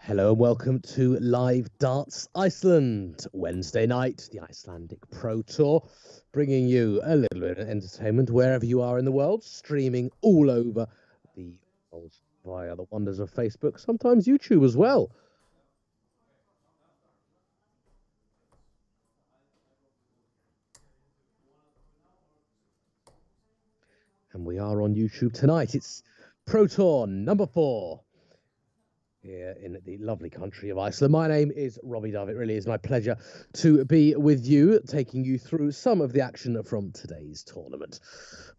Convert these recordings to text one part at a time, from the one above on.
Hello and welcome to Live Darts Iceland, Wednesday night, the Icelandic Pro Tour, bringing you a little bit of entertainment wherever you are in the world, streaming all over the world via the wonders of Facebook, sometimes YouTube as well. And we are on YouTube tonight. It's Pro Tour number 4. Here in the lovely country of Iceland. My name is Robbie Dove. It really is my pleasure to be with you, taking you through some of the action from today's tournament.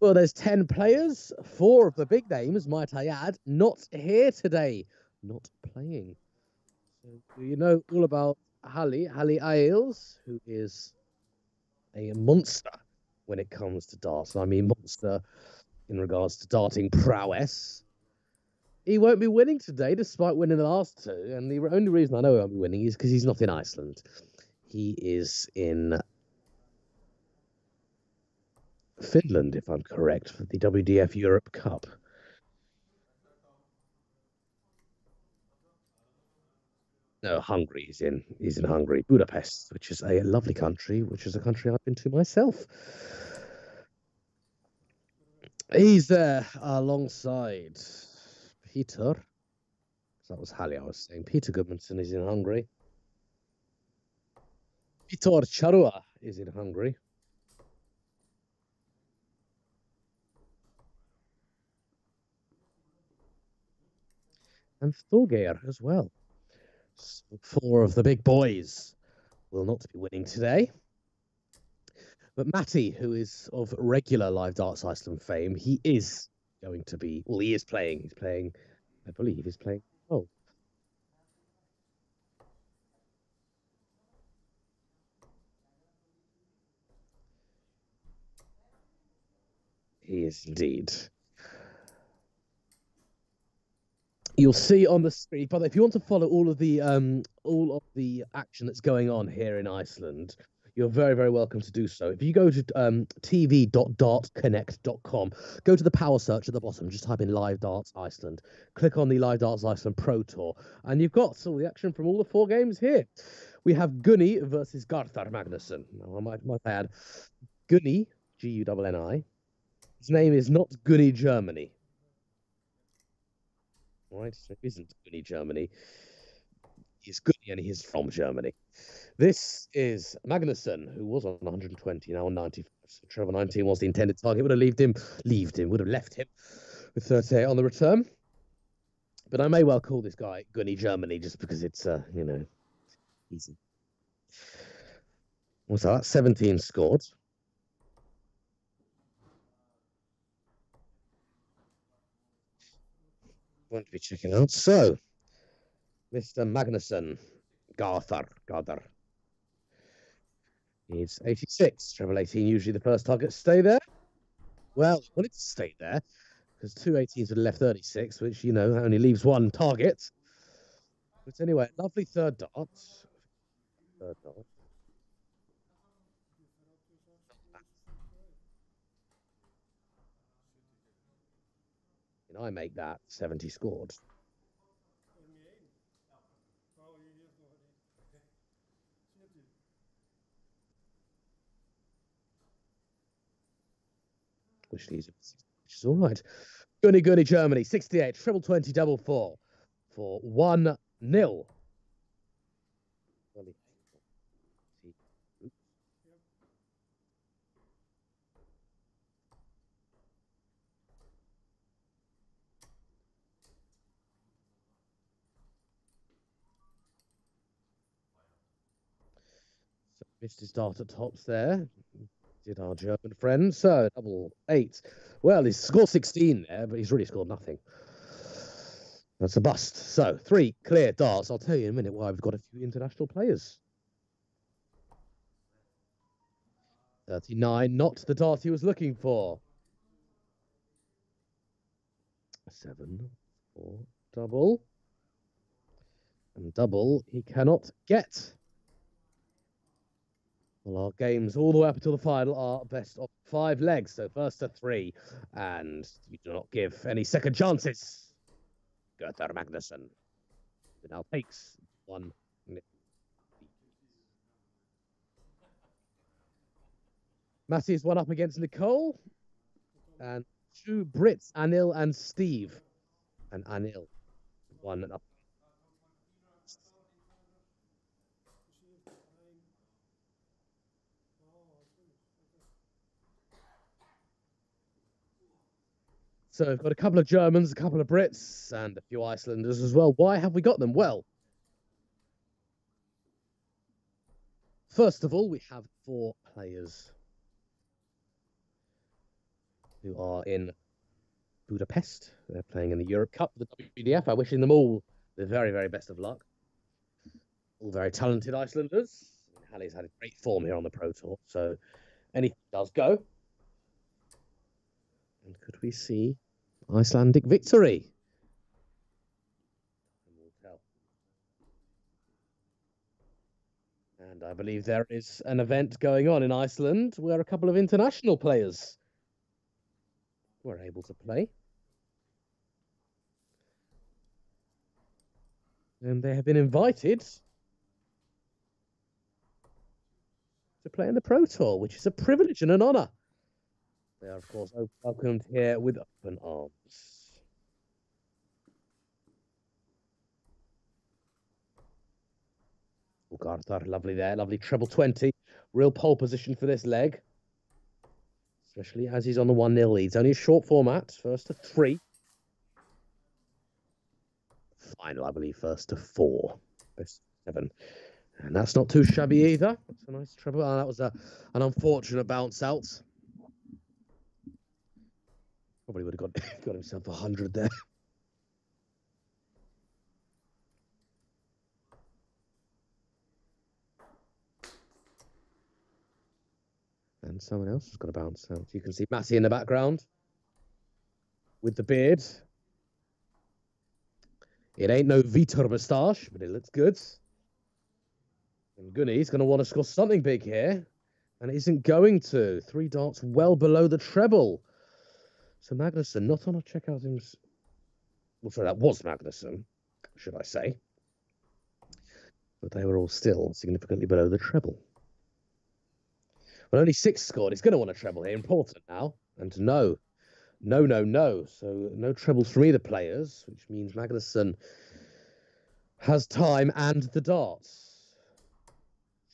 Well, there's 10 players, 4 of the big names, might I add, not here today, not playing. So you know all about Halli Ailes, who is a monster when it comes to darts. I mean, monster in regards to darting prowess. He won't be winning today, despite winning the last 2. And the only reason I know he won't be winning is because he's not in Iceland. He is in Finland, if I'm correct, for the WDF Europe Cup. No, Hungary. He's in Hungary, Budapest, which is a lovely country, which is a country I've been to myself. He's there alongside Peter. That was Halli, I was saying. Peter Gudmundsson is in Hungary. Peter Charua is in Hungary. And Thorgeir as well. So 4 of the big boys will not be winning today. But Matty, who is of regular Live Darts Iceland fame, he is going to be, well, he is playing. He's playing, I believe he's playing. Oh. He is indeed. You'll see on the screen, but if you want to follow all of the action that's going on here in Iceland, you're very, very welcome to do so. If you go to tv.dartconnect.com, go to the power search at the bottom, just type in Live Darts Iceland, click on the Live Darts Iceland Pro Tour, and you've got all the action from all the 4 games here. We have Gurney versus Garthar Magnussen. Now, I might add, Gurney, G-U-N-N-I. His name is not Gurney, Germany. Right, so it isn't Gurney, Germany. He's Gurney and he's from Germany. This is Magnussen, who was on 120, now on 95. So Trevor 19 was the intended target. Would have left him with 38 on the return. But I may well call this guy Gurney, Germany, just because it's, easy. What's that? 17 scored. Going to be checking out. So, Mr. Magnussen, Garthar. He's 86. Treble 18, usually the first target. Stay there. Well, I wanted to stay there because 2 18s would have left 36, which, you know, only leaves 1 target. But anyway, lovely third dart. And I make that 70 scored. Which is all right. Gurney, Germany, 68, treble 20, double 4 for 1-0. Missed his dart at tops there. Did our German friend. So, double 8. Well, he's scored 16 there, but he's really scored nothing. That's a bust. So, 3 clear darts. I'll tell you in a minute why we've got a few international players. 39, not the dart he was looking for. 7, 4, double. And double he cannot get. Well, our games all the way up until the final are best of 5 legs. So first to 3, and we do not give any second chances. Gurther Magnussen, who now takes 1. Matty's one up against Nicole, and 2 Brits, Anil and Steve. And Anil, 1 up. So we've got a couple of Germans, a couple of Brits, and a few Icelanders as well. Why have we got them? Well, first of all, we have 4 players who are in Budapest. They're playing in the Europe Cup, the WDF. I'm wishing them all the very, very best of luck. All very talented Icelanders. Hallie's had a great form here on the Pro Tour, so anything does go. And could we see Icelandic victory? We'll tell. And I believe there is an event going on in Iceland where a couple of international players were able to play. And they have been invited to play in the Pro Tour, which is a privilege and an honour. They are, of course, welcomed here with open arms. Garthar, lovely there, lovely treble 20. Real pole position for this leg, especially as he's on the 1-0 lead. It's only a short format, first to 3. Final, I believe, first to 4. Best 7. And that's not too shabby either. That's a nice treble. Oh, that was an unfortunate bounce out. Probably would have got himself 100 there. And someone else has got a bounce out. You can see Matty in the background with the beard. It ain't no Vitor moustache, but it looks good. And Gurney's going to want to score something big here, and it isn't going to. 3 darts well below the treble. So Magnussen, not on a checkout. Well, sorry, that was Magnussen, should I say. But they were all still significantly below the treble. Well, only 6 scored. He's going to want a treble here. Important now. And no. So no trebles from either players, which means Magnussen has time and the darts.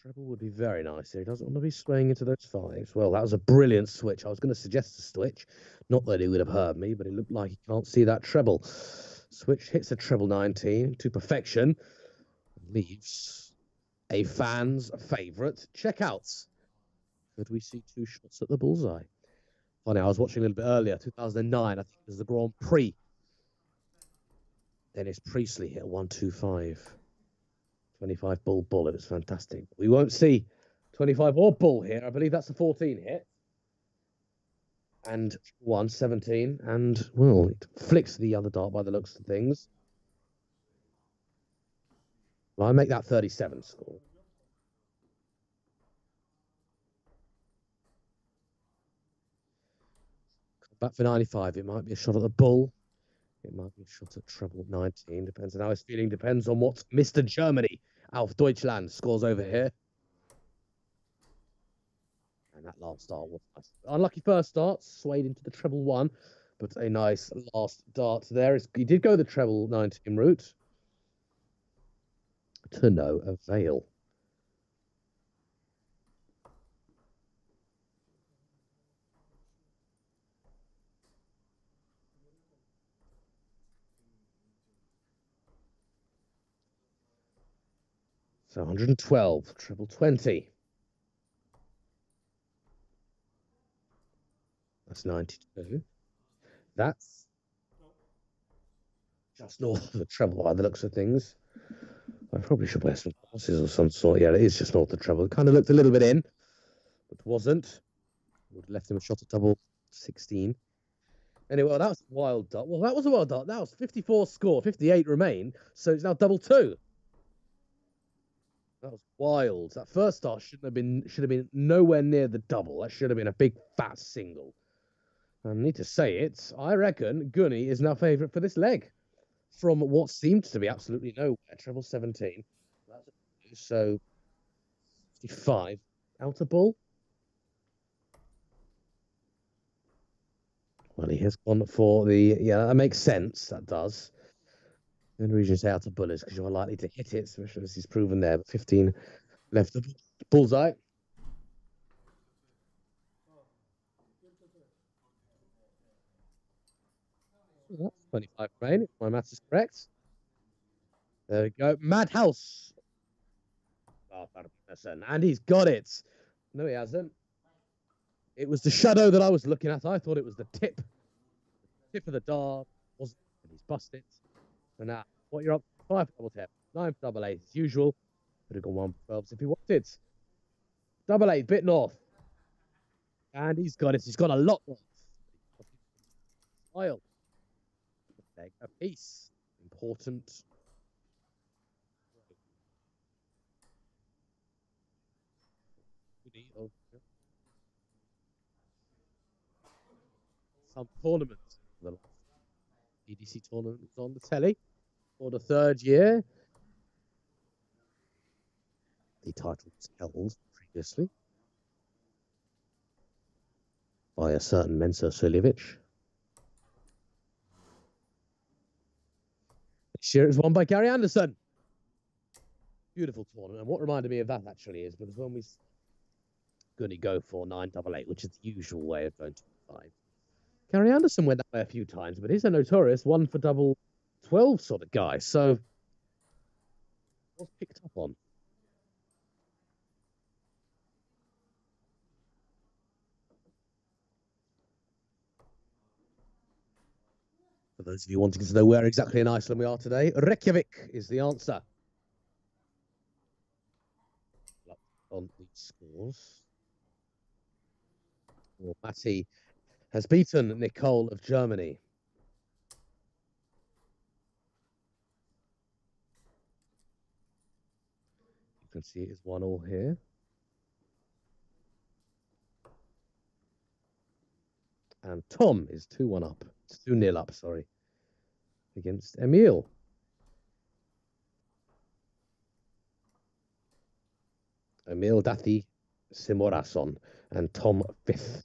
Treble would be very nice here. He doesn't want to be swaying into those 5s. Well, that was a brilliant switch. I was going to suggest a switch. Not that he would have heard me, but it looked like he can't see that treble. Switch hits a treble 19 to perfection. Leaves a fan's favourite checkouts. Could we see 2 shots at the bullseye? Funny, I was watching a little bit earlier, 2009, I think it was the Grand Prix. Dennis Priestley hit a 125. 25 bull. It was fantastic. We won't see 25 or bull here. I believe that's a 14 hit. And 17. And, well, it flicks the other dart by the looks of things. Well, I make that 37 score. Back for 95. It might be a shot at the bull. It might be a shot at treble 19. Depends on how he's feeling. Depends on what Mr. Germany, Auf Deutschland, scores over here. And that last dart was nice. Unlucky first start, swayed into the treble 1, but a nice last dart there. He did go the treble 19 route. To no avail. So 112, treble 20. That's 92. That's just north of the treble by the looks of things. I probably should wear some glasses or some sort. Yeah, it is just north of the treble. It kind of looked a little bit in, but wasn't. Would have left him a shot at double 16. Anyway, well, that was a wild dot. Well, that was a wild dot. That was 54 score, 58 remain. So it's now double 2. That was wild. That first start should have been nowhere near the double. That should have been a big fat single. I need to say it. I reckon Gurney is now favourite for this leg. From what seemed to be absolutely nowhere. Treble 17. So 55. Outer ball. Well, he has gone for the... Yeah, that makes sense. That does. The only reason you say outer bull is because you're likely to hit it, especially as he's proven there. But 15 left. Bullseye. That's 25 rain, if my maths is correct. There we go. Madhouse. Oh, Magnussen. And he's got it. No, he hasn't. It was the shadow that I was looking at. I thought it was the tip. The tip of the dart. Wasn't. He's busted. So now, what you're up? 5 for double tap. 9 for double 8. As usual. Could have gone 1 for 12 if he wanted. Double 8, bit north. And he's got it. He's got a lot north. Smile. Leg a piece. Important. Some tournaments. The EDC tournament was on the telly for the 3rd year. The title was held previously by a certain Mensa Suljevic. This year it was won by Gary Anderson. Beautiful tournament. And what reminded me of that actually is because when we going to go for 988, which is the usual way of going to 5. Gary Anderson went that way a few times, but he's a notorious 1 for double 12 sort of guy. So, what's picked up on? For those of you wanting to know where exactly in Iceland we are today, Reykjavik is the answer. On the scores. Well, Matty has beaten Nicole of Germany. You can see it is 1-1 here. And Tom is 2-1 up. 2-0 up, sorry. Against Emil. Emil Dathi Simorason and Tom 5th.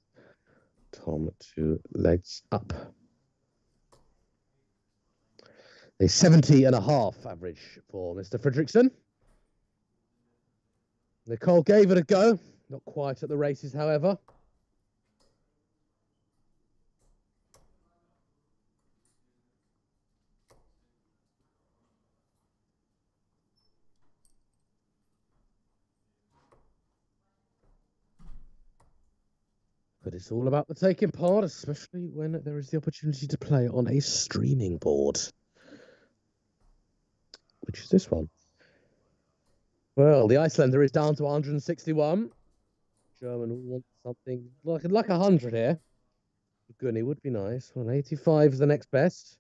Tom 2 legs up. A 70.5 average for Mr. Fredrickson. Nicole gave it a go. Not quite at the races, however. But it's all about the taking part, especially when there is the opportunity to play on a streaming board. Which is this one. Well, the Icelander is down to 161. German wants something like 100 here. Gurney would be nice. Well, 85 is the next best.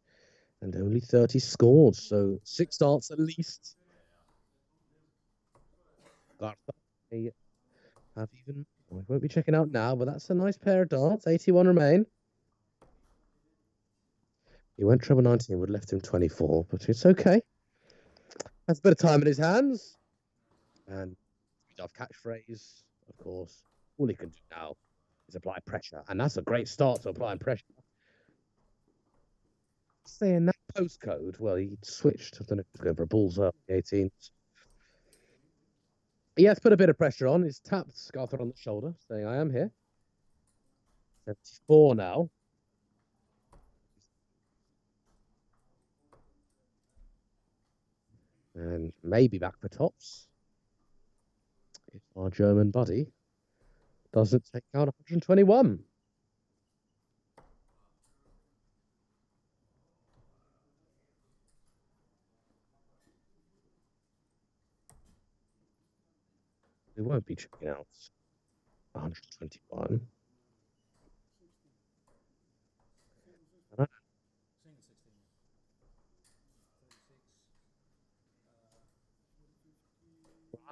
And only 30 scored, so 6 starts at least. Have even... I won't be checking out now, but that's a nice pair of darts. 81 remain. He went treble 19, would have left him 24, but it's okay. Has a bit of time in his hands. And Rudolph catchphrase, of course. All he can do now is apply pressure. And that's a great start to applying pressure. Saying that postcode, well, he switched. I don't know if he's going for a bull's up, the 18th. He has put a bit of pressure on. He's tapped Scarther on the shoulder, saying, I am here. 74 now. And maybe back for tops. If our German buddy doesn't take out 121. won't be checking out 121. I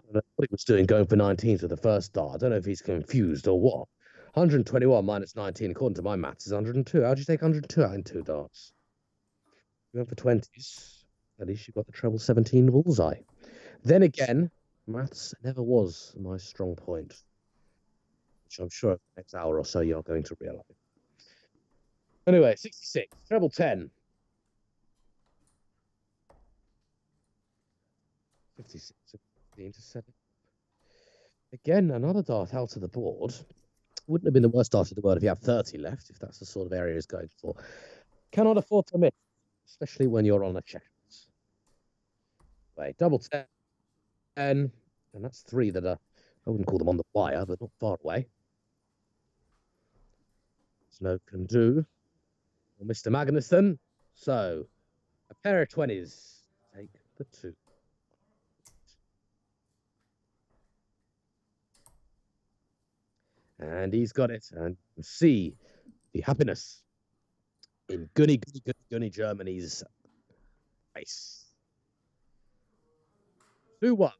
don't know what he was doing going for 19s with the first dart. I don't know if he's confused or what. 121 minus 19, according to my maths, is 102. How'd you take 102 out in 2 darts? You went for 20s. At least you got the treble 17 bullseye. Then again, maths never was my strong point, which I'm sure the next hour or so you're going to realize. Anyway, 66, treble 10. 56, 16 to 7. Again, another dart out of the board. Wouldn't have been the worst dart in the world if you have 30 left, if that's the sort of area he's going for. Cannot afford to miss, especially when you're on a check. Wait, double 10. And that's 3 that are, I wouldn't call them on the wire, but not far away. There's no can do. Well, Mr. Magnussen. So, a pair of 20s. Take the 2. And he's got it. And you can see the happiness in Gurney, Germany's face. 2-1.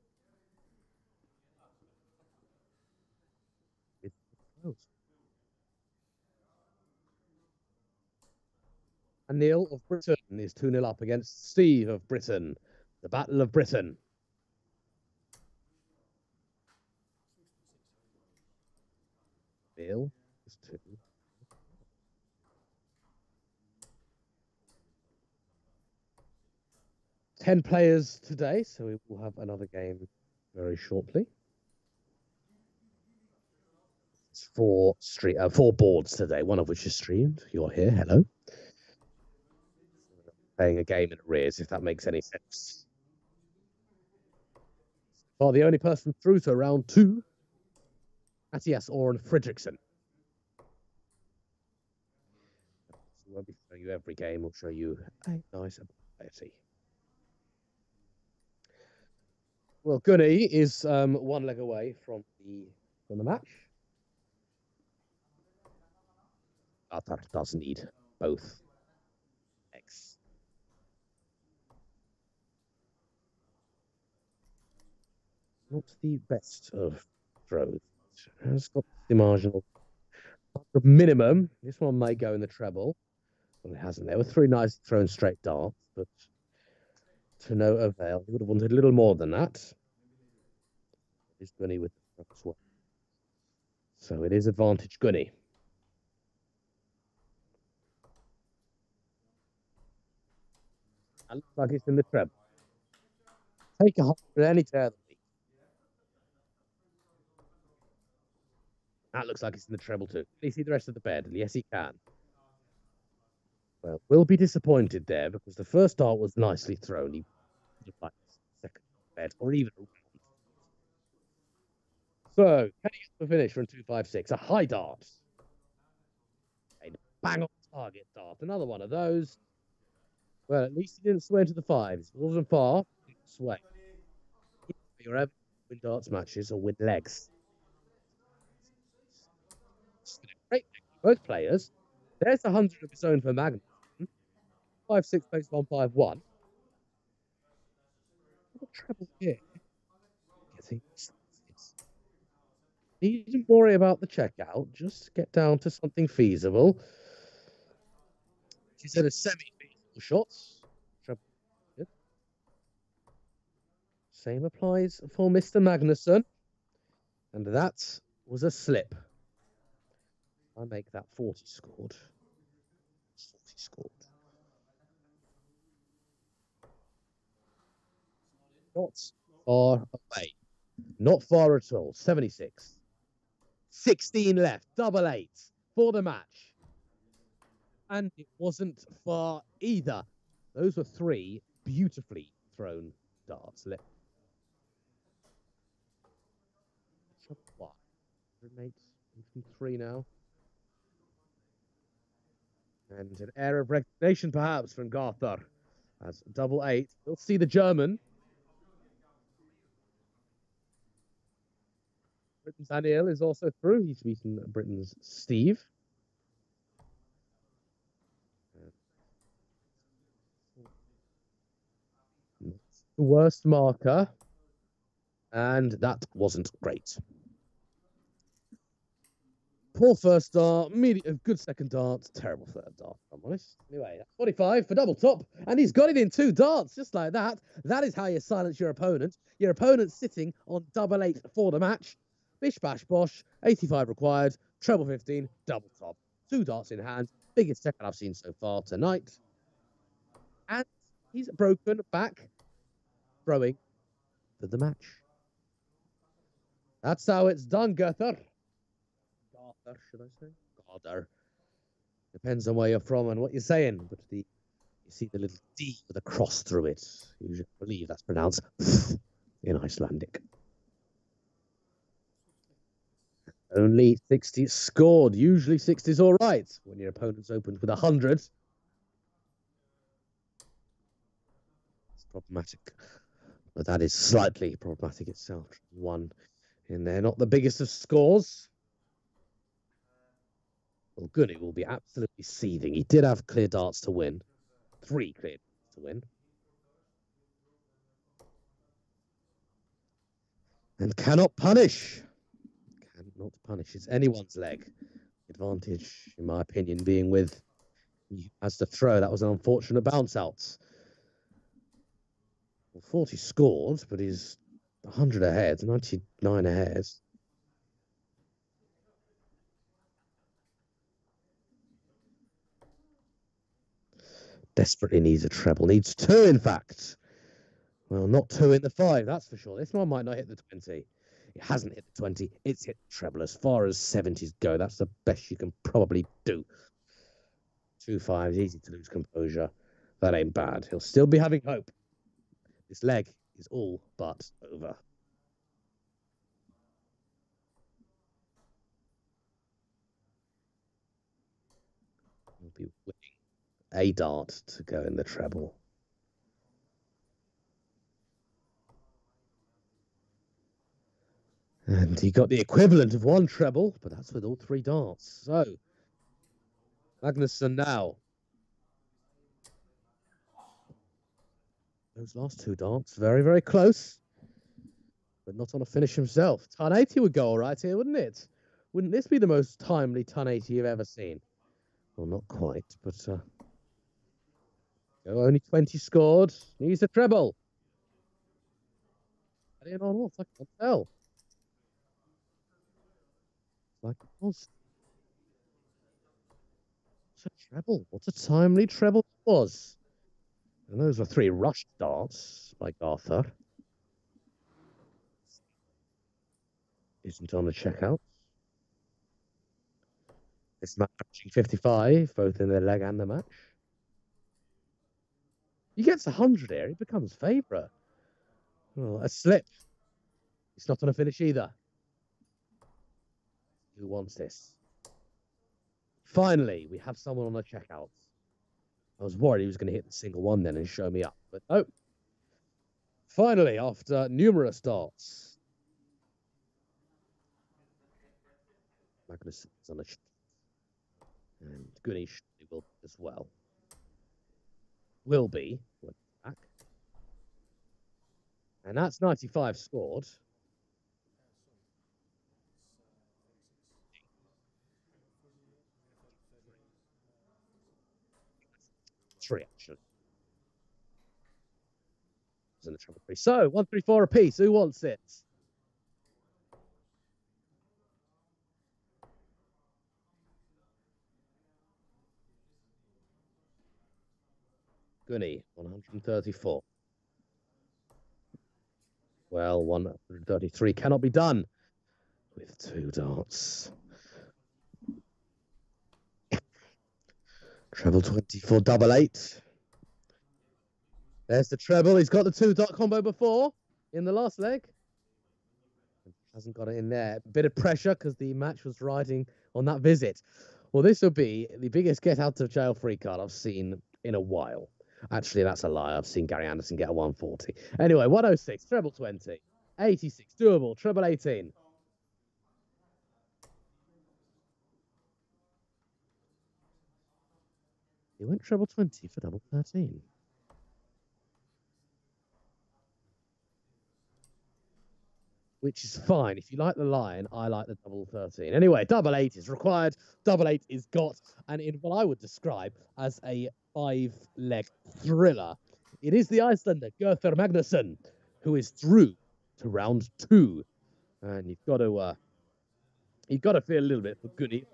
It's close. And Neil of Britain is 2-0 up against Steve of Britain. The Battle of Britain. Neil is 2. 10 players today, so we will have another game very shortly. It's 4 boards today, one of which is streamed. You're here, hello. Playing a game in arrears, if that makes any sense. Well, the only person through to round 2, Matthias Oren Fredrickson. We won't be showing you every game, we'll show you a nice ability. Well, Gurney is 1 leg away from the match. That does need both legs. Not the best of throws. Has got the marginal minimum. This one may go in the treble. Well, it hasn't. There were 3 nice thrown straight darts, but to no avail. He would have wanted a little more than that. It's Gurney with the as well. So it is advantage Gurney. That looks like it's in the treble. Take 100 any tear. That looks like it's in the treble too. Can you see the rest of the bed? Yes, he can. Well, we'll be disappointed there because the first dart was nicely thrown. He would have liked the second bed or even a round. So, can he get the finish from 256? A high dart. A bang on target dart. Another one of those. Well, at least he didn't sway into the 5s. It wasn't far. He didn't sway. You're ever win darts matches or win legs. Great both players. There's 100 of his own for Magnussen. 5-6 based on 5-1. Treble here. Needn't worry about the checkout. Just get down to something feasible. She said a semi-feasible shots. Same applies for Mr. Magnussen. And that was a slip. I make that 40 scored. 40 scored. Not far away. Not far at all. 76. 16 left. Double 8 for the match. And it wasn't far either. Those were 3 beautifully thrown darts. Mates from 3 now. And an air of recognition, perhaps, from Garther. As double 8. We'll see the German. Daniel is also through. He's beaten Britain's Steve. The worst marker. And that wasn't great. Poor first dart, good second dart, terrible third dart, if I'm honest. Anyway, that's 45 for double top, and he's got it in 2 darts, just like that. That is how you silence your opponent. Your opponent's sitting on double 8 for the match. Bish, bash, bosh, 85 required, treble 15, double top. 2 darts in hand, biggest second I've seen so far tonight. And he's broken back, throwing for the match. That's how it's done, Gother. Gother, should I say? Gother. Depends on where you're from and what you're saying, but you see the little D with a cross through it. You should believe that's pronounced in Icelandic. Only 60 scored. Usually 60 is all right when your opponent's opened with 100. It's problematic, but that is slightly problematic itself. 1 in there, not the biggest of scores. Well, Gurney will be absolutely seething. He did have clear darts to win. 3 clear darts to win. And cannot punish. Cannot punish. It's anyone's leg. Advantage, in my opinion, being with as the throw. That was an unfortunate bounce out. Well, 40 scored, but he's 100 ahead, 99 ahead. Desperately needs a treble. Needs 2, in fact. Well, not 2 in the 5, that's for sure. This one might not hit the 20. It hasn't hit the 20. It's hit the treble. As far as 70s go, that's the best you can probably do. 2 5s, easy to lose composure. That ain't bad. He'll still be having hope. This leg is all but over. He'll be winning a dart to go in the treble. And he got the equivalent of 1 treble, but that's with all 3 darts. So, Magnussen now. Those last 2 darts, very, very close, but not on a finish himself. Ton 80 would go all right here, wouldn't it? Wouldn't this be the most timely ton 80 you've ever seen? Well, not quite, but only 20 scored. Needs a treble. On what? I can't tell. Like it was. What's a treble? What a timely treble it was. And those were 3 rushed darts by Arthur. Isn't on the checkout. It's matching 55, both in the leg and the match. He gets 100 here. He becomes favourite. Oh, a slip. It's not on a finish either. Who wants this? Finally, we have someone on the checkout. I was worried he was going to hit the single one then and show me up, but no. Finally, after numerous darts, Magnussen is on the checkout. And Gurney will as well. Will be back. And that's 95 scored. 3 actually. In the treble 3. So 1, 3, 4 apiece. Who wants it? Gurney, 134. Well, 133 cannot be done with 2 darts. Treble 24, double 8. There's the treble. He's got the 2 dart combo before in the last leg. Hasn't got it in there. Bit of pressure because the match was riding on that visit. Well, this will be the biggest get out of jail free card I've seen in a while. Actually, that's a lie. I've seen Gary Anderson get a 140. Anyway, 106, treble 20, 86, doable, treble 18. He went treble 20 for double 13. Which is fine. If you like the line, I like the double 13. Anyway, double 8 is required. Double 8 is got. And in what I would describe as a 5-leg thriller, it is the Icelander, Gurther Magnussen, who is through to round 2. And you've got to feel a little bit for Gurney,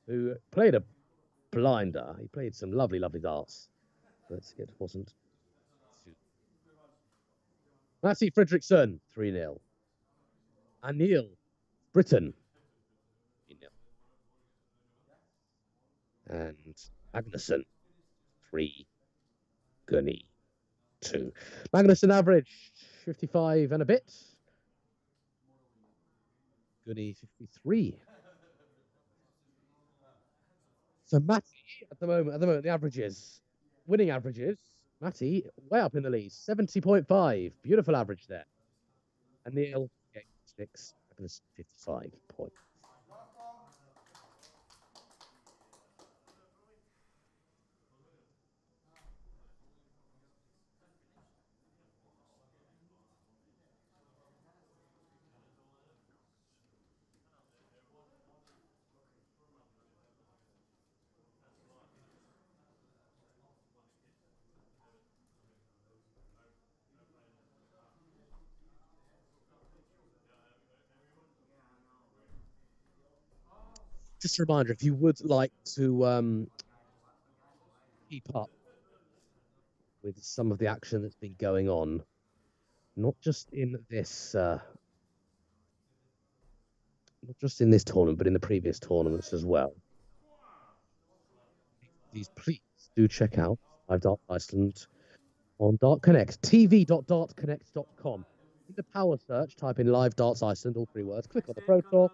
who played a blinder. He played some lovely, lovely darts, but it wasn't. Matty Fredrickson, 3-0. Anil, Britain, 3-0. And Magnussen, 3, Gurney, 2. Magnussen average 55 and a bit. Gurney 53. So Matty at the moment, the averages, winning averages, Matty way up in the lead, 70.5. Beautiful average there. And Neil, 6, Magnussen 55 points. Just a reminder, if you would like to keep up with some of the action that's been going on, not just in this tournament, but in the previous tournaments as well. Please do check out Live Dart Iceland on Dart Connect, tv.dartconnect.com. In the power search, type in Live Darts Iceland, all 3 words, click on the Pro Tour,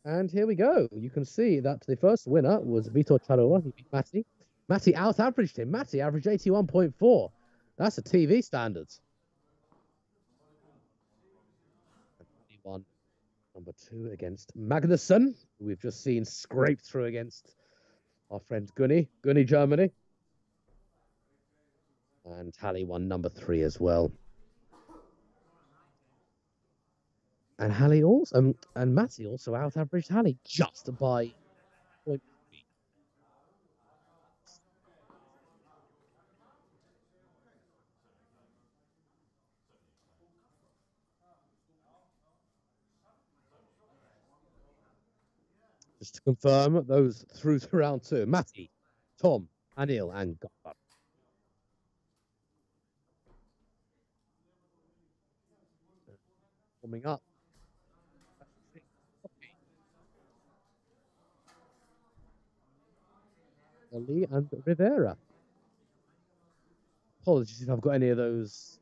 and here we go. You can see that the first winner was Vitor Charova. He beat Matty. Matty out-averaged him. Matty averaged 81.4. That's a TV standard. He won number 2 against Magnussen, who we've just seen scrape through against our friend Gurney, Germany. And Hallie won number 3 as well. And Hallie also, and Matty also out-averaged Hallie just by 0.3. Just to confirm, those through to round 2. Matty, Tom, Anil, and Gopar. Coming up. Oli and Rivera. Apologies if I've got any of those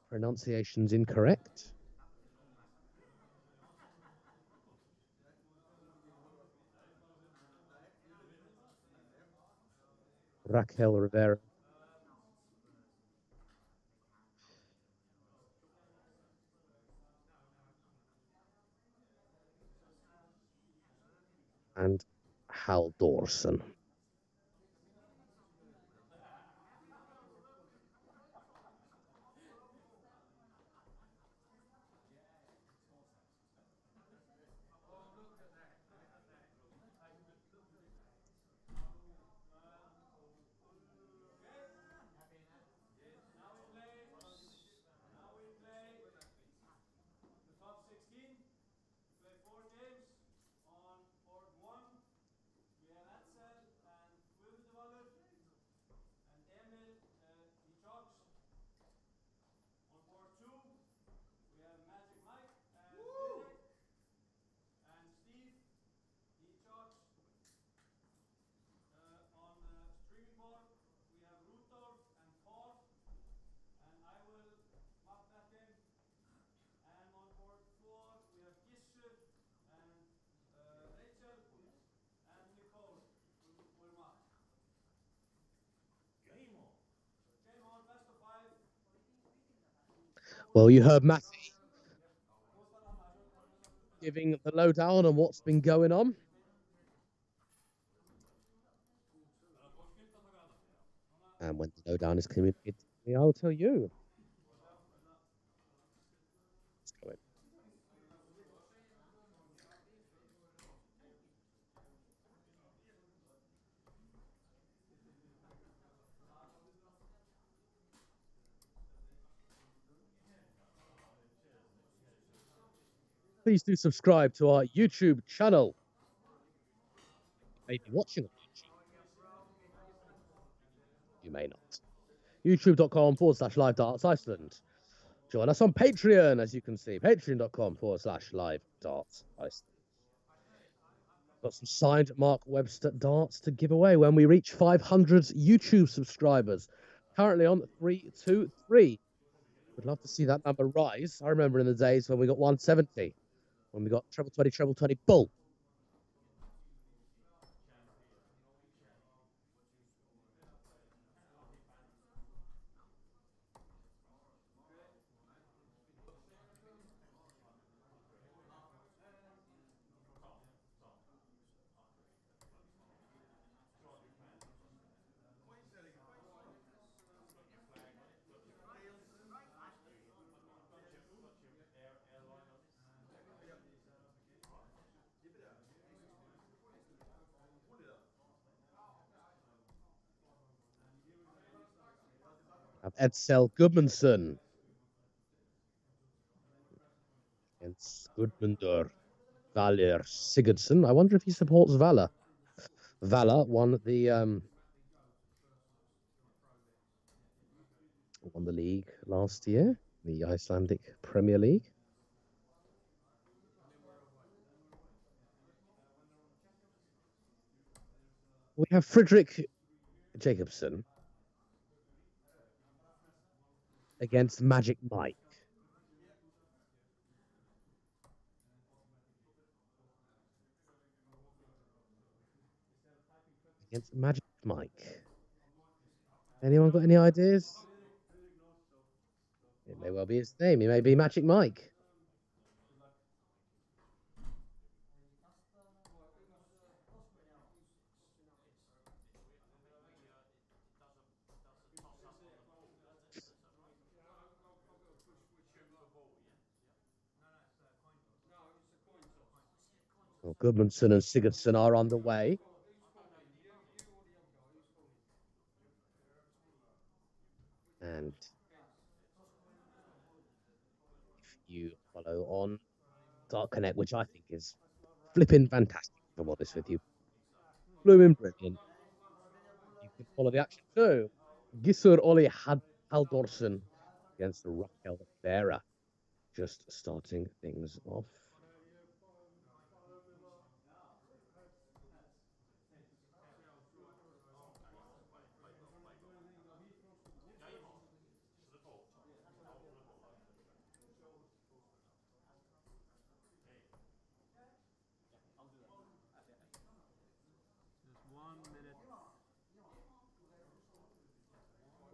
pronunciations incorrect. Raquel Rivera. And Hal Dawson. Well, you heard Matty giving the lowdown on what's been going on. And when the lowdown is communicated to me, I will tell you. Let's go in. Please do subscribe to our YouTube channel. You may be watching on YouTube. You may not. YouTube.com/live darts Iceland. Join us on Patreon, as you can see. Patreon.com/live darts Iceland. Got some signed Mark Webster darts to give away when we reach 500 YouTube subscribers. Currently on 323. Would love to see that number rise. I remember in the days when we got 170, when we got treble 20, bull. Have Edsel Gudmundsson against Gudmundur Valur Sigurdsson. I wonder if he supports Valur. Valur won the league last year, the Icelandic Premier League. We have Fredrick Jacobson against Magic Mike. Against Magic Mike. Anyone got any ideas? It may well be his name. He may be Magic Mike. Well, Gudmundsson and Sigurdsson are on the way. And if you follow on Dark Connect, which I think is flipping fantastic, if I'm honest with you, blooming brilliant, you can follow the action too. Gissur Oli Haldorsson against Raquel Rivera, just starting things off.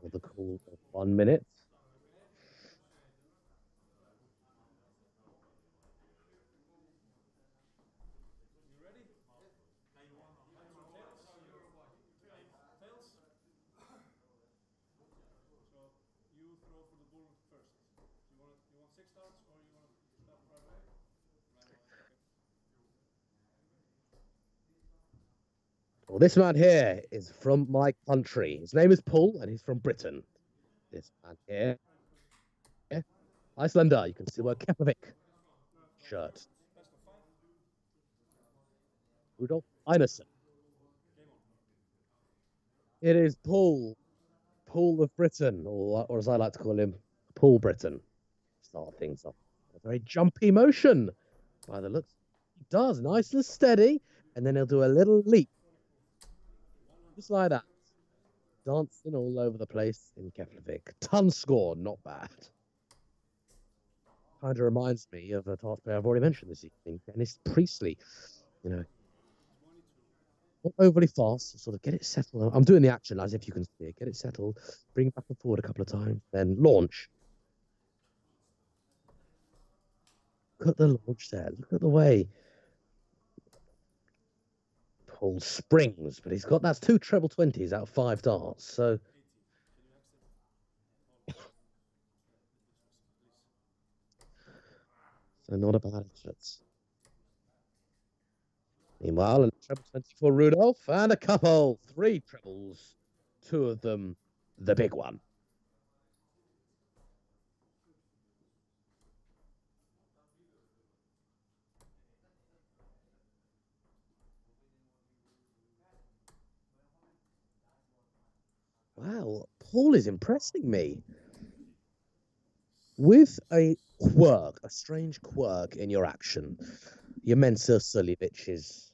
With the call of 1 minute. Well, this man here is from my country. His name is Paul, and he's from Britain. This man here, Icelander. You can see where Keflavik shirt. Rudolph Ineson. It is Paul of Britain, or as I like to call him, Paul Britain. Start things off. A very jumpy motion by the looks. He does nice and steady, and then he'll do a little leap. Just like that. Dancing all over the place in Keflavik. Ton score, not bad. Kind of reminds me of a dart player I've already mentioned this evening, Dennis Priestley. You know, not overly fast, sort of get it settled. I'm doing the action as if you can see it. Get it settled, bring it back and forward a couple of times, then launch. Look at the launch there. Look at the way Paul springs, but he's got that's 2 treble 20s out of 5 darts. So So not a bad effort. Meanwhile, a treble 20 for Rudolph and a couple, 3 trebles, 2 of them the big one. Wow, Paul is impressing me with a quirk, a strange quirk in your action. Your Mensa Suljeviches,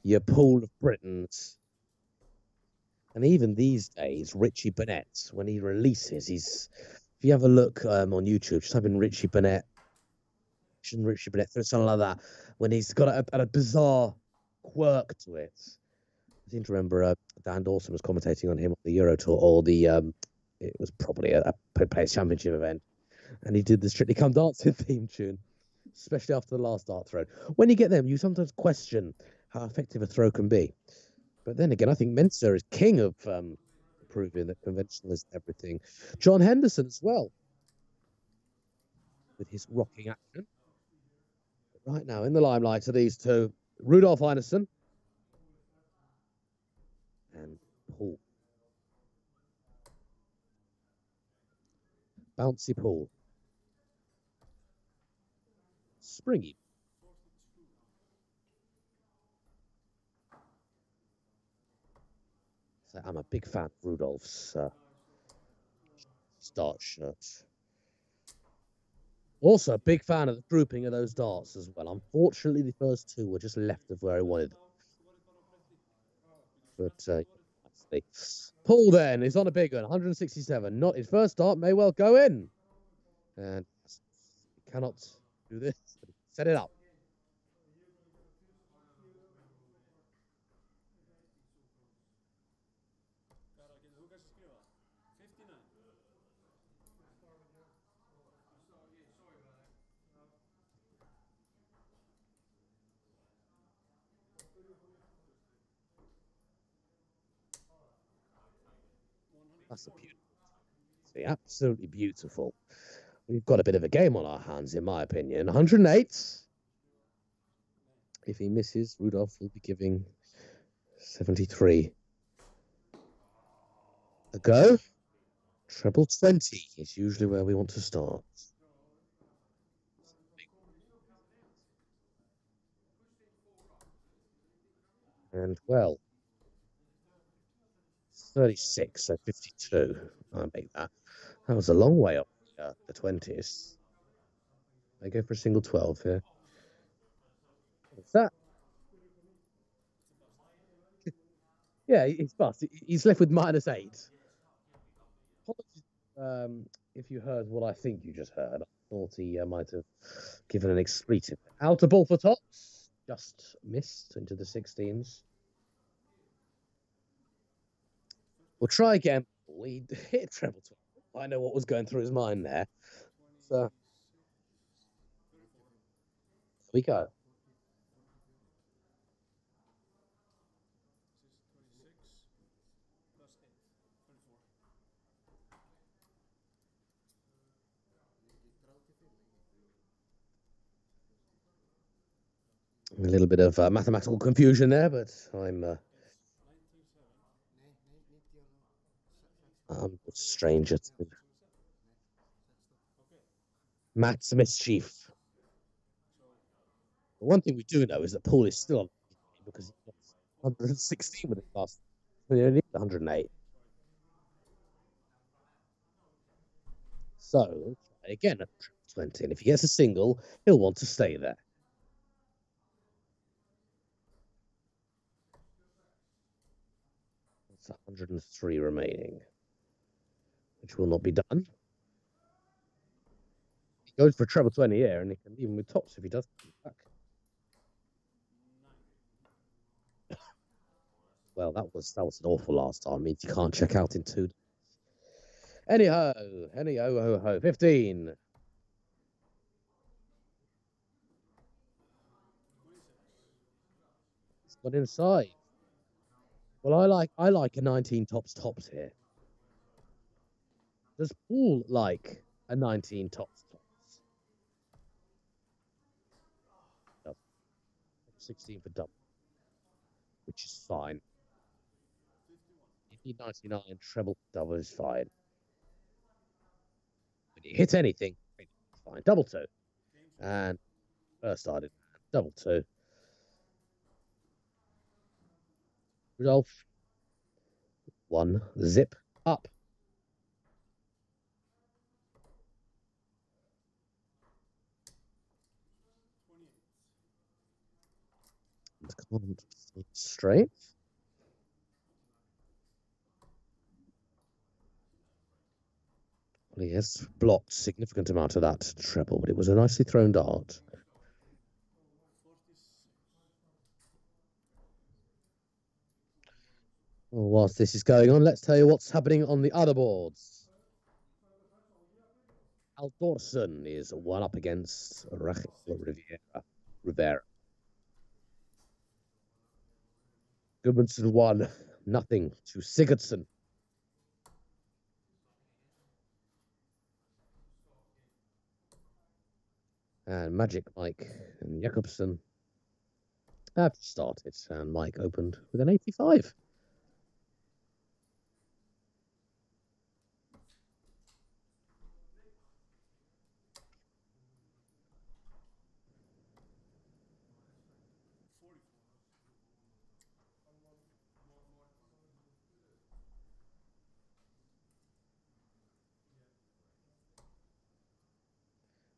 your Paul of Britons, and even these days, Richie Burnett, when he releases, if you have a look on YouTube, just type in Richie Burnett, something like that, when he's got a bizarre quirk to it. I seem to remember Dan Dawson was commentating on him on the Euro Tour, or it was probably a Players Championship event, and he did the Strictly Come Dancing theme tune, especially after the last dart throw. When you get them, you sometimes question how effective a throw can be. But then again, I think Mensa is king of proving that conventional is everything. John Henderson as well, with his rocking action. But right now, in the limelight are these two, Rudolph Ineson and Paul. Bouncy Paul. Springy. So I'm a big fan of Rudolph's start shirt. Also, a big fan of the grouping of those darts as well. Unfortunately, the first 2 were just left of where I wanted them. But Paul then is on a big one, 167. Not his first dart, may well go in. And he cannot do this. Set it up. That's a beautiful. See, absolutely beautiful. We've got a bit of a game on our hands, in my opinion. 108. If he misses, Rudolph will be giving 73 a go. Treble 20 is usually where we want to start. And, well, 36, so 52. I make that. That was a long way up the 20s. I go for a single 12 here. What's that? Yeah, he's bust. He's left with -8. Apologies if you heard what I think you just heard. I thought he might have given an expletive. Outer ball for tops. Just missed into the 16s. We'll try again. We hit treble 12. I know what was going through his mind there. So, here we go. A little bit of mathematical confusion there, but I'm a stranger to Matt's mischief. The one thing we do know is that Paul is still on because he got 116 with his last. He only 108. So try again at 20, and if he gets a single, he'll want to stay there. That's 103 remaining, which will not be done. He goes for a treble 20 here, and he can even with tops if he does come back. Well, that was an awful last time. It means you can't check out in 2. Anyhow, ho ho, 15. It's got inside. Well, I like a 19 tops here. Does Paul like a 19 tops? 16 for double, which is fine. You need 99, treble double is fine. When you hit anything, it's fine. Double two. And first started, double two. Rudolph. One zip up. Straight. Well, he has blocked a significant amount of that treble, but it was a nicely thrown dart. Well, whilst this is going on, let's tell you what's happening on the other boards. Dawson is one up against Rivera. Gudmundsson 1-0 to Sigurdsson. And Magic Mike and Jacobson have started, and Mike opened with an 85.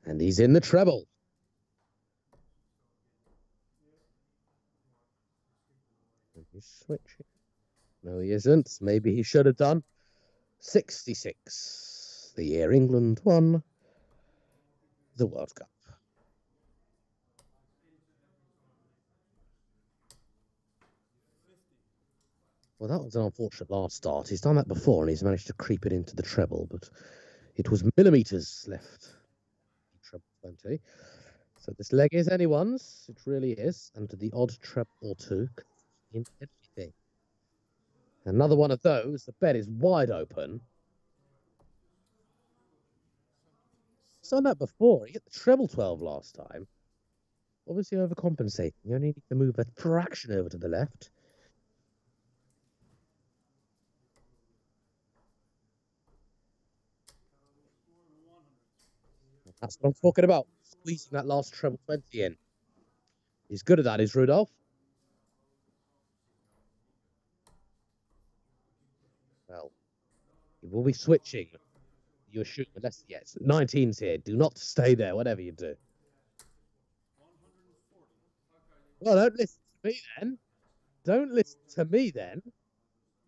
And he's in the treble. He's switching. No, he isn't. Maybe he should have done. 66. The year England won the World Cup. Well, that was an unfortunate last start. He's done that before, and he's managed to creep it into the treble, but it was millimetres left. Treble 20. So this leg is anyone's. It really is. And the odd treble or two in everything. Another one of those. The bed is wide open. He's done that before. He hit the treble 12 last time. Obviously overcompensating. You only need to move a fraction over to the left. That's what I'm talking about. Squeezing that last treble 20 in. He's good at that, is Rudolph. Well, he will be switching. You assume, unless, yes, 19's here. Do not stay there, whatever you do. Well, don't listen to me then. Don't listen to me then.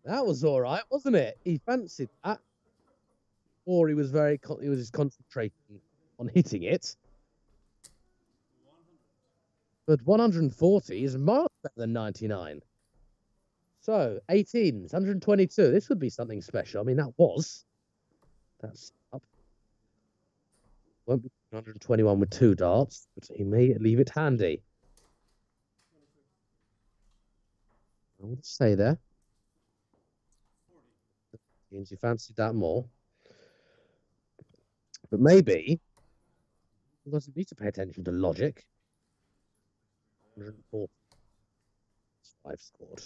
That was all right, wasn't it? He fancied that. Or he was just concentrating on hitting it. But 140 is miles better than 99. So 18s, 122. This would be something special. I mean, that's up. Won't be 121 with two darts, but he may leave it handy. I would say there. Means you fancied that more. But maybe he doesn't need to pay attention to logic. 145 scored.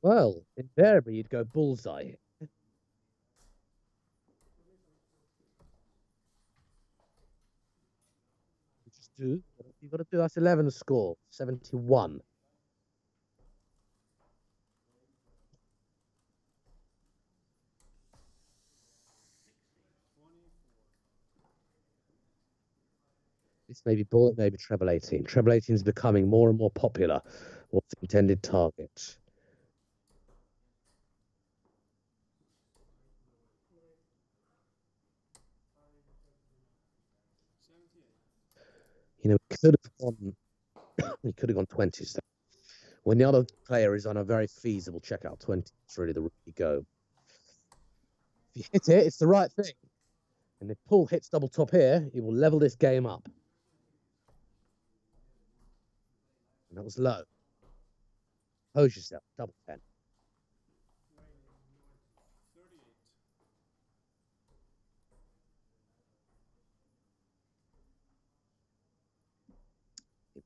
Well, invariably you'd go bullseye. You just do what you've got to do. That's 11 score, 71. This may be bullet, maybe treble 18. Treble 18 is becoming more and more popular. What's the intended target? You know, he could have gone 20s. When the other player is on a very feasible checkout 20, it's really the rookie go. If you hit it, it's the right thing. And if Paul hits double top here, he will level this game up. And that was low. Pose yourself, double 10.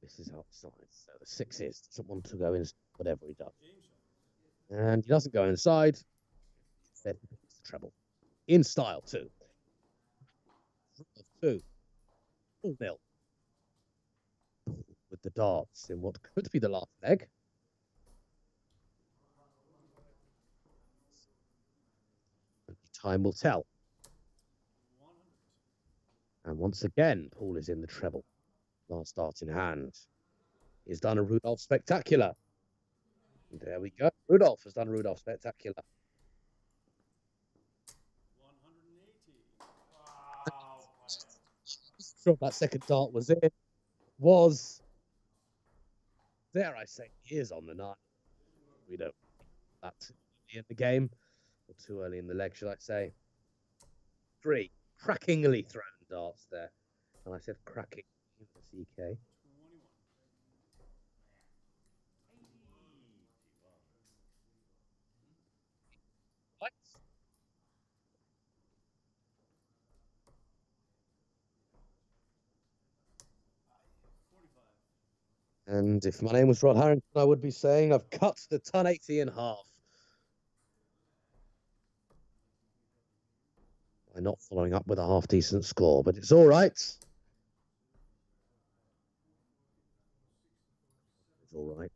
This is outside. So the 6s doesn't want to go in, whatever he does. And he doesn't go inside. Instead, he picks the treble. In style, too. 2. 4-0. With the darts in what could be the last leg. Time will tell. And once again, Paul is in the treble. Last dart in hand. He's done a Rudolph Spectacular. And there we go. Rudolph has done a Rudolph Spectacular. 180. Wow. Sure, that second dart was it. Was, dare I say, he is on the 9. We don't that too early in the game, or too early in the leg, should I say. 3 crackingly thrown darts there. And I said cracking with the CK. 21. And if my name was Rod Harrington, I would be saying I've cut the 1080 in half. By not following up with a half-decent score, but it's all right. It's all right.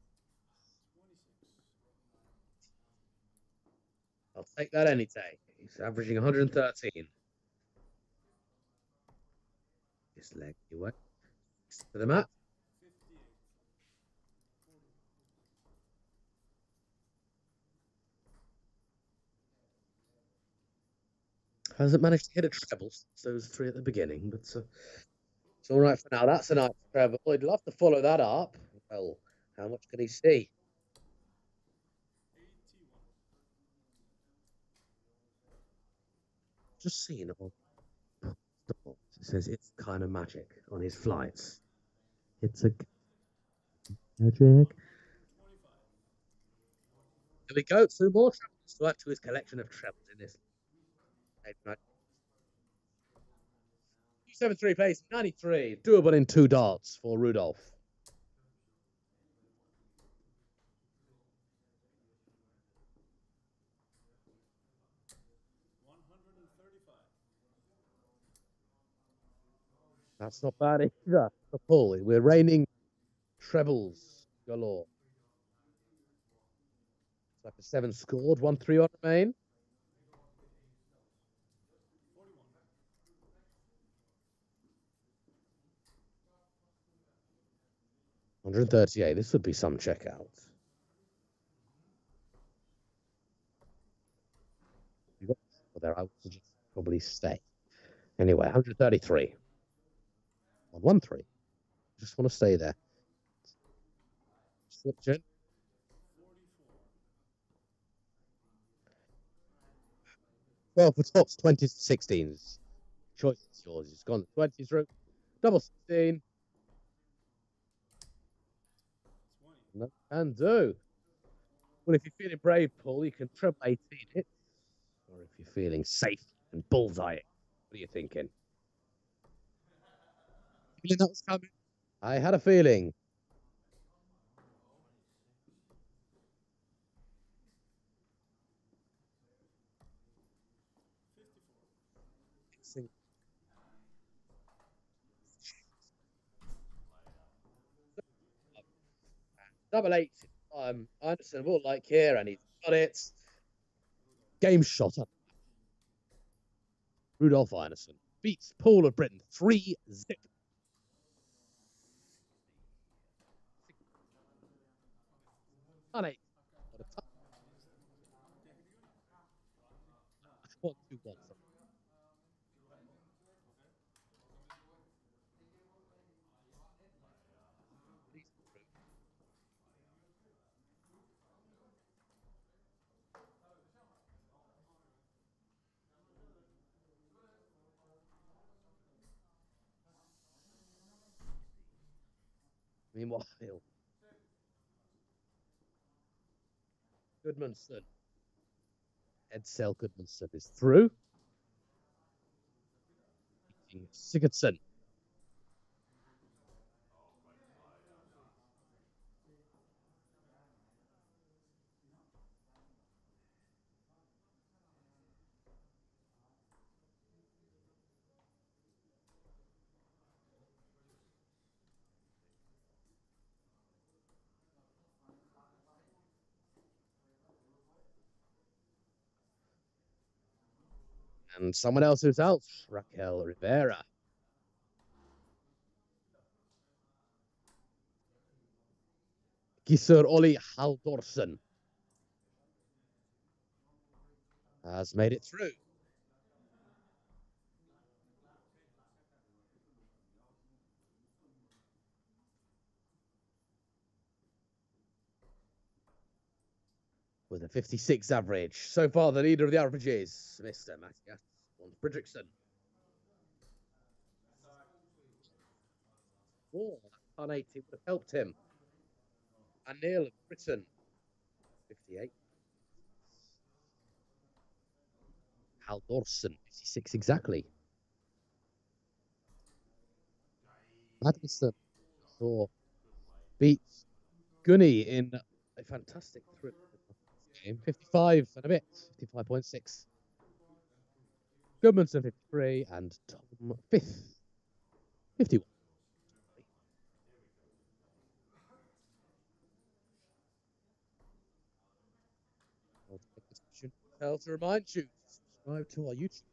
I'll take that any day. He's averaging 113. This leg, anyway. To the mat. 58. Hasn't managed to hit a treble, those 3 at the beginning, but it's all right for now. That's a nice treble. I'd love to follow that up. Well, how much can he see? 81. Just seen on it says it's kind of magic on his flights. It's a magic. 25. There we go. 2 more trebles to add to his collection of trebles in this. 273 pace, 93. Doable in 2 darts for Rudolph. That's not bad either. Paul, we're raining trebles galore. It's like a 7 scored, 1-3 on remain. 138. This would be some checkout. You got there. I would suggest probably stay. Anyway, 133. 1-3. Just want to stay there. Switch in. 12 for tops, 20s, 16s. Choice is yours. It's gone 20s route. Double 16. 20. No can do. Well, if you're feeling brave, Paul, you can treble 18 hits. Or if you're feeling safe and bullseye it. What are you thinking? Feeling that was coming? I had a feeling. Double 8. Understandable, like here, and he's got it. Game shot up. Rudolph Ineson beats Paul of Britain 3-0. Honey. What 2-1. Meanwhile, Goodmanson. Edsel Goodmanson is through. Sigurdsson. And someone else who's out, Raquel Rivera. Gisur Oli Haldorsson has made it through. With a 56 average. So far, the leader of the averages, Mr. Matthias von Fredrickson. Oh, that 180 would have helped him. And Neil of Britain, 58. Haldorsson, 56 exactly. Magnussen beats Gurney in a fantastic game. 55 and a bit, 55.6. Gudmundsson 53 and Tom 5th, 51. I'll take this opportunity to remind you to subscribe to our YouTube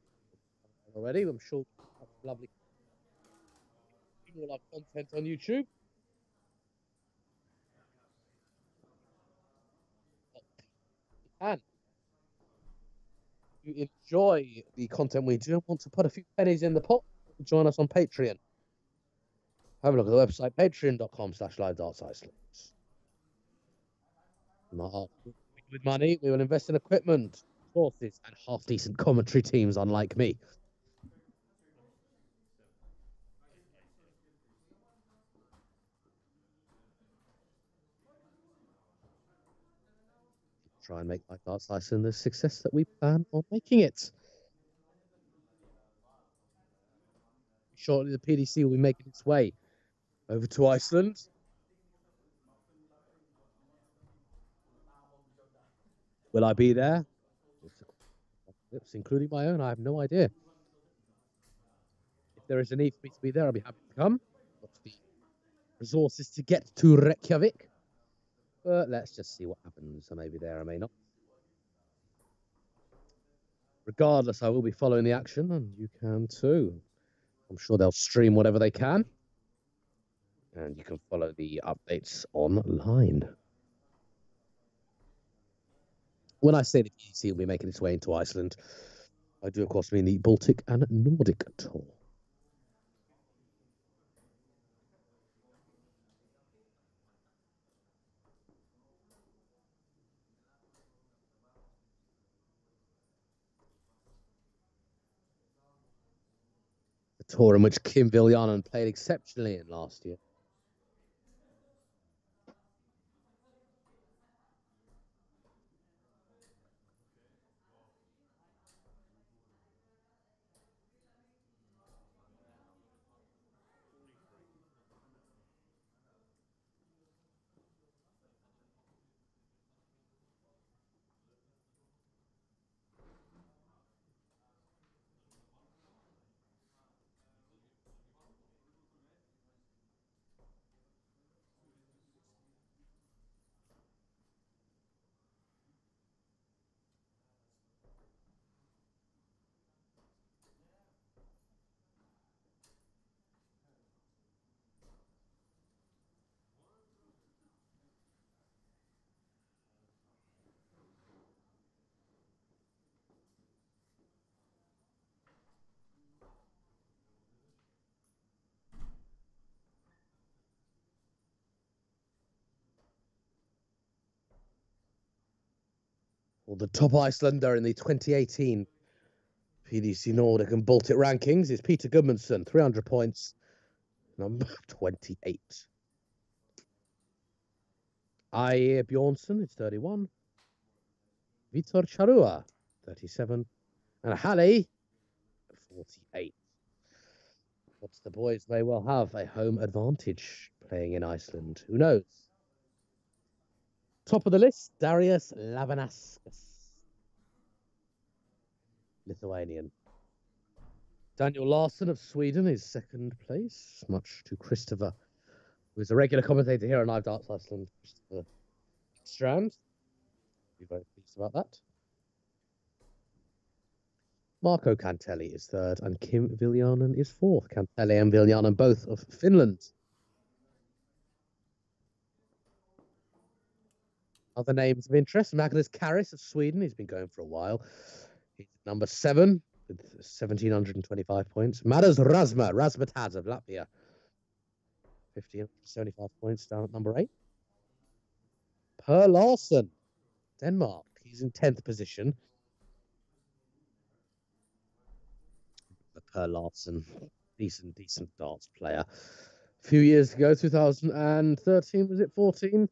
already. I'm sure we have lovely all our content on YouTube. And if you enjoy the content we do and want to put a few pennies in the pot, join us on Patreon. Have a look at the website, patreon.com/livedartsiceland. With money, we will invest in equipment, courses, and half-decent commentary teams, unlike me. Try and make Live Darts Iceland the success that we plan on making it. Shortly, the PDC will be making its way over to Iceland. Will I be there? Including my own, I have no idea. If there is a need for me to be there, I'll be happy to come. What's the resources to get to Reykjavik? But let's just see what happens. I may be there, I may not. Regardless, I will be following the action, and you can too. I'm sure they'll stream whatever they can. And you can follow the updates online. When I say the PDC will be making its way into Iceland, I do, of course, mean the Baltic and Nordic tour. The tour in which Kim Viljanen played exceptionally in last year. Well, the top Icelander in the 2018 PDC Nordic and Baltic rankings is Peter Gudmundsson, 300 points, number 28. Aie Bjornsson is 31. Vitor Charua, 37. And Halle, 48. But the boys may well have a home advantage playing in Iceland. Who knows? Top of the list, Darius Lavanaskas, Lithuanian. Daniel Larsson of Sweden is second place, much to Christopher, who is a regular commentator here on Live Darts Iceland. Christopher Strand. Be very pleased about that. Marco Cantelli is third, and Kim Viljanen is fourth. Cantelli and Viljanen, both of Finland. Other names of interest: Magnus Karis of Sweden. He's been going for a while. He's number 7 with 1,725 points. Madas Razmataz of Latvia. 1,575 points down at number 8. Per Larsen, Denmark. He's in 10th position. Per Larsen, decent darts player. A few years ago, 2013, was it 14?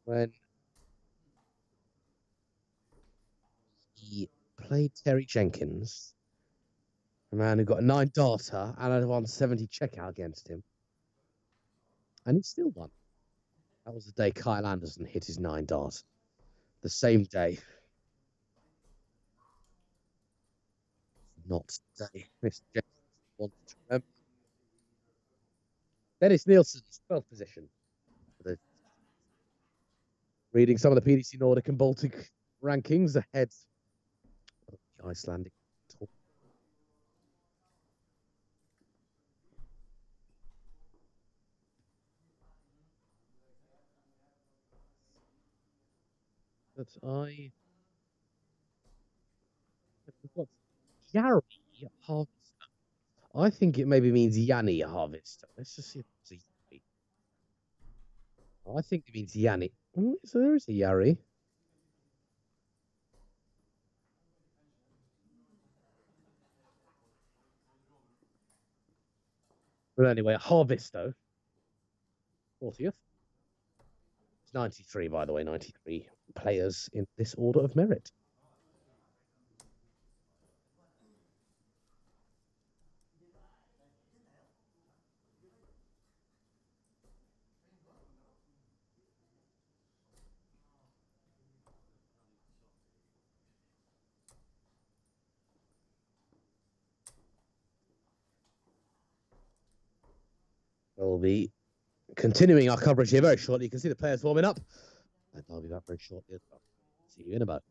When he played Terry Jenkins, a man who got a 9 darter and had 170 checkout against him. And he still won. That was the day Kyle Anderson hit his 9 dart. The same day. Not today. Mr. Jenkins wants to remember. Dennis Nielsen's 12th position. Reading some of the PDC Nordic and Baltic rankings ahead of the Icelandic Tour. But I forgot Yari Harvester. I think it maybe means Yanni Harvester. Let's just see if it's a Yari. I think it means Yanni. So there is a Yari. But anyway, Harvesto. 40th. It's 93, by the way, 93 players in this order of merit. We'll be continuing our coverage here very shortly. You can see the players warming up. And I'll be back very shortly as well. See you in about.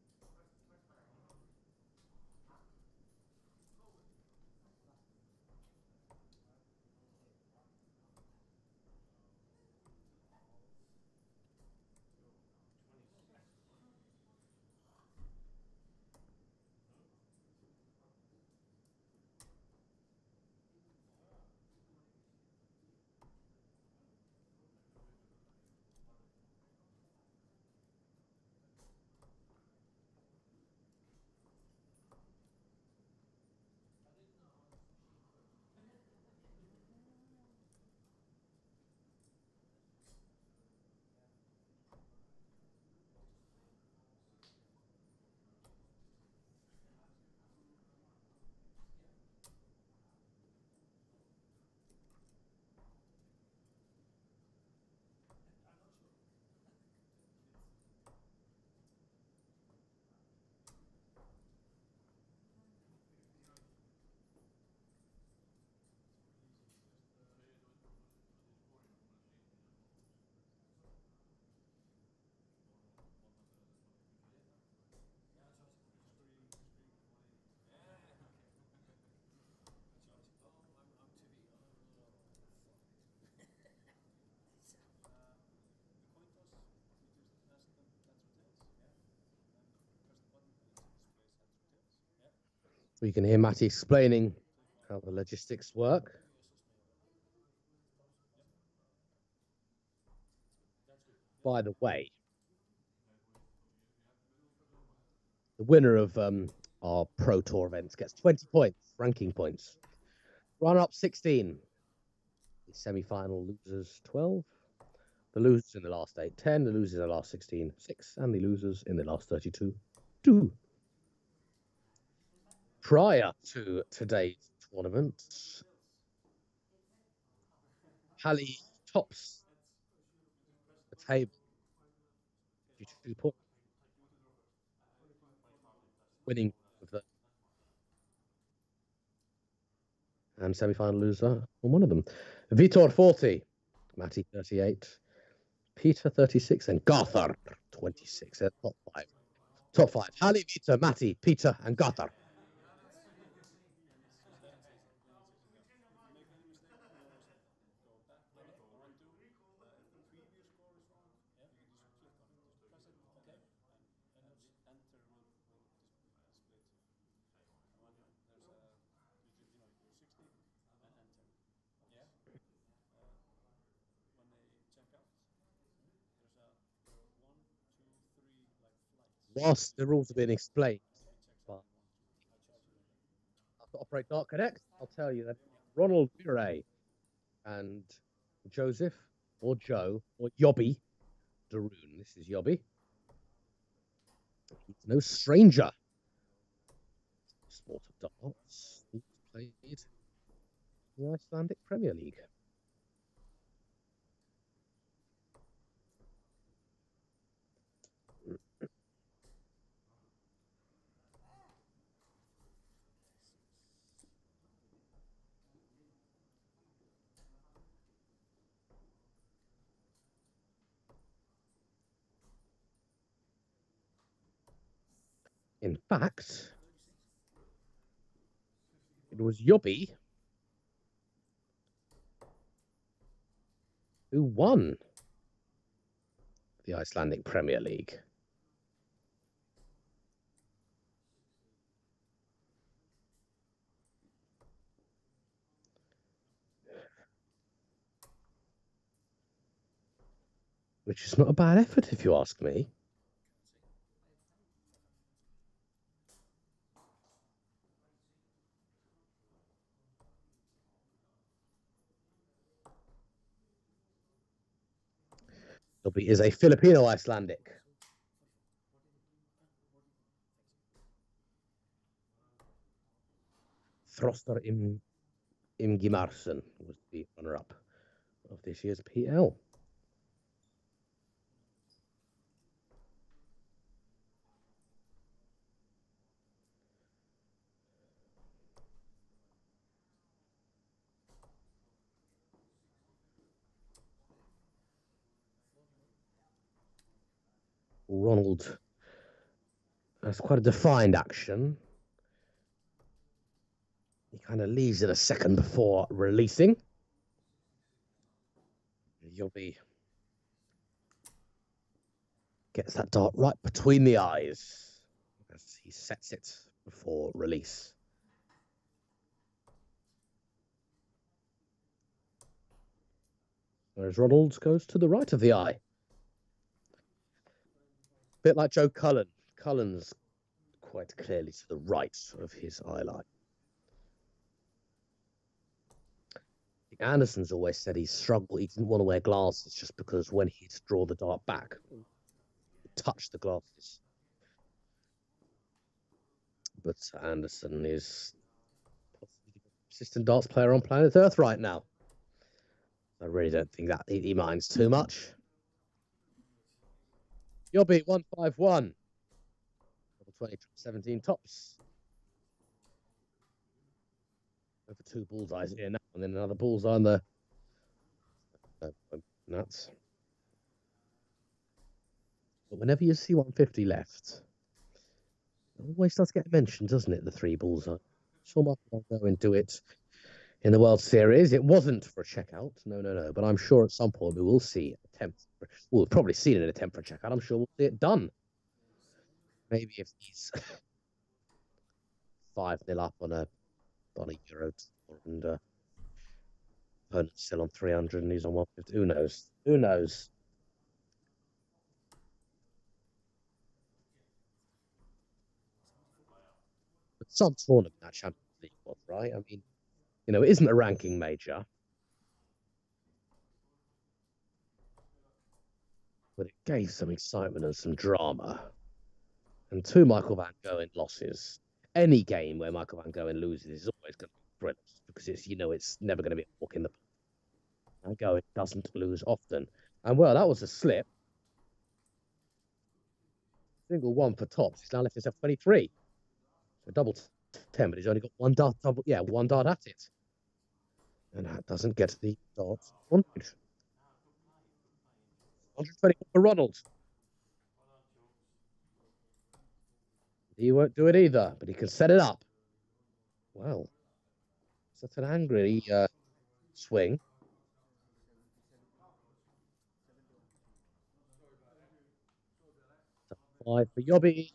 You can hear Matty explaining how the logistics work. By the way, the winner of our Pro Tour events gets 20 points, ranking points. Runner-up 16. The semi-final losers 12. The losers in the last 8, 10. The losers in the last 16, 6. And the losers in the last 32, 2. Prior to today's tournament, Hallie tops the table. 52 points. Winning with the and semi-final loser on one of them. Vitor 40, Matty 38, Peter 36, and Gothard 26. Top 5. Top 5. Ali, Vita, Matti, Peter, and Gotthard. Whilst the rules are being explained, but to operate Dark Connect, I'll tell you that Ronald Rivera and Joseph or Joe or Yobby Deroun. This is Yobby. He's no stranger. Sport of darts. He's played the Icelandic Premier League. In fact, it was Yobby who won the Icelandic Premier League. Which is not a bad effort, if you ask me. Yobby is a Filipino Icelandic. Throster Imgimarsson was the runner-up of this year's PL. Ronald has quite a defined action. He kind of leaves it a second before releasing. Yobby gets that dart right between the eyes as he sets it before release. Whereas Ronald goes to the right of the eye. Bit like Joe Cullen. Cullen's quite clearly to the right of his eye line. Anderson's always said he struggled. He didn't want to wear glasses just because when he'd draw the dart back, he'd touch the glasses. But Anderson is possibly the assistant darts player on planet Earth right now. I really don't think that he minds too much. Yobby 151. 2017 tops. Over 2 bullseyes here now, and then another bullseye on the nuts. But whenever you see 150 left, it always does get mentioned, doesn't it? The 3 bullseye. Sure, Michael will go and do it in the World Series. It wasn't for a checkout, no. But I'm sure at some point we will see attempts. We'll probably see an attempt for a checkout. I'm sure we'll see it done. Maybe if he's 5-0 up on a Euro Tour and opponent's still on 300 and he's on 150. Who knows? Who knows? But some tournament that Champions League was, right? I mean, you know, it isn't a ranking major, but it gave some excitement and some drama. And 2 Michael van Gerwen losses. Any game where Michael van Gerwen loses is always going to be brilliant because it's, you know, it's never going to be a walk in the park. Van Gerwen doesn't lose often. And well, that was a slip. Single 1 for tops. He's now left himself 23. So double 10, but he's only got 1 dart, one dart at it. And that doesn't get the dart wanted. 124 for Ronald. He won't do it either, but he can set it up. Well, such an angry swing. 5 for Yobby.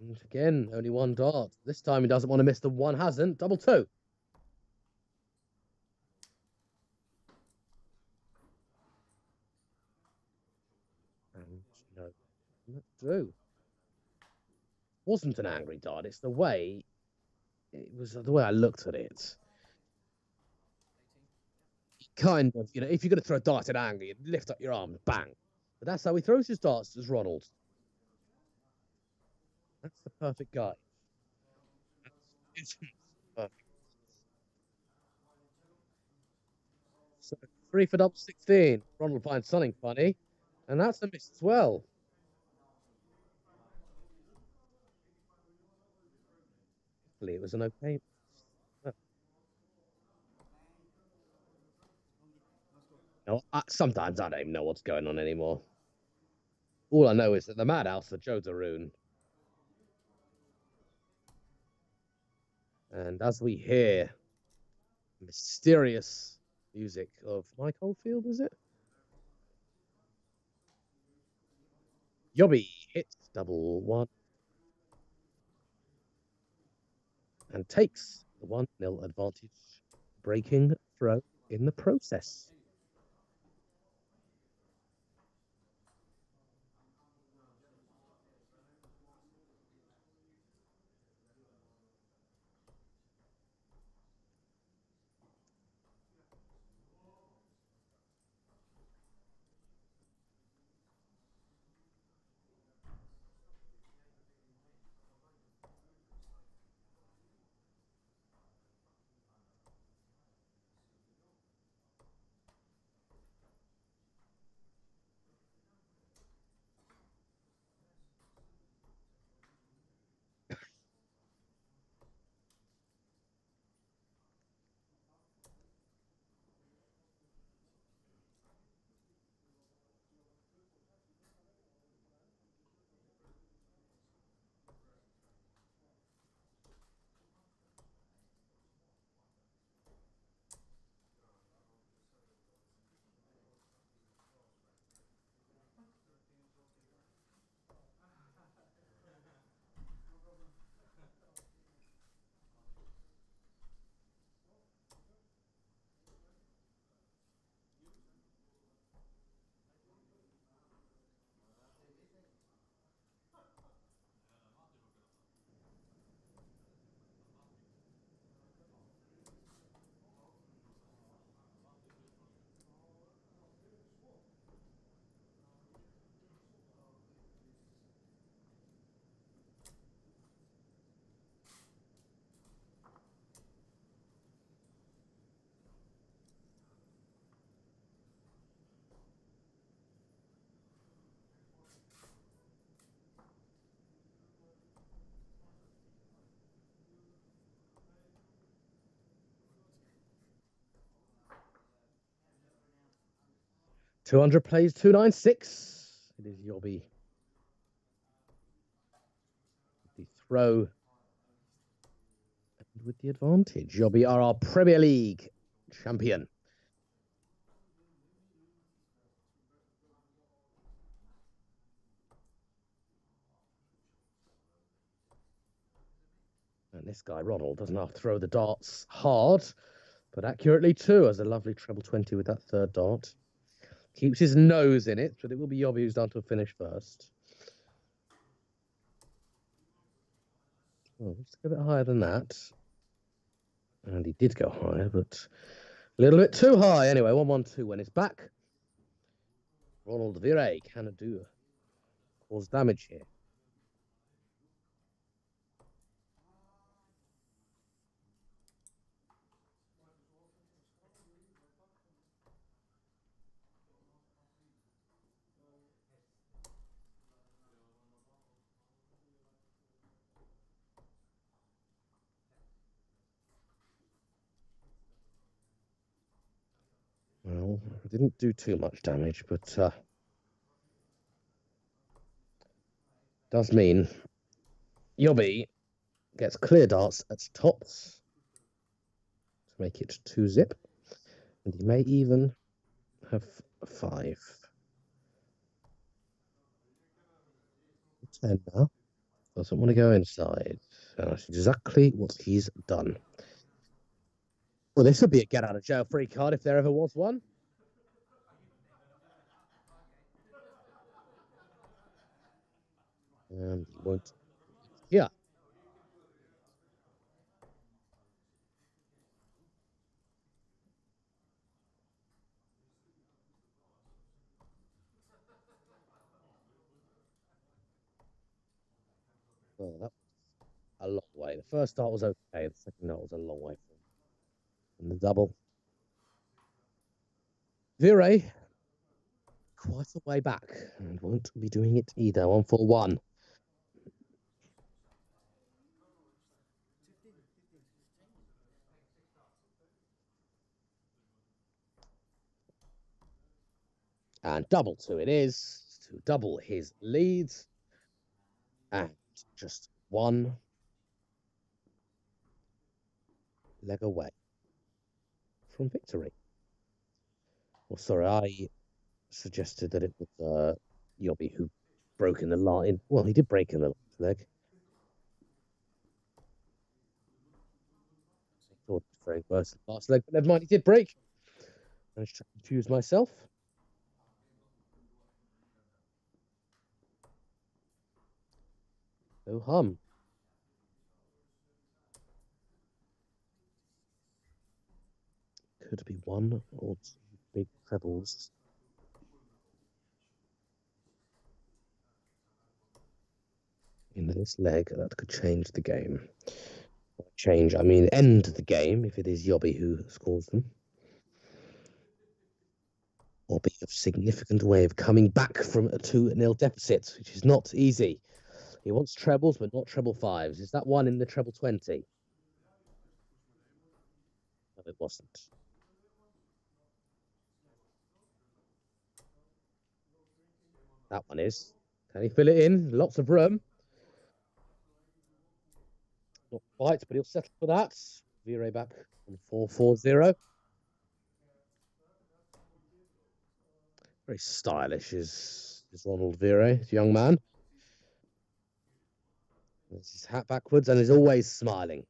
And again, only one dart. This time he doesn't want to miss the one, hasn't. Double two. And no, not through. Wasn't an angry dart. It's the way it was the way I looked at it. Kind of, if you're going to throw a dart in anger, you lift up your arm, bang. But that's how he throws his darts, as Ronald. That's the perfect guy. That's perfect. So 3 for double 16. Ronald finds something funny, and that's a miss as well. Hopefully, it was an okay. No, sometimes I don't even know what's going on anymore. All I know is that the madhouse for Joe Deroun. And as we hear mysterious music of Mike Oldfield, is it? Yobby hits double one and takes the 1-0 advantage, breaking throw in the process. $200 plays 296. It is Yobby. The throw and with the advantage. Yobby are our Premier League champion. And this guy, Ronald, doesn't have to throw the darts hard, but accurately too, has a lovely treble 20 with that third dart. Keeps his nose in it, but it will be Yobby who's down to a finish first. Oh, just a bit higher than that. And he did go higher, but a little bit too high. Anyway, 1-1-2 when it's back. Ronald Rivera can do cause damage here. Well, didn't do too much damage, but does mean Yobby gets clear darts at tops to make it 2-zip. And he may even have 5. 10 now. Doesn't want to go inside. That's exactly what he's done. Well, this would be a get out of jail free card if there ever was one. And he won't. Yeah. Well, that was a long way. The first start was okay. The second start was a long way from the double. Vire, quite a way back, and won't be doing it either. 1-4-1. And double 2 it is to double his leads. And just one leg away from victory. Well, sorry, I suggested that it was Yobby who broke in the line. Well, he did break in the last leg. I thought it was very worse than the last leg, but never mind, he did break. Managed to confuse myself. No hum. Could be one or two big trebles. In this leg, that could change the game. I mean, end the game if it is Yobby who scores them. Or be a significant way of coming back from a 2-0 deficit, which is not easy. He wants trebles, but not treble 5s. Is that one in the treble 20? No, it wasn't. That one is. Can he fill it in? Lots of room. Not quite, but he'll settle for that. Vire back on 4-4-0. Very stylish is Ronald Vire, young man. There's his hat backwards and is always smiling.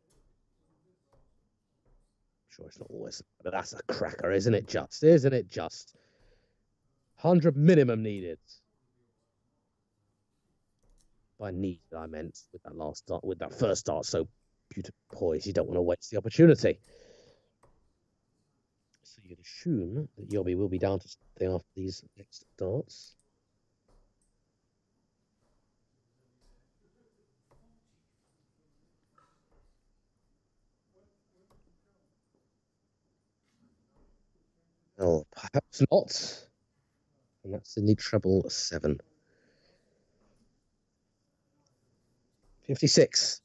Sure, it's not always, but that's a cracker, isn't it? Isn't it just? 100 minimum needed. By need, I meant with that last start, with that first start, so beautiful poised. You don't want to waste the opportunity. So you'd assume that Yobby will be down to something after these next darts. Oh, perhaps not. And that's in the treble 7. 56.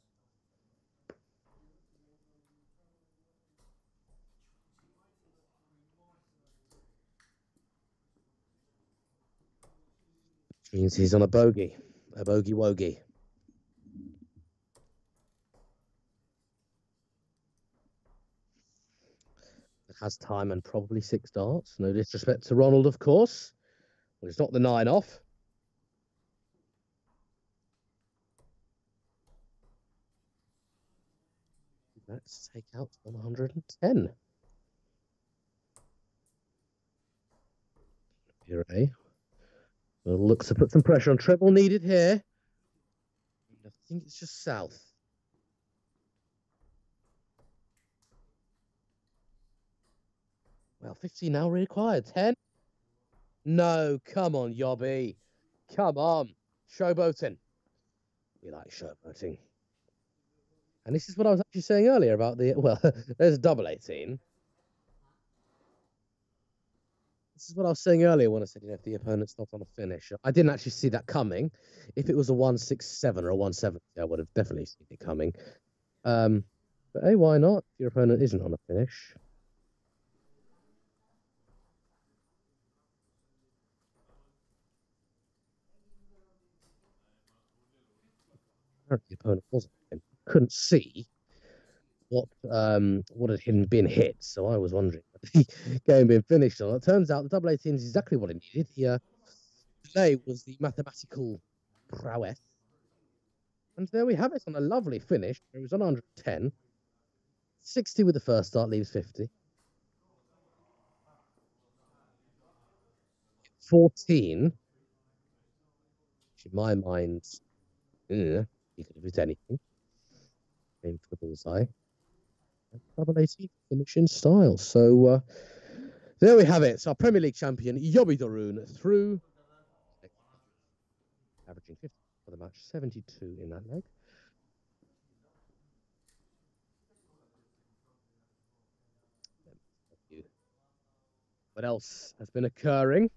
Which means he's on a bogey wogey. It has time and probably 6 darts. No disrespect to Ronald, of course. Well, it's not the 9 off. Let's take out 110. Vire will look to put some pressure on. Treble needed here. I think it's just south. Well, 15 now required. 10. No, come on, Yobby. Come on. Showboating. We like showboating. And this is what I was actually saying earlier about well, there's a double 18. This is what I was saying earlier when I said, if the opponent's not on a finish. I didn't actually see that coming. If it was a 167 or a 170, I would have definitely seen it coming. But hey, why not? If your opponent isn't on a finish. apparently the opponent wasn't him. Couldn't see what had been hit, so I was wondering if the game had been finished. And it turns out the double 18 is exactly what it needed. The delay was the mathematical prowess. And there we have it on a lovely finish. It was on 110. 60 with the first start leaves 50. 14. In my mind, you could have hit anything. Aim for the bullseye. Double 18 finish in style. So there we have it. So our Premier League champion, Deroun, through averaging 50 for the match, 72 in that leg. What else has been occurring?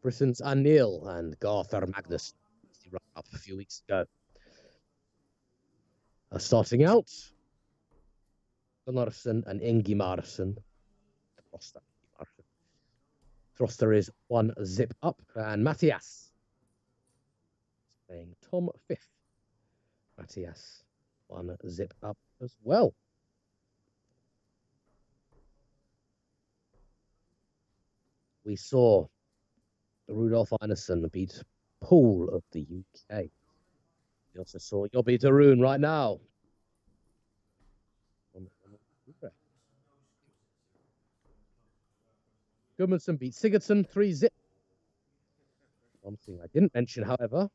Britain's Anil and Garthar Magnussen up a few weeks ago. Starting out, Gunnarsson and Ingimarsson. Throster is 1 zip up, and Matthias playing Tom 5th. Matthias 1 zip up as well. We saw Rudolph Ineson beat Paul of the UK. We also saw Yobby Deroun right now. Gudmundsson beat Sigurdsson 3 zip. One thing I didn't mention, however,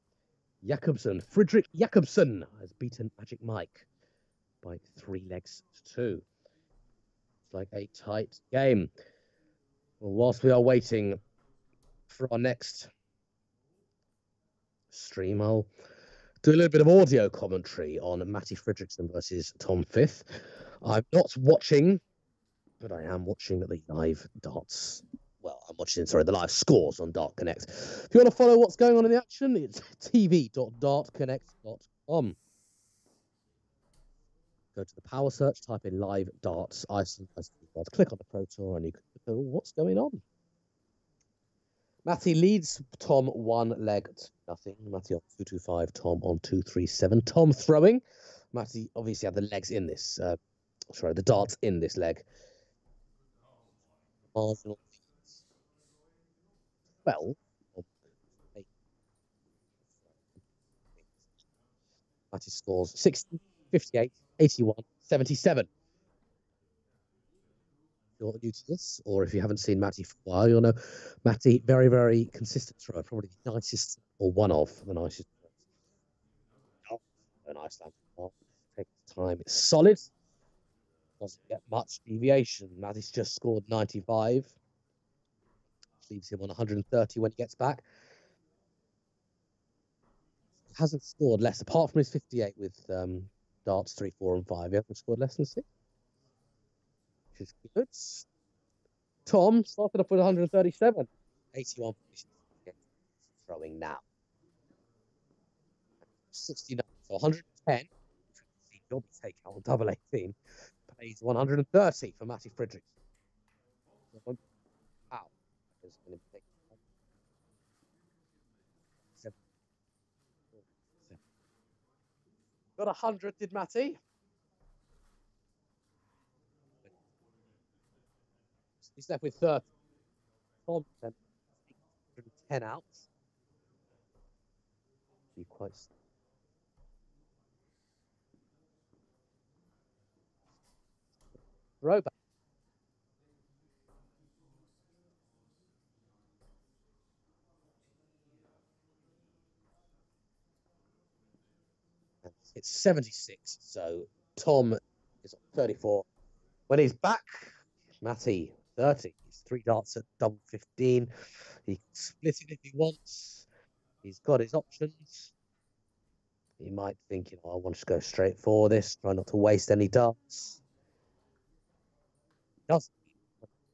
Jacobson, Fredrick Jacobson has beaten Magic Mike by 3 legs to 2. It's like a tight game. Well, whilst we are waiting for our next stream, I'll do a little bit of audio commentary on Matty Fredrickson versus Tom 5th. I'm not watching, but I am watching the live darts. Well, I'm watching, the live scores on Dart Connect. If you want to follow what's going on in the action, it's tv.dartconnect.com. Go to the power search, type in live darts, Iceland, click on the Pro Tour, and you can know what's going on. Matty leads Tom 1 leg to nothing. Matty on 225, Tom on 237. Tom throwing. Matty obviously had the legs in this. The darts in this leg. Marginal 12. Matty scores 60, 58, 81, 77. If you're new to this, or if you haven't seen Matty for a while, you'll know Matty, very, very consistent thrower. Probably the nicest, or one of the nicest throwers. An Icelandic pro. Takes time. It's solid. Doesn't get much deviation. Matty's just scored 95. Leaves him on 130 when he gets back. He hasn't scored less, apart from his 58 with darts 3, 4, and 5. He hasn't scored less than 6. Which is good. Tom started off with 137. 81 throwing now. 69. So 110. Job take out on double 18. Pays 130 for Matty Fredrickson. Wow. Got 100, did Matty? He's left with 30. Tom 110 out. Be quite. Throwback. It's 76, so Tom is on 34. When he's back, Matty 30. He's 3 darts at double 15. He can split it if he wants. He's got his options. He might think, I want to go straight for this, try not to waste any darts. Doesn't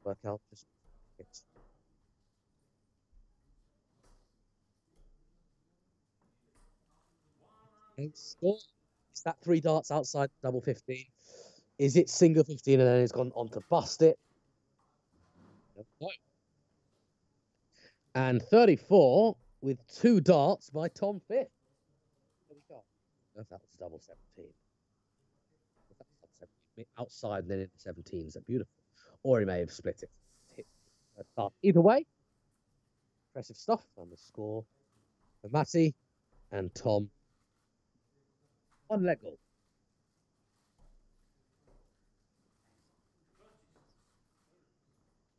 work out. Just score. Is that 3 darts outside double 15? Is it single 15 and then it's gone on to bust it? No. And 34 with 2 darts by Tom Fifth. There we go. If that was double 17. If that was double 17. Outside and then into 17. Is that beautiful? Or he may have split it. Either way, impressive stuff. And the score for Matty and Tom. 1 leg goal.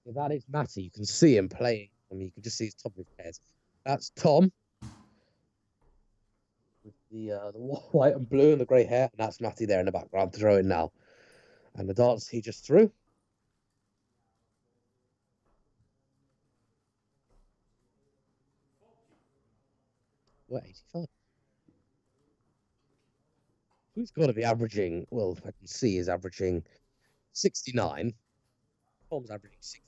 Yeah, that is Matty. You can see him playing. I mean, you can just see his top of his head. That's Tom with the white and blue and the grey hair. And that's Matty there in the background throwing now. And the darts he just threw. What, 85? Who's got to be averaging? Well, I can see is averaging 69. Tom's averaging 68.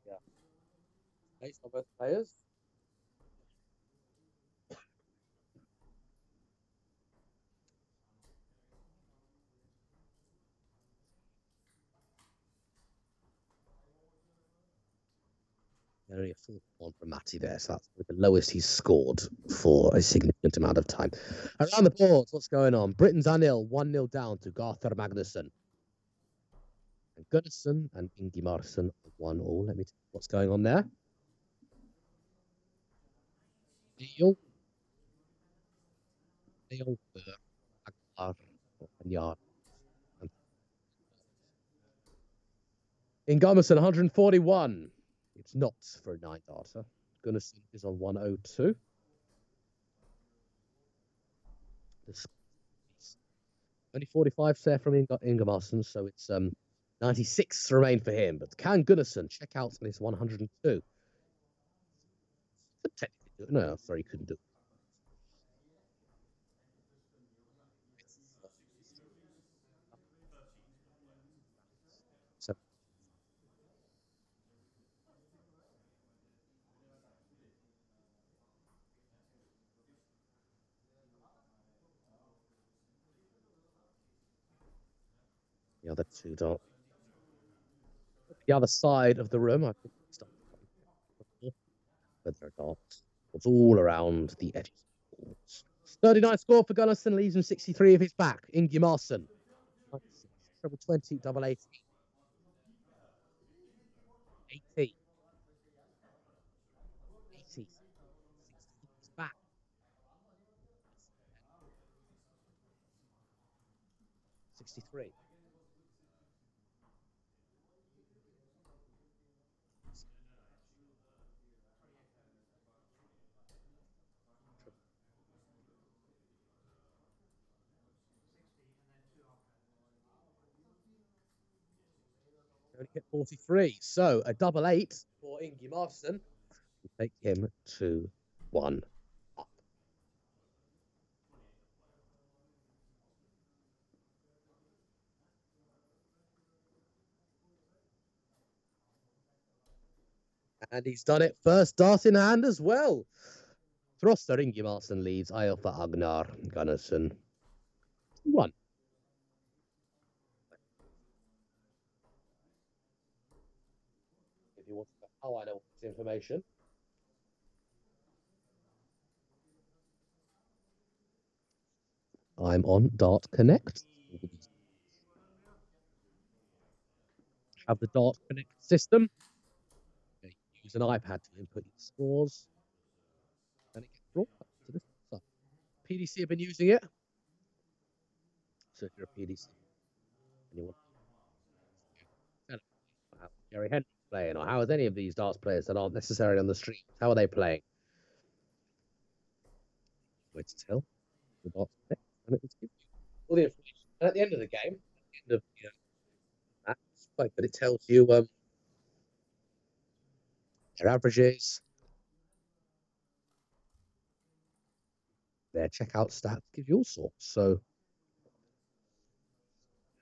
Yeah. Based on both players. Only a 4-1 from Matty there, so that's the lowest he's scored for a significant amount of time. Around the boards, what's going on? Britain's Anil 1-0 down to Garthar Magnussen. And Gunnarsson and Ingimarsson 1-1. Let me tell you what's going on there. Neil, Ingimarsson 141. It's not for a 9 darter. Gunnarsson is on 102. Only 45 there from Ingemarson, so it's 96 remain for him. But can Gunnarsson check out on his 102? Technically do it. No, sorry, he couldn't do it. So, the other 2 darts. The other side of the room, I think there are darts. It's all around the edges. 39 score for Gunnarsson, leaves him 63 of his back. Ingimarsson. Treble 20, double 80. 80. 80. His back. 63. Only hit 43. So a double 8 for Ingimarsson. Take him to 1 up. And he's done it first dart in hand as well. Throster Ingimarsson leads Ailfa Agnar Gunnarsson 1. If you want to know how I know this information, I'm on Dart Connect. Have the Dart Connect system. Use an iPad to input your scores. And it gets brought up to this side. PDC have been using it. So if you're a PDC and you want how Jerry Henry's playing, or how is any of these darts players that aren't necessarily on the stream, how are they playing? Wait to tell. The Dart Connect, and it will give you all the information. And at the end of the game, at the end of that, but it tells you their averages, their checkout stats, give you all sorts. So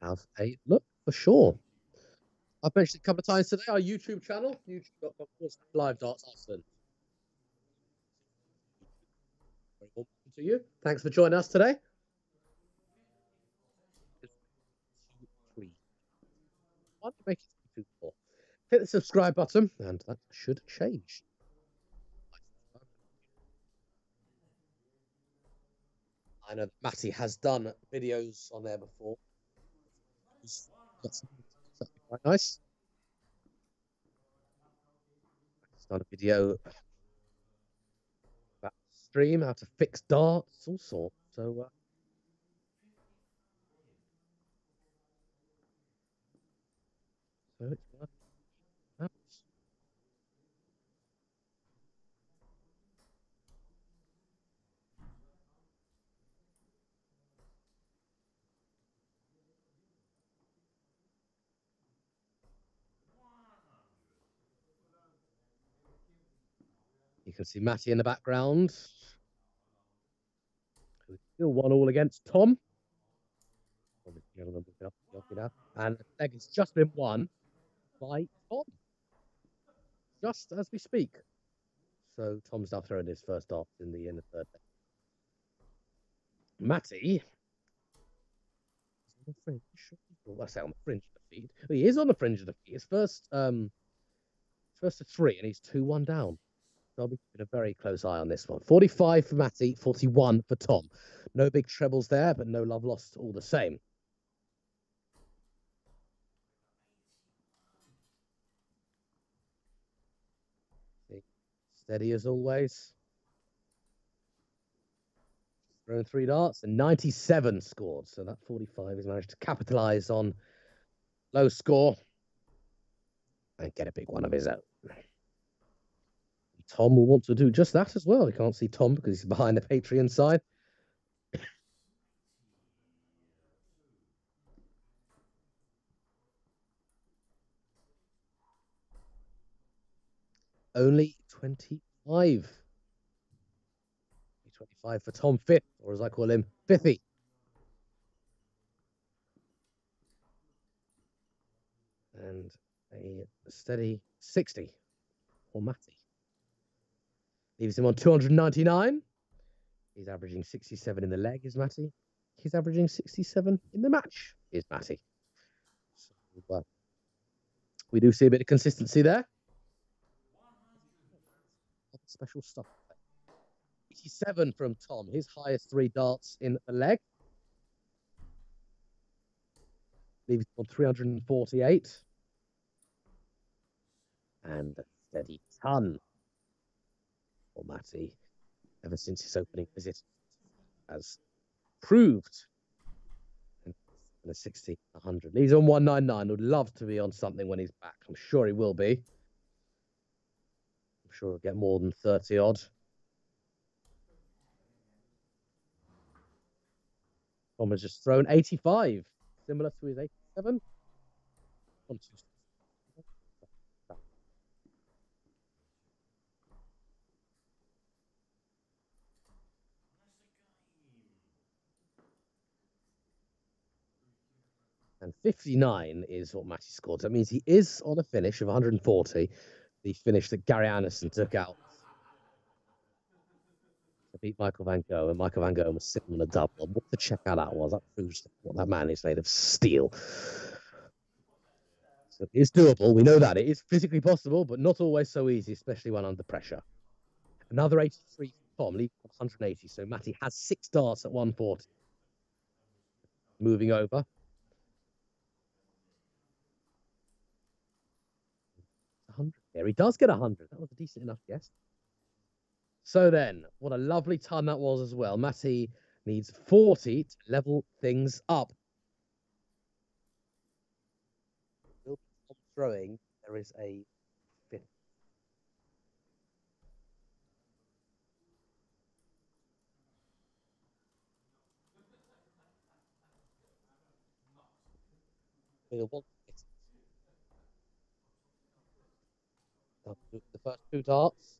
have a look for sure. I've mentioned a couple of times today our YouTube channel, youtube.com/live darts Iceland. Very welcome to you. Thanks for joining us today. 1, make it 2-4. Hit the subscribe button, and that should change. I know that Matty has done videos on there before. That's quite nice. He's done a video about stream, how to fix darts, all sorts. So it's worth it. You can see Matty in the background. Still 1-1 against Tom. And the leg has just been won by Tom, just as we speak. So Tom's now throwing his first dart in the third leg. Matty is on the fringe. Well, I say on the fringe of defeat. He is on the fringe of defeat. His first to 3, and he's 2-1 down. So I'll be keeping a very close eye on this one. 45 for Matty, 41 for Tom. No big trebles there, but no love lost all the same. Steady as always. Thrown 3 darts and 97 scored. So that 45 has managed to capitalize on low score and get a big one of his own. Tom will want to do just that as well. You can't see Tom because he's behind the Patreon side. Only 25. 25 for Tom Fifth, or as I call him, Fifty. And a steady 60 for Matty. Leaves him on 299. He's averaging 67 in the leg, is Matty. He's averaging 67 in the match, is Matty. So, we do see a bit of consistency there. Special stuff. 87 from Tom, his highest 3 darts in the leg. Leaves him on 348. And a steady ton for Matty ever since his opening visit has proved. And a 60, 100. He's on 199. Would love to be on something when he's back. I'm sure he will be. I'm sure he'll get more than 30 odd. Tom has just thrown 85, similar to his 87. And 59 is what Matty scored. That means he is on a finish of 140. The finish that Gary Anderson took out to beat Michael Van Gogh. And Michael Van Gogh was sitting on a double. What to check out that was. That proves what that man is made of steel. So it's doable. We know that. It is physically possible, but not always so easy, especially when under pressure. Another 83 for Tom, leaving 180. So Matty has 6 darts at 140. Moving over. 100 there. He does get 100. That was a decent enough guess. So then, what a lovely ton that was as well. Matty needs 40 to level things up. Throwing, there is a 5th. The first 2 darts.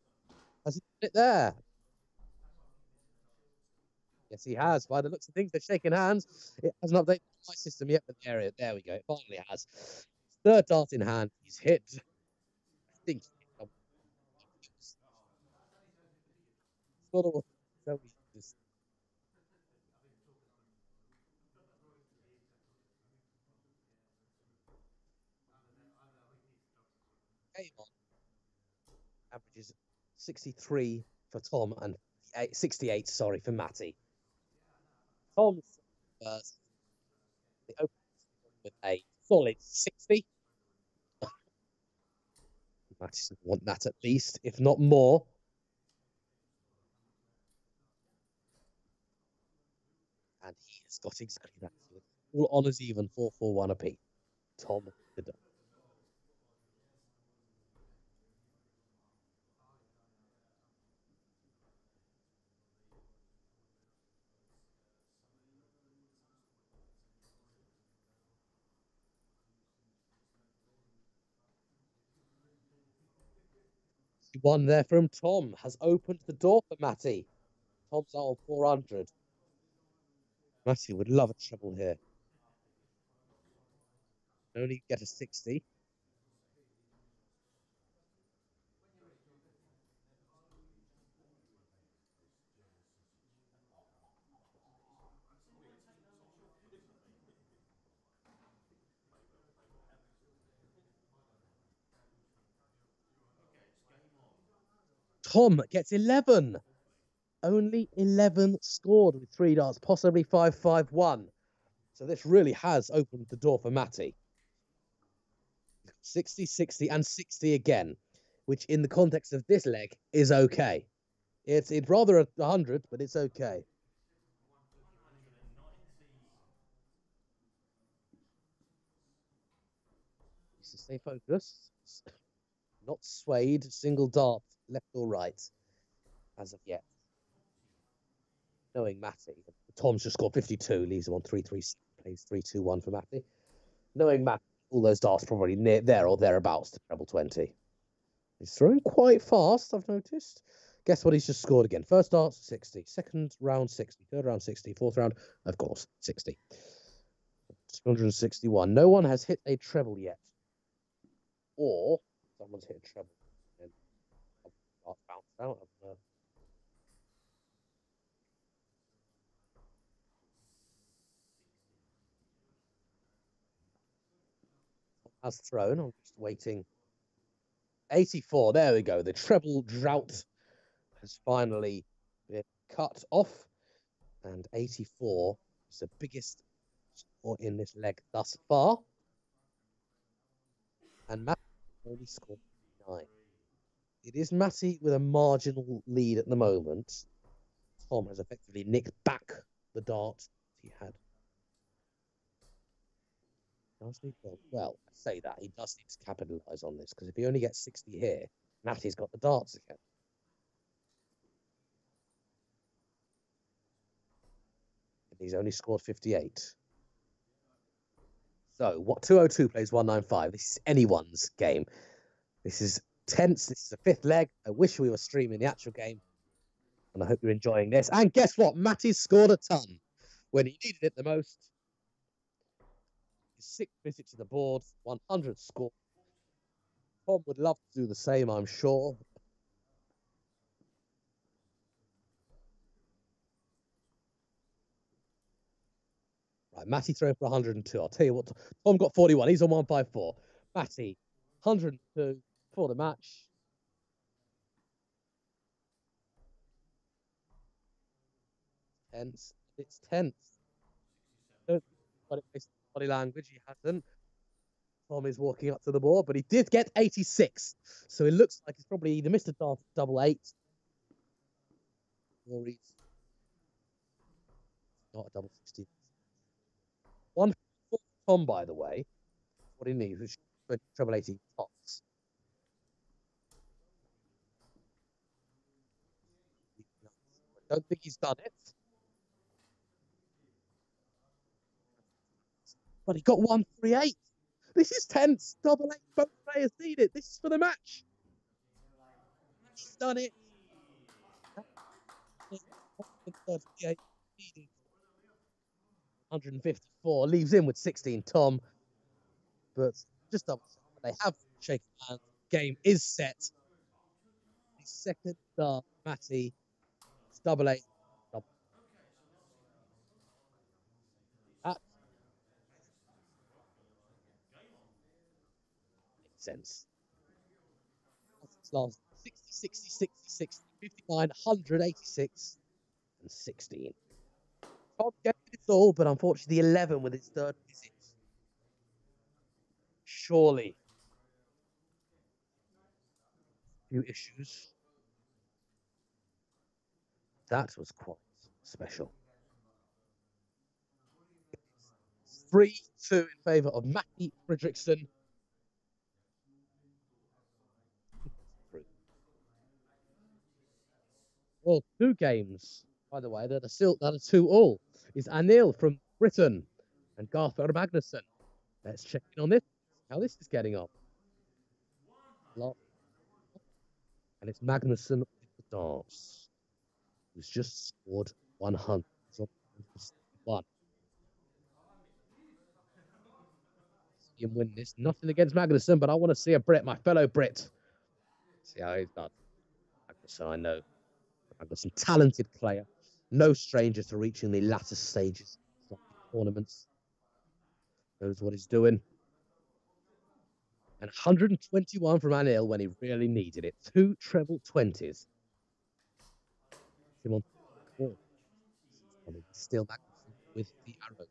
Has he put it there? Yes, he has. By the looks of things, they're shaking hands. It hasn't updated my system yet, but there we go. It finally has. 3rd dart in hand. He's hit. I think it's not all so easy. which is 63 for Tom and 68, sorry, for Matty. Tom's first, the open with a solid 60. Matty's going to want that at least, if not more. And he has got exactly that. All honours even, 4-4-1 apiece. Tom the dog. One there from Tom has opened the door for Matty. Tom's on 400. Matty would love a treble here. Only get a 60. Tom gets 11. Only 11 scored with 3 darts, possibly 5-5-1. So this really has opened the door for Matty. 60, 60, and 60 again, which in the context of this leg is okay. It's rather 100, but it's okay. So stay focused. Not swayed, single dart, left or right, as of yet. Knowing Matty, Tom's just scored 52, leaves him on 3-3, plays 3-2-1 for Matty. Knowing Matty, all those darts probably near there or thereabouts to treble 20. He's throwing quite fast, I've noticed. Guess what he's just scored again? First dart, 60. Second round, 60. Third round, 60. Fourth round, of course, 60. 261. No one has hit a treble yet. Or someone's hit a treble. And bounced out of has thrown. I'm just waiting. 84. There we go. The treble drought has finally been cut off. And 84 is the biggest score in this leg thus far. And Matty only scored 9. It is Matty with a marginal lead at the moment. Tom has effectively nicked back the dart he had. Well, I say that. He does need to capitalise on this, because if he only gets 60 here, Matty's got the darts again. And he's only scored 58. So, what 202 plays 195. This is anyone's game. This is tense. This is the 5th leg. I wish we were streaming the actual game. And I hope you're enjoying this. And guess what? Matty's scored a ton when he needed it the most. His 6th visit to the board, 100 score. Tom would love to do the same, I'm sure. Right, Matty throwing for 102. I'll tell you what, Tom got 41. He's on 154. Matty, 102 for the match. Tense. It's tense. Don't got it based on body language. He hasn't. Tom is walking up to the board, but he did get 86. So it looks like he's probably either missed a dart double 8 or he's not a double 60. One for Tom, by the way. What he needs is treble 80 tops. I don't think he's done it. But he got 138. This is tense. Double 8. Both players need it. This is for the match. He's done it. 154 leaves him with 16. Tom, but just double. They have shaken hands. Game is set. The second star, Matty. It's double 8. Double. That makes sense. That's last 60, 60, 60, 60, 59, 100, 86, and 16. Can't get it all, but unfortunately, the 11 with its third visit. Surely. Few issues. That was quite special. 3-2 in favour of Matty Fredrickson. Well, 2 games, by the way, that are 2-all. Is Anil from Britain and Garth Magnussen. Let's check in on this, how this is getting on. And it's Magnussen with the dance, who's just scored 100. See him win this. Nothing against Magnussen, but I want to see a Brit, my fellow Brit. See how he's done. Magnussen, I know. Magnussen, talented player. No stranger to reaching the latter stages of tournaments. Knows what he's doing. And 121 from Anil when he really needed it. 2 treble 20s. Him on 4. Still Magnussen with the arrows.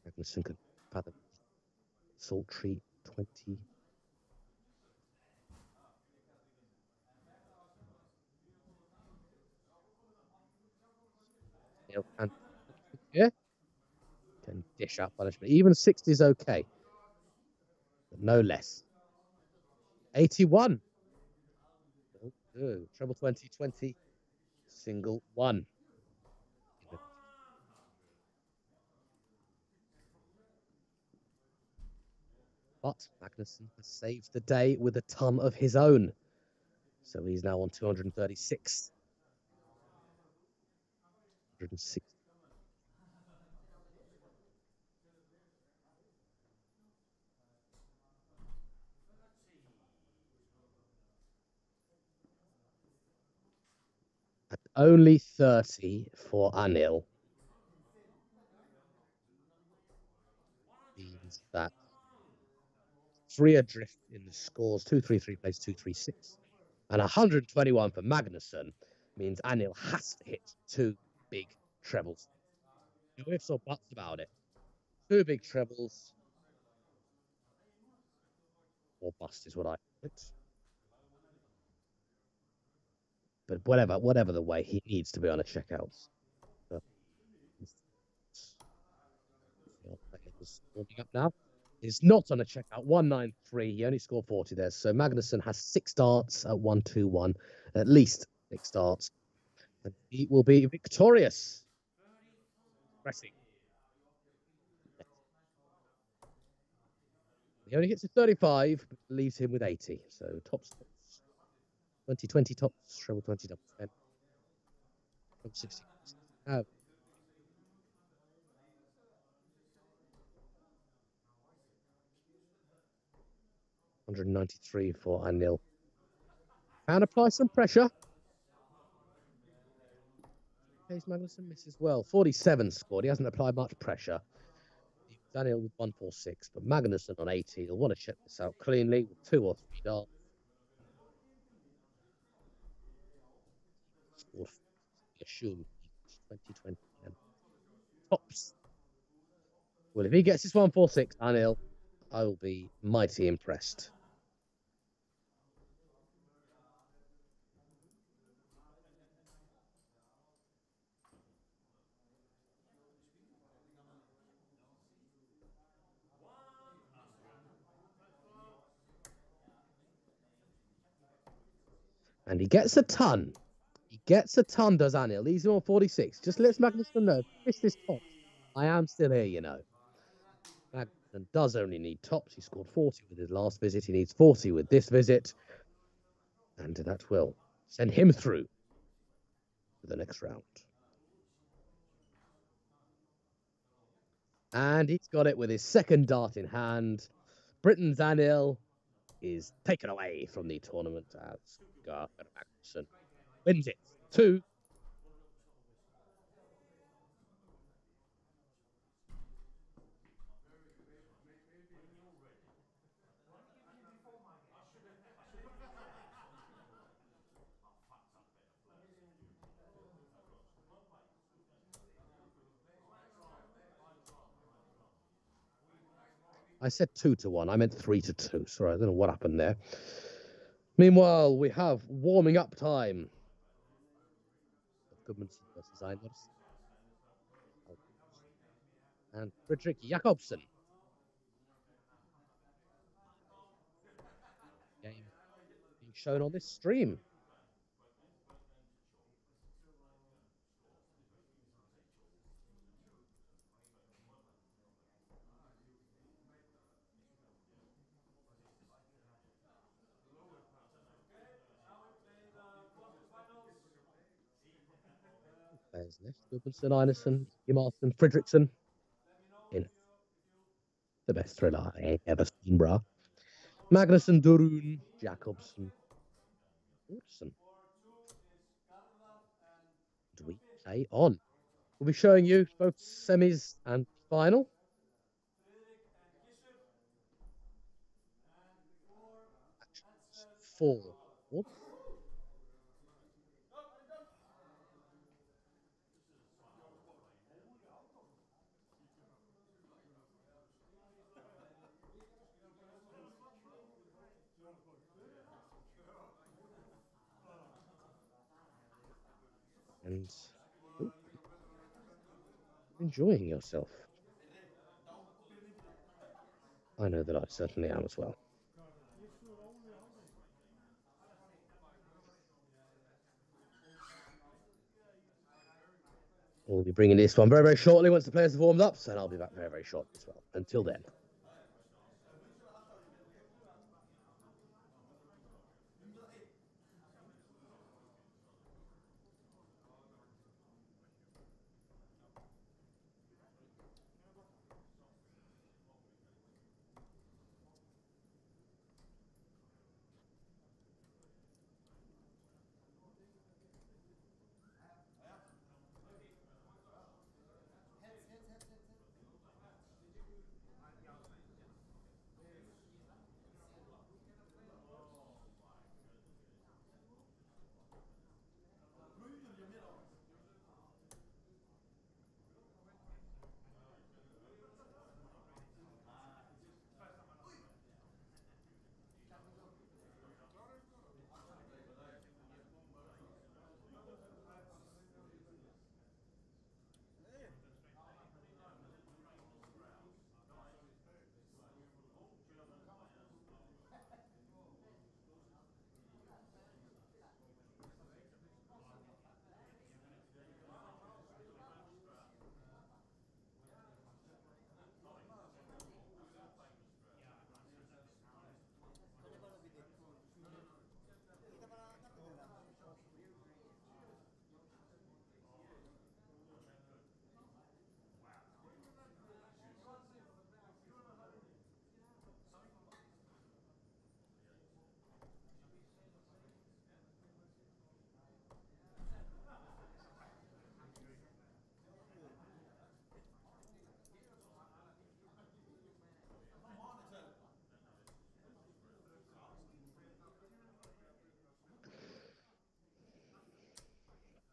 Magnussen could fathom sultry 20. And yeah, can dish out punishment. Even 60 is okay, but no less. 81. Oh, treble 20, 20, single 1. But Magnussen has saved the day with a ton of his own. So he's now on 236. 160. At only 30 for Anil. Means that 3 adrift in the scores. 233 plays 236. And 121 for Magnussen means Anil has to hit 2 big trebles. No ifs or buts about it. 2 big trebles. Or bust is what I put. But whatever the way, he needs to be on a checkouts. Warming up now. He's not on a checkout. 193. He only scored 40 there. So Magnussen has 6 darts at 121. At least 6 darts. And he will be victorious. Pressing. He only gets to 35, but leaves him with 80. So tops 20, tops, treble 20, double 10. Top 60. 193 for Anil. Can apply some pressure. Case Magnussen misses well. 47 scored. He hasn't applied much pressure. Daniel with 146, but Magnussen on 80. He'll want to check this out cleanly with 2 or 3 darts. Scored assumed 2020 tops. Well, if he gets his 146, Anil, I will be mighty impressed. And he gets a ton. He gets a ton, does Anil. He's on 46. Just lets Magnussen know. Miss this top. I am still here, you know. Magnussen does only need tops. He scored 40 with his last visit. He needs 40 with this visit. And that will send him through to the next round. And he's got it with his second dart in hand. Britain's Anil is taken away from the tournament as Garth Magnussen wins it 2. I said 2-1. I meant 3-2. Sorry, I don't know what happened there. Meanwhile, we have warming up time. Gudmundsson versus Einars. And Fredrick Jacobson. Game being shown on this stream. Players left: Gudmundsson, Einarsson, Martin, Fredrickson. In the best thriller I ever seen, bruh. Magnussen, Deroun, Jacobson, Dawson. Do we play on? We'll be showing you both semis and final. Four. And enjoying yourself. I know that I certainly am as well. We'll be bringing this one very, very shortly once the players have warmed up, so I'll be back very, very shortly as well. Until then.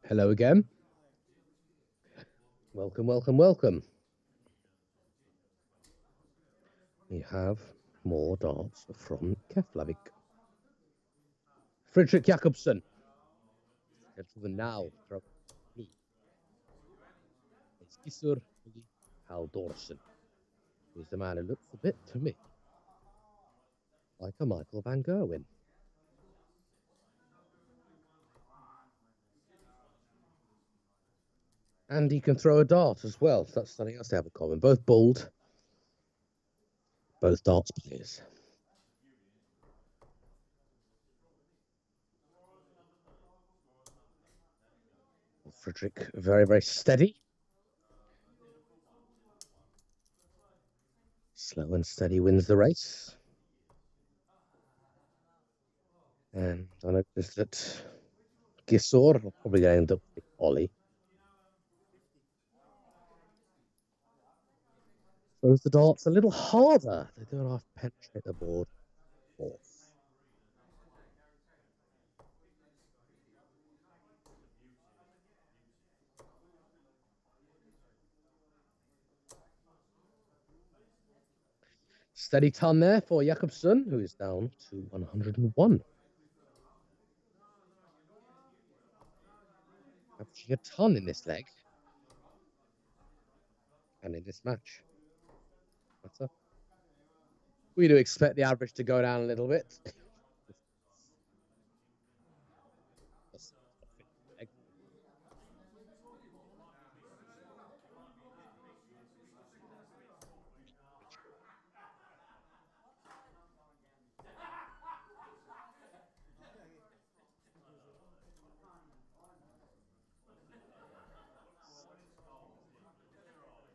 Hello again. Welcome, welcome, welcome. We have more darts from Keflavik. Fredrick Jacobson. Gentleman now from me. It's Isur Dawson. He's the man who looks a bit to me like a Michael van Gerwen. And he can throw a dart as well. So that's something else they have in common. Both bald. Both darts players. Fredrick, very, very steady. Slow and steady wins the race. And I noticed that Gisor will probably end up with Ollie. Throws the darts a little harder. They don't have to penetrate the board. Steady ton there for Jacobson, who is down to 101. Averaging a ton in this leg. And in this match. Better. We do expect the average to go down a little bit.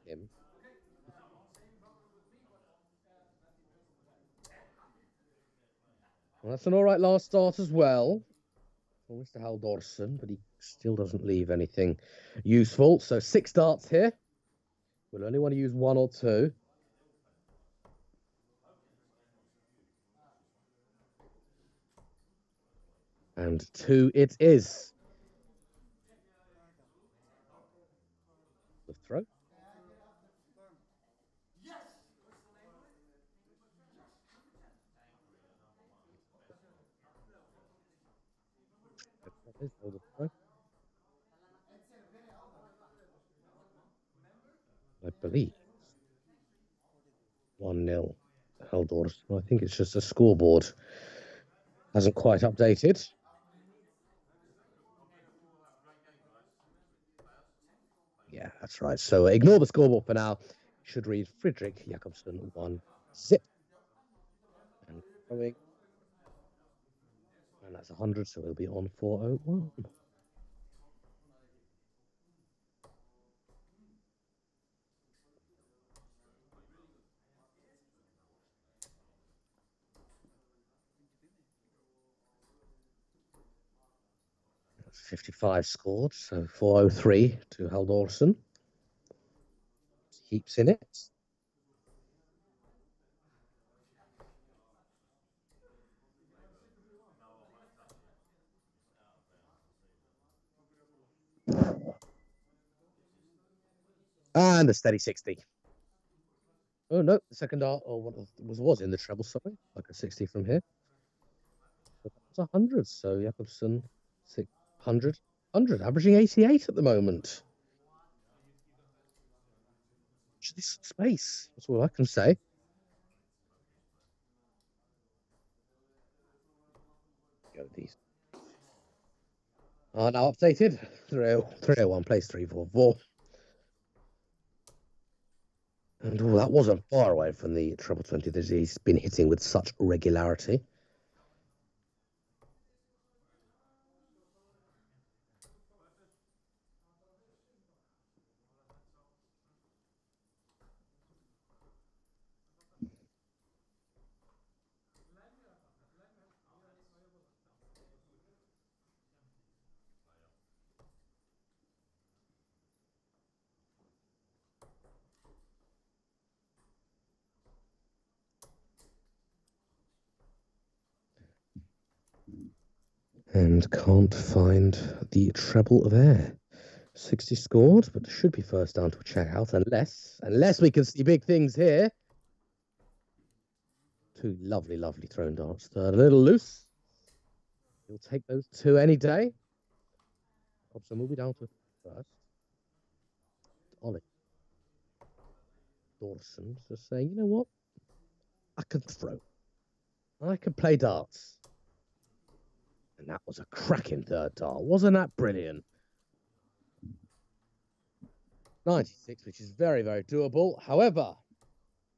Him. Well, that's an all right last start as well for Mr. Dawson, but he still doesn't leave anything useful. So 6 darts here. We'll only want to use 1 or 2. And 2 it is. The throw. I believe 1-0 Haldor. I think it's just a scoreboard. Hasn't quite updated. Yeah, that's right. So ignore the scoreboard for now. Should read Fredrick Jacobson 1-0. And throwing. And that's 100, so it'll be on 401. That's 55 scored, so 403 to Haldorson. Keeps in it. And a steady 60. Oh no, the second dart, or what was in the treble, sorry, like a 60 from here. But that was 100, so Jacobson 600, 100, averaging 88 at the moment. This space, that's all I can say. Go these. Are now updated. 301 place 344. And that wasn't far away from the treble 20 that he's been hitting with such regularity. And can't find the treble of air. 60 scored, but should be first down to a checkout, unless we can see big things here. 2 lovely, lovely thrown darts. Third a little loose. He'll take those 2 any day. Hobson will be down to first. Ollie. Dawson just saying, you know what? I can throw. I can play darts. And that was a cracking third dart. Wasn't that brilliant? 96, which is very, very doable. However,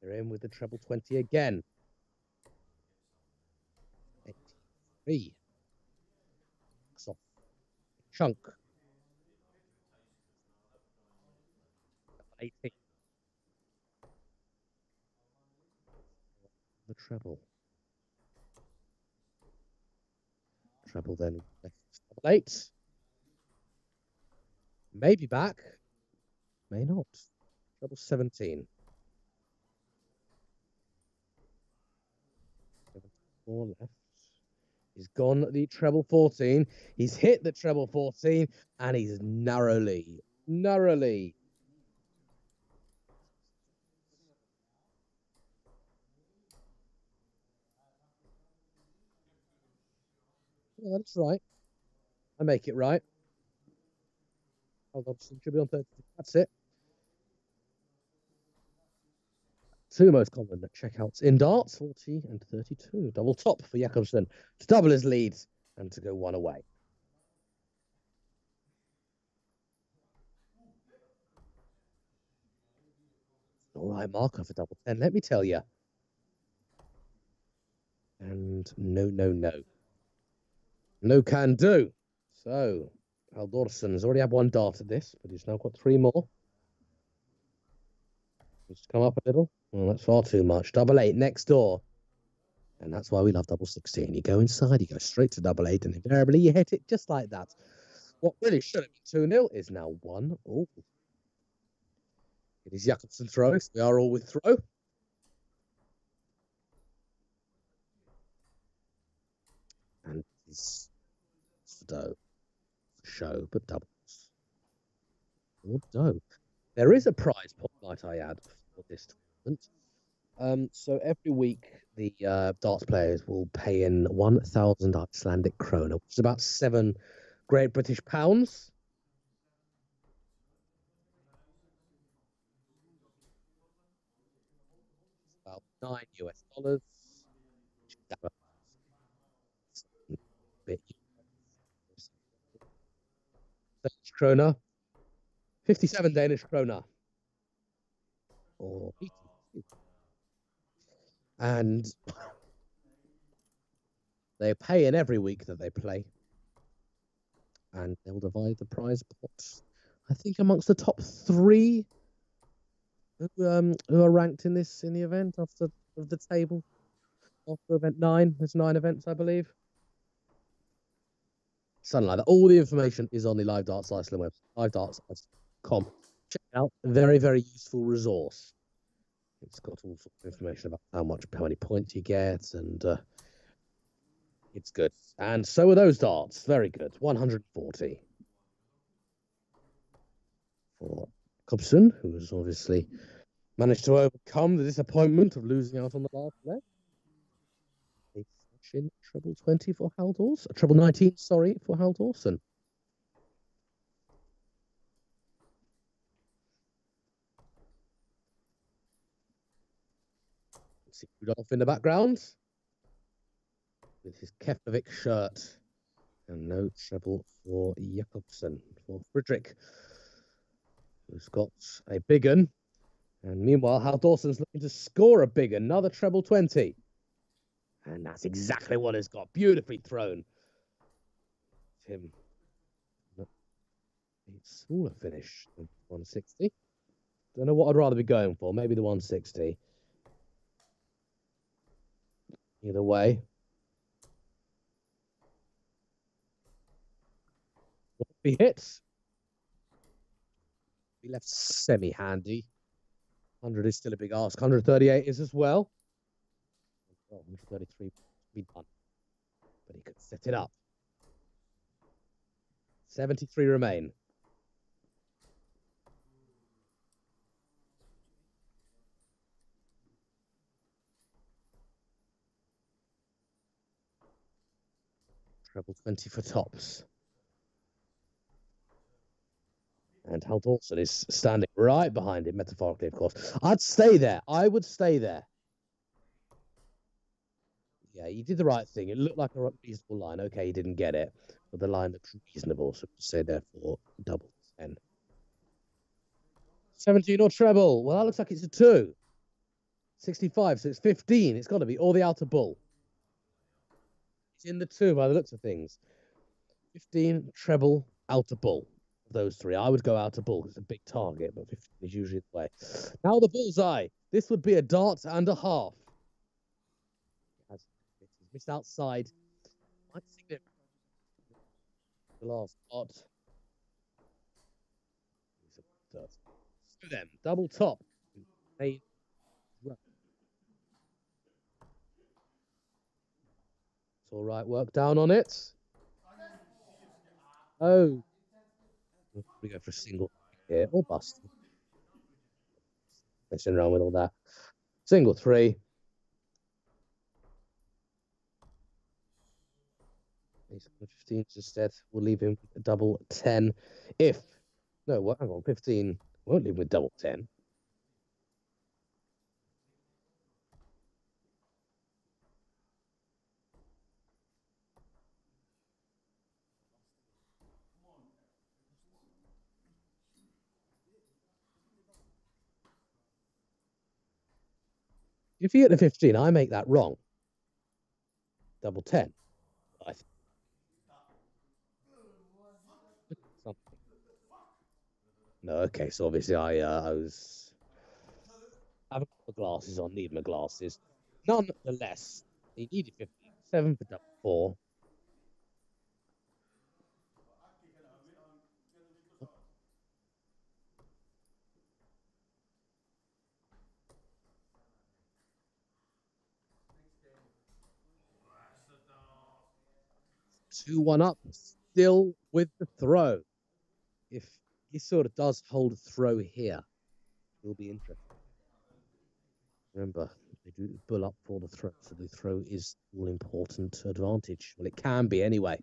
they're in with the treble 20 again. 83. Soft. Chunk. 80. The treble. Treble then left 8. Maybe back. May not. Treble 17. 74 left. He's gone the treble 14. He's hit the treble 14, and he's narrowly. Yeah, that's right. I make it right. Hold on, should be on 30. That's it. Two most common checkouts in darts, 40 and 32. Double top for Jacobson to double his leads and to go one away. All right, marker for double 10, let me tell you. And no, no, no. No can do. So, Dawson has already had one dart at this, but he's now got three more. Just come up a little. Well, that's far too much. Double 8 next door. And that's why we love double 16. You go inside, you go straight to double 8, and invariably you hit it just like that. What really should have been 2-0 is now 1. Oh. It is Jacobson throwing. We are all with throw. And it's dough. Show, but doubles. Or dough. There is a prize pot, might I add, for this tournament. So every week, the darts players will pay in 1,000 Icelandic krona, which is about 7 Great British pounds. About $9 US. Bit Danish krona. 57 Danish krona. Or 82. And they pay in every week that they play. And they'll divide the prize pot, I think, amongst the top 3 who are ranked in the event of the table. After event 9, there's 9 events, I believe. Something like that. All the information is on the Live Darts Iceland website, livedarts.com. Check it out. Very, very useful resource. It's got all sorts of information about how many points you get, and it's good. And so are those darts. Very good. 140 for Jacobson, who has obviously managed to overcome the disappointment of losing out on the last leg. A session treble 20 for Hal Dawson. Treble 19, sorry, for Hal Dawson. See Rudolph in the background with his Keflavik shirt. And no treble for Jacobson, for Fredrick, who's got a big un. And meanwhile, Hal Dawson's looking to score a big un, another treble 20. And that's exactly what he's got. Beautifully thrown. Him. A smaller finish than 160. Don't know what I'd rather be going for. Maybe the 160. Either way. He hits. He left semi-handy. 100 is still a big ask. 138 is as well. 133 be done. But he could set it up. 73 remain. Treble 20 for tops. And Hal Dawson is standing right behind him, metaphorically, of course. I'd stay there. I would stay there. Yeah, you did the right thing. It looked like a reasonable line. Okay, you didn't get it. But the line looks reasonable, so stay there for double 10. 17 or treble. Well, that looks like it's a 2. 65, so it's 15. It's got to be. Or the outer bull. It's in the 2 by the looks of things. 15, treble, outer bull. Those 3. I would go outer bull because it's a big target, but 15 is usually the way. Now the bullseye. This would be a dart and a half. It's missed outside. I think that the last dart. So then, double top. It's all right. Work down on it. Oh. We go for a single here or bust. Messing around with all that. Single 3. He's on 15s instead. We'll leave him with a double 10. If no, what? Hang on, 15. Won't leave him with double 10. If you get to 15, I make that wrong. Double 10. I think. Something. No, okay. So obviously I was having my glasses on, need my glasses. Nonetheless, he needed 15. 7 for double 4. Two one up, still with the throw. If he sort of does hold a throw here, it'll be interesting. Remember, they do bull up for the throw, so the throw is all important advantage. Well, it can be anyway.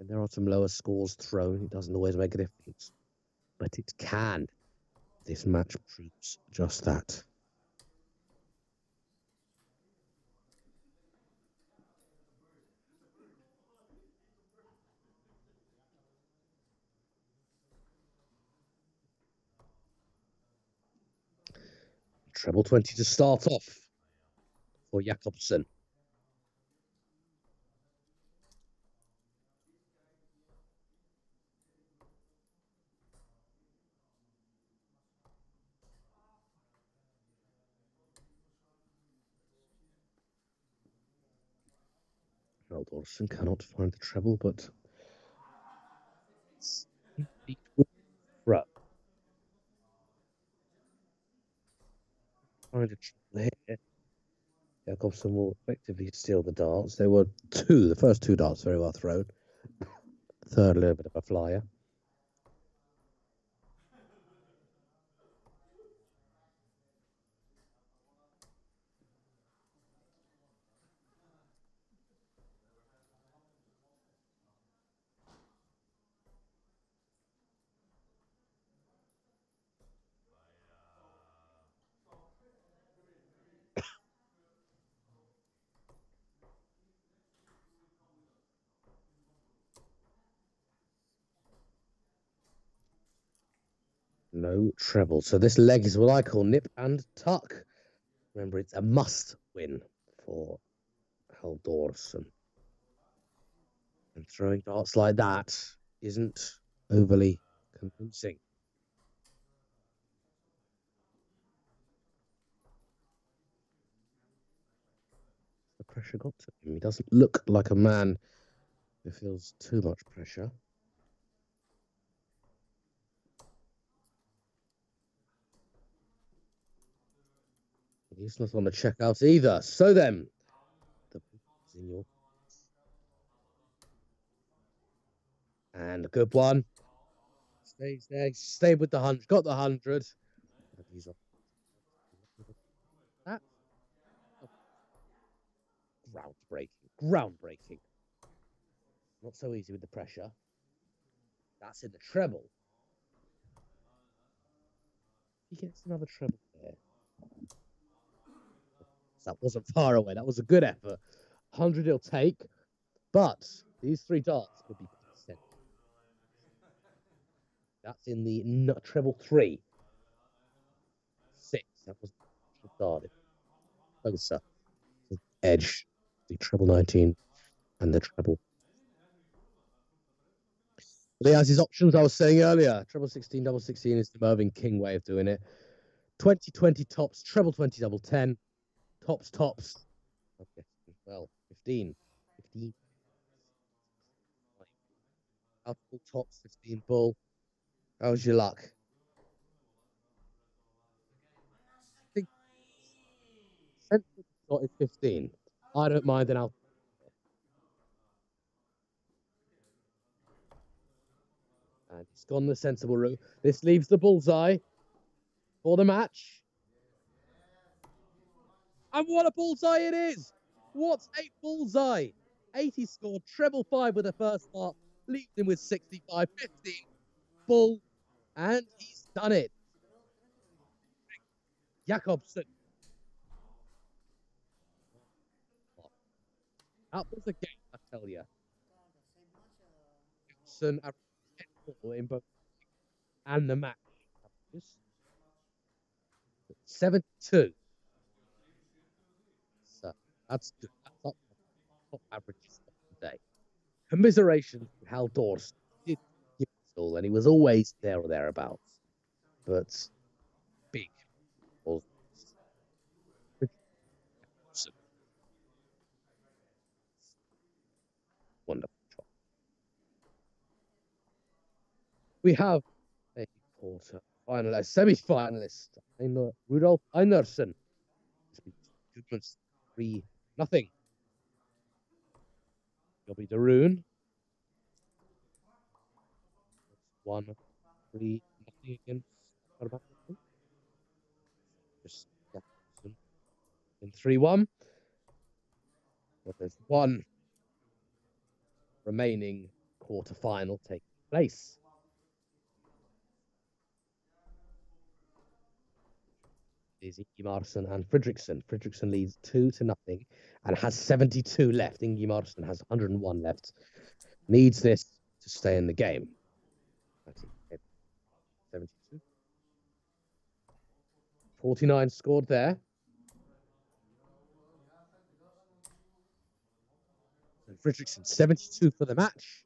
And there are some lower scores thrown. It doesn't always make a difference, but it can. This match proves just that. Treble 20 to start off for Jacobson. Dawson cannot find the treble, but throw. Find a treble here. Jacobson will effectively steal the darts. There were the first two darts very well thrown. Third, a little bit of a flyer. No treble. So this leg is what I call nip and tuck. Remember, it's a must win for Dawson. And throwing darts like that isn't overly convincing. The pressure got to him. He doesn't look like a man who feels too much pressure. He's not on the checkout either. So then, and a good one. Stays there. Stayed with the 100. Got the 100. He's off. That groundbreaking. Groundbreaking. Not so easy with the pressure. That's in the treble. He gets another treble there. That wasn't far away. That was a good effort. 100 he'll take, but these three darts could be sent. That's in the treble 3. 6. That was started. Closer. The edge. The treble 19 and the treble. But he has his options I was saying earlier. Treble 16, double 16 is the Mervyn King way of doing it. 20-20 tops, treble 20, double 10. Tops. Okay. Well, 15. 15. Out full tops, 15 bull. How's your luck? I think sensible shot is 15. I don't mind an out. And he's gone the sensible route. This leaves the bullseye for the match. And what a bullseye it is! What a bullseye! 80 scored, treble 5 with the first start, leaves him with 65-15. Bull, and he's done it. Jacobson. That was a game, I tell you. Jacobson averaged 10 in both and the match. 72. So that's good. That's top averages of the day. Commiserations with Hal Dawson did give it all, and he was always there or thereabouts. But big was wonderful. We have a quarter finalist, semi-finalist, Rudolph Einerson. 3-0. It'll be Deroun. 1-3 against just Jacobson in 3-1. But there's one remaining quarter-final taking place. Is Ingimarsson and Fredrickson. Fredrickson leads 2-0 and has 72 left. Ingimarsson has 101 left. Needs this to stay in the game. 72. 49 scored there. And Fredrickson, 72 for the match.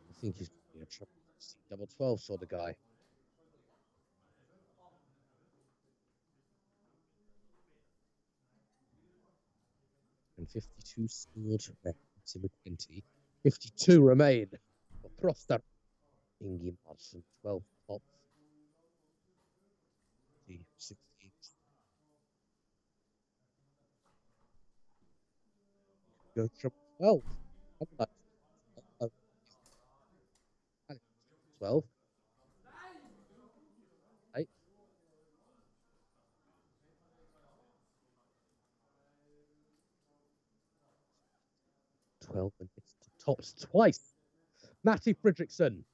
I think he's a double 12 sort of guy. And 52 scored. 20. 52 remain for Proster. Ingimarsson, 12 tops. 16. Go triple 12. 12. 8. 12 and it's tops twice. Matty Fredrickson.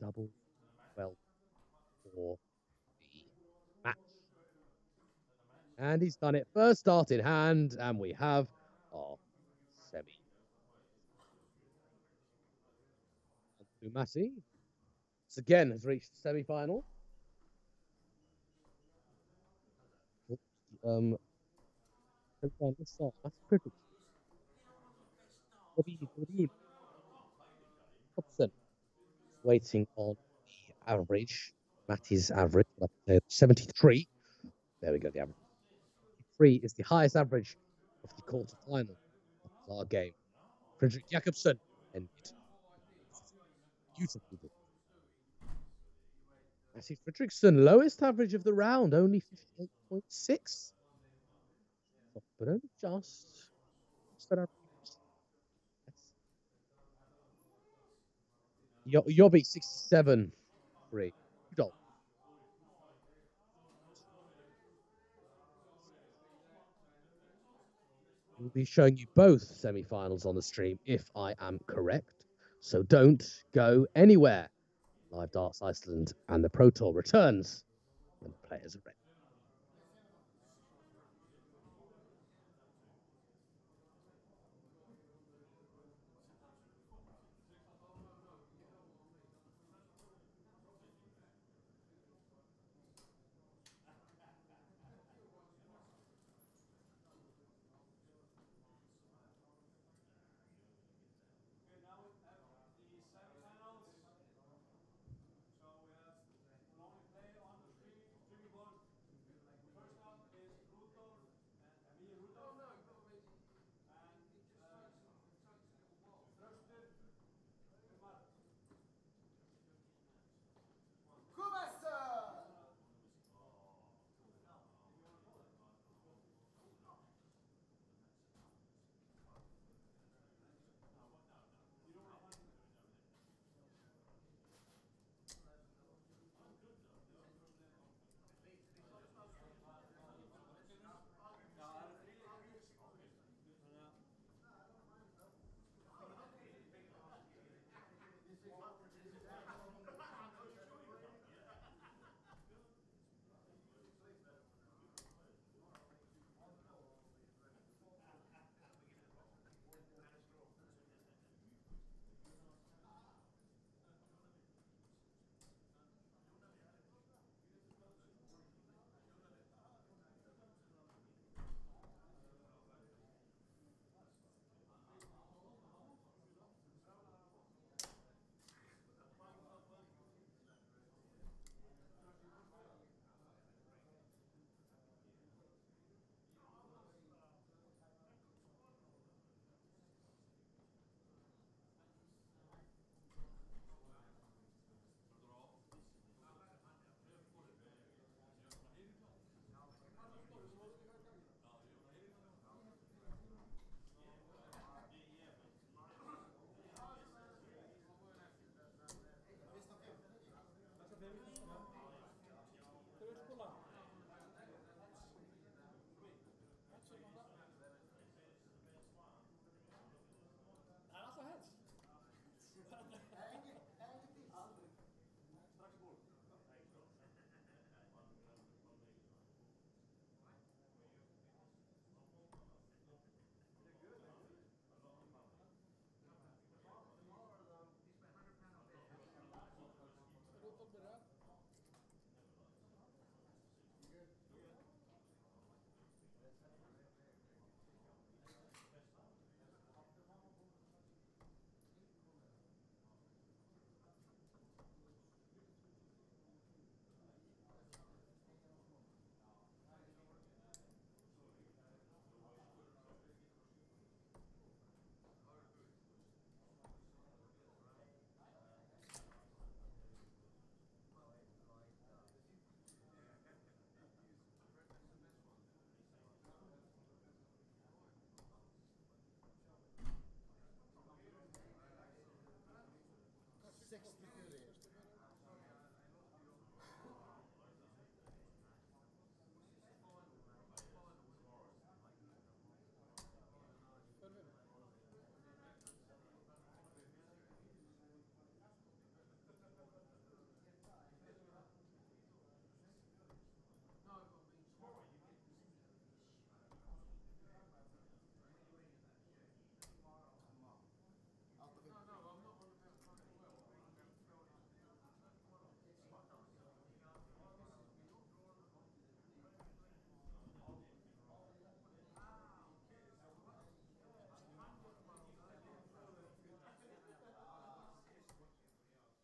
Double 12 for the match. And he's done it. First start in hand, and we have our semi. Matty again has reached the semi-final. This side, Matty Fredrickson. Jacobson waiting on the average. Matty's average, 73. There we go, the average. 3 is the highest average of the quarter-final of our game. Fredrik Jacobson ended beautifully. Matty Fredrickson, lowest average of the round, only 58.6. But only just Yobby 67. 3. Rudolph. We'll be showing you both semi-finals on the stream if I am correct. So don't go anywhere. Live Darts Iceland and the Pro Tour returns when the players are ready.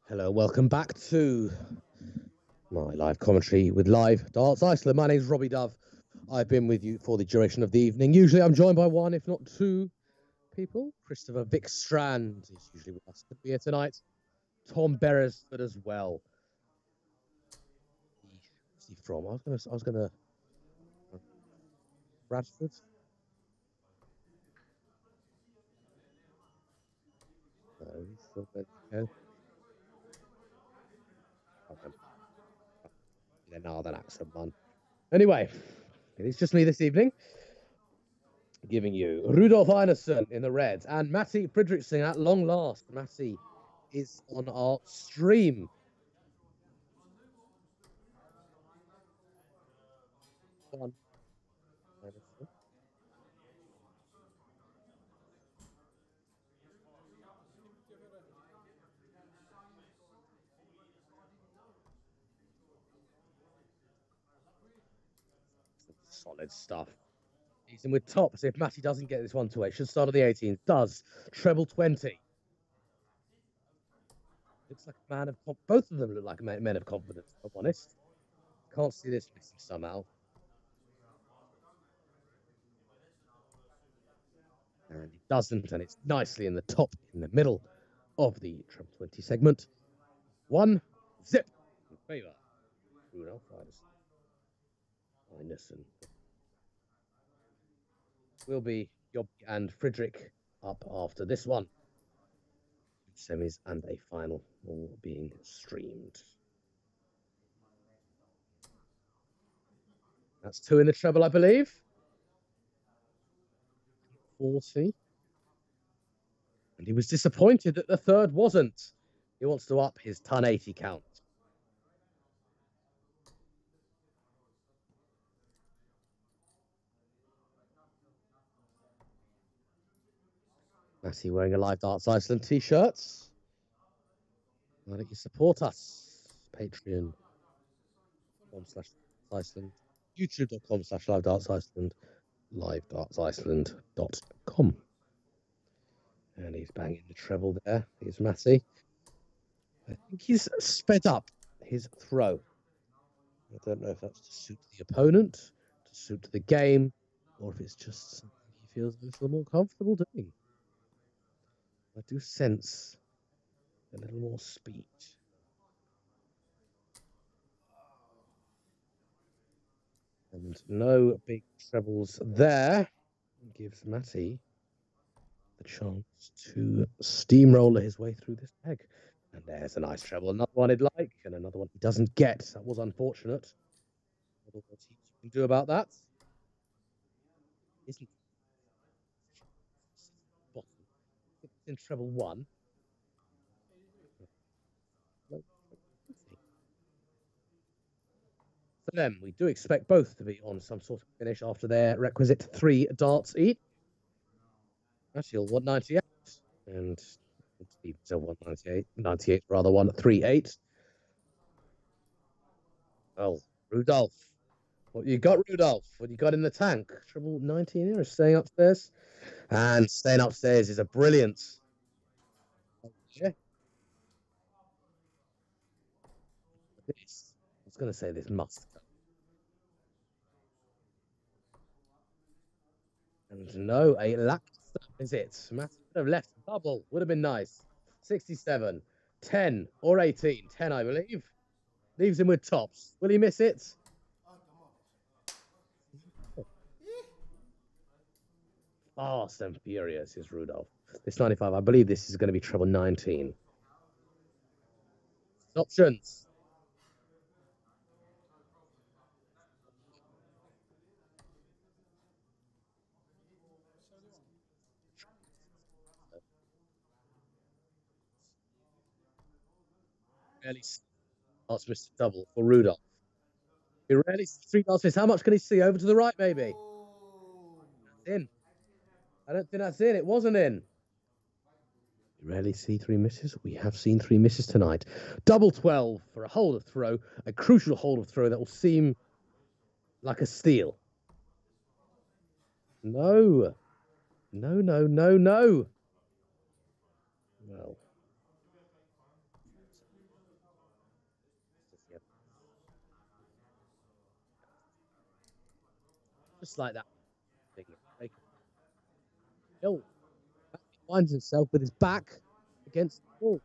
Hello, welcome back to my live commentary with Live Darts Iceland. My name is Robbie Dove. I've been with you for the duration of the evening. Usually I'm joined by one, if not two people. Christopher Vikstrand is usually with us here tonight. Tom Beresford as well. Where's he from? I was gonna Bradford. No, he's still there. Yeah, Northern accent, man. Anyway, it's just me this evening, giving you Rudolph Einarsson in the Reds and Matty Fredrickson at long last. Matty is on our stream. One. Solid stuff. He's in with tops. If Matty doesn't get this one to 8, should start on the 18th. Does. Treble 20. Looks like a man of both of them look like men of confidence, if I'm honest. Can't see this missing somehow. And he doesn't, and it's nicely in the top, in the middle of the treble 20 segment. 1 zip in favour. Rudolph Einarsson. Will be Job and Frederick up after this one. Semis and a final all being streamed. That's 2 in the treble, I believe. 40. And he was disappointed that the third wasn't. He wants to up his ton 80 count. Matty wearing a Live Darts Iceland t-shirts. Why don't you support us? Patreon.com/Iceland, YouTube.com/Live Darts Iceland, LiveDartsIceland.com. And he's banging the treble there. Here's Matty. I think he's sped up his throw. I don't know if that's to suit the opponent, to suit the game, or if it's just something he feels a little more comfortable doing. I do sense a little more speed. And no big trebles there. Gives Matty the chance to steamroller his way through this peg. And there's a nice treble. Another one he'd like, and another one he doesn't get. That was unfortunate. What he can do about that? Isn't bottom. It's in treble 1. For them, we do expect both to be on some sort of finish after their requisite 3 darts each. Actually, 198 and still 198, 98 rather, 138. Oh, Rudolph. What you got, Rudolph? What you got in the tank? Treble 19 here is staying upstairs. And staying upstairs is a brilliant. Yeah. This, I was going to say this must. And no, a lack is it. Matt would have left double. Would have been nice. 67, 10 or 18. 10, I believe. Leaves him with tops. Will he miss it? Fast and furious is Rudolph. This 95, I believe this is going to be treble 19. Options. Rarely starts missed double for Rudolph. He rarely sees three darts miss. How much can he see? Over to the right, maybe. That's in. I don't think that's in. It wasn't in. You rarely see three misses. We have seen three misses tonight. Double 12 for a hold of throw, a crucial hold of throw that will seem like a steal. No. No, no, no, no. Well. Just like that. Hill finds himself with his back against the wall.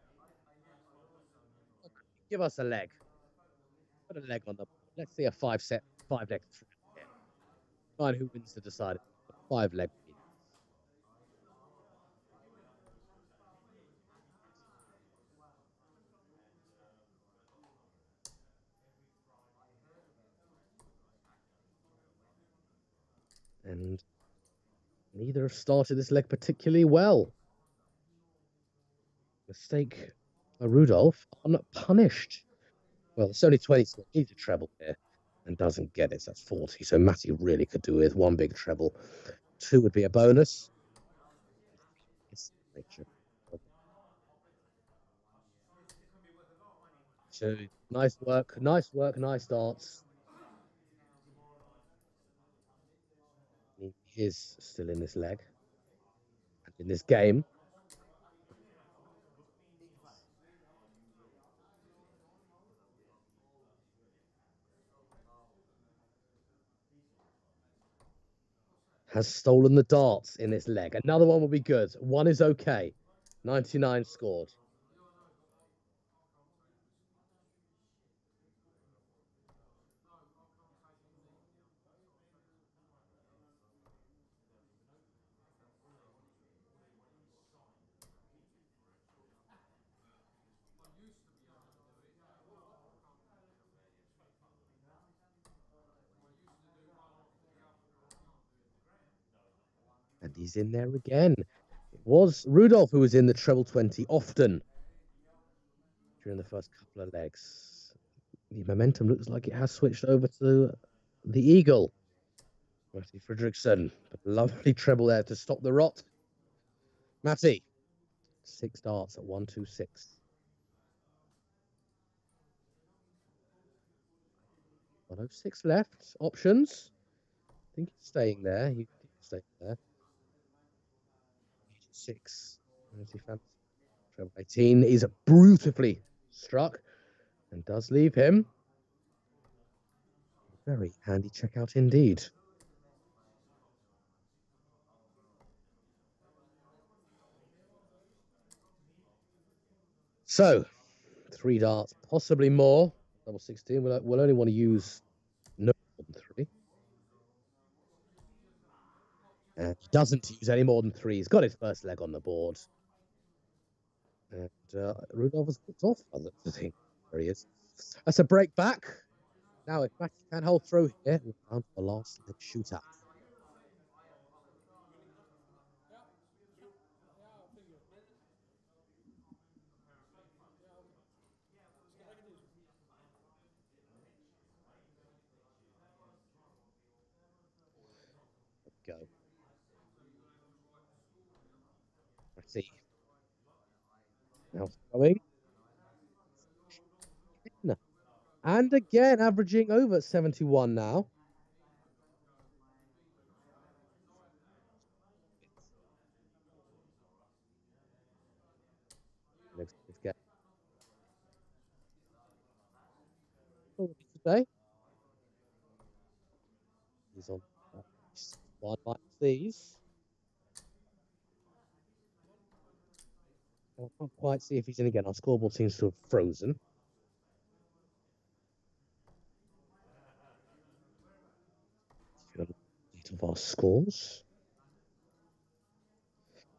Give us a leg. Put a leg on the. Let's see a five leg. Find who wins the decided. 5 leg. And neither have started this leg particularly well. Mistake a Rudolph unpunished. Well, it's only 20, so he needs a treble here and doesn't get it. So that's 40. So Matty really could do with one big treble. 2 would be a bonus. So nice work, nice darts. He is still in this leg and in this game. Has stolen the darts in this leg. Another one will be good. 1 is okay. 99 scored. And he's in there again. It was Rudolph who was in the treble 20 often during the first couple of legs. The momentum looks like it has switched over to the Eagle. Matty Fredrickson. But lovely treble there to stop the rot. Matty. 6 darts at 126. 106 left. Options. I think he's staying there. He's staying there. 6. Treble 18 is beautifully struck and does leave him. Very handy checkout indeed. So, 3 darts, possibly more. Double 16. We'll only want to use no more than 3. And he doesn't use any more than 3. He's got his first leg on the board. And Rudolph has picked off, I think. There he is. That's a break back. Now, if Matty can hold through here, we're down to the last leg shootout. Go. Let's see. Now throwing. And again, averaging over 71 now. Let's get today. He's on 1 minus these. I can't quite see if he's in again. Our scoreboard seems to have frozen. Of our scores.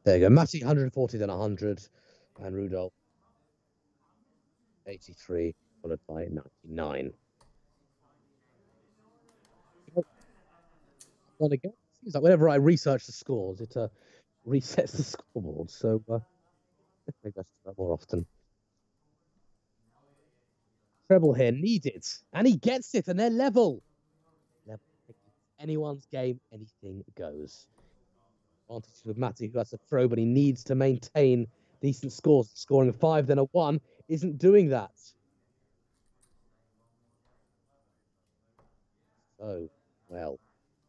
There you go. Matty 140, then 100, and Rudolph 83, followed by 99. One again. Seems like whenever I research the scores, it resets the scoreboard. So maybe I should do that more often. Treble here needed, and he gets it, and they're level. Level. Anyone's game, anything goes. Advantage with Matty, who has a throw, but he needs to maintain decent scores. Scoring a 5, then a 1 isn't doing that. So, well,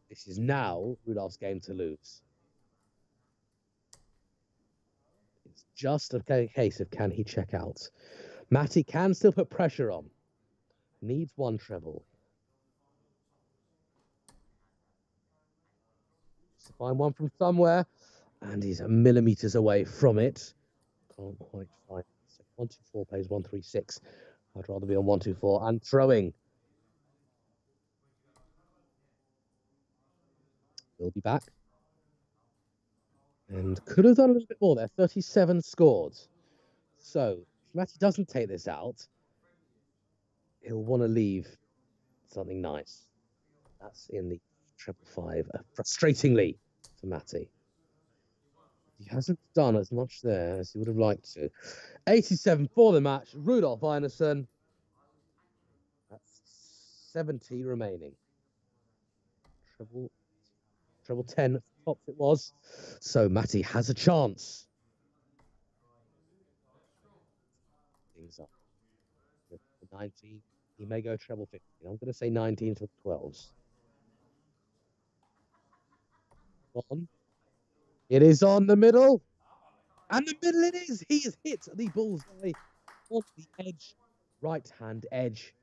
this is now Rudolph's game to lose. It's just a case of can he check out. Matty can still put pressure on. Needs one treble. To find one from somewhere, and he's millimeters away from it. Can't quite find it. So 124 plays 136. I'd rather be on 124 and throwing. We'll be back. And could have done a little bit more there. 37 scored. So if Matty doesn't take this out, he'll want to leave something nice. That's in the 555, frustratingly for Matty. He hasn't done as much there as he would have liked to. 87 for the match. Rudolph Einarsson. That's 70 remaining. Treble 10 tops it was. So Matty has a chance. Things up. 19. He may go treble 15. I'm going to say 19 to 12s. On. It is on the middle. And the middle it is. He has hit the bullseye on the edge. Right hand edge.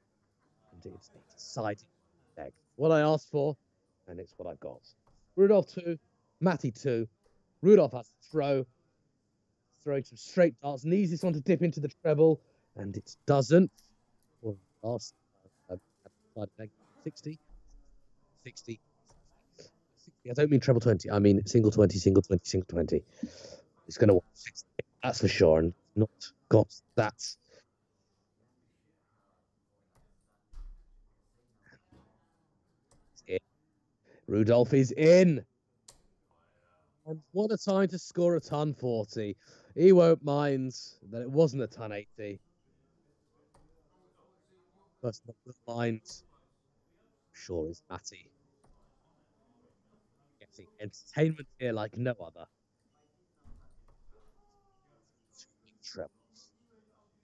And it's a decided deck. What I asked for, and it's what I got. Rudolph 2, Matty 2. Rudolph has to throw. Throwing some straight darts. Needs this one to dip into the treble. And it doesn't. Well, last 60. 60. I don't mean treble 20. I mean single 20, single 20, single 20. It's going to want 60. That's for sure. And not got that. Rudolph is in. And what a time to score a ton 40. He won't mind that it wasn't a ton 80. Person that will mind, sure, is Matty. Getting entertainment here like no other. Trebles.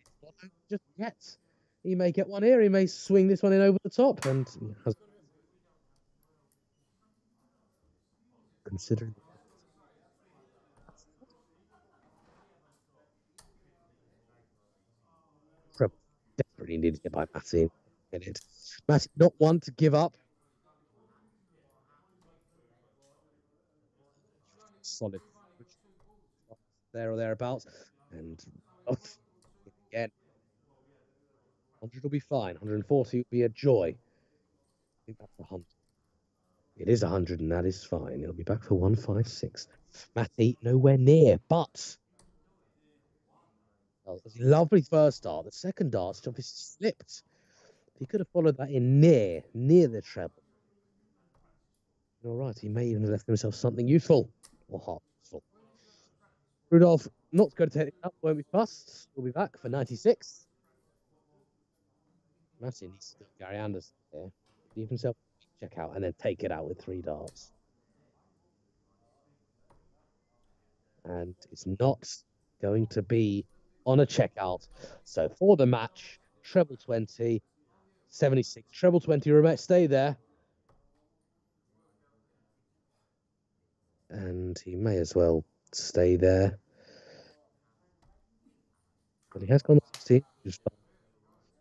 It's not over just yet. He may get one here. He may swing this one in over the top. And he has... Considering treble desperately needed it by Matty. Matty not one to give up. Solid there or thereabouts. And again, 100 will be fine. 140 will be a joy. I think that's 100. It is 100, and that is fine. It'll be back for 156. Matty nowhere near, but well, it was a lovely first dart. The second dart's obviously slipped. He could have followed that in near the treble. All right, he may even have left himself something useful or half useful. Rudolph not going to take it up, won't be fussed. We'll be back for 96. Matty needs to go Gary Anderson here. Leave himself check out and then take it out with 3 darts. And it's not going to be on a checkout. So for the match, treble 20, 76, treble 20, stay there. And he may as well stay there. But he has gone 16.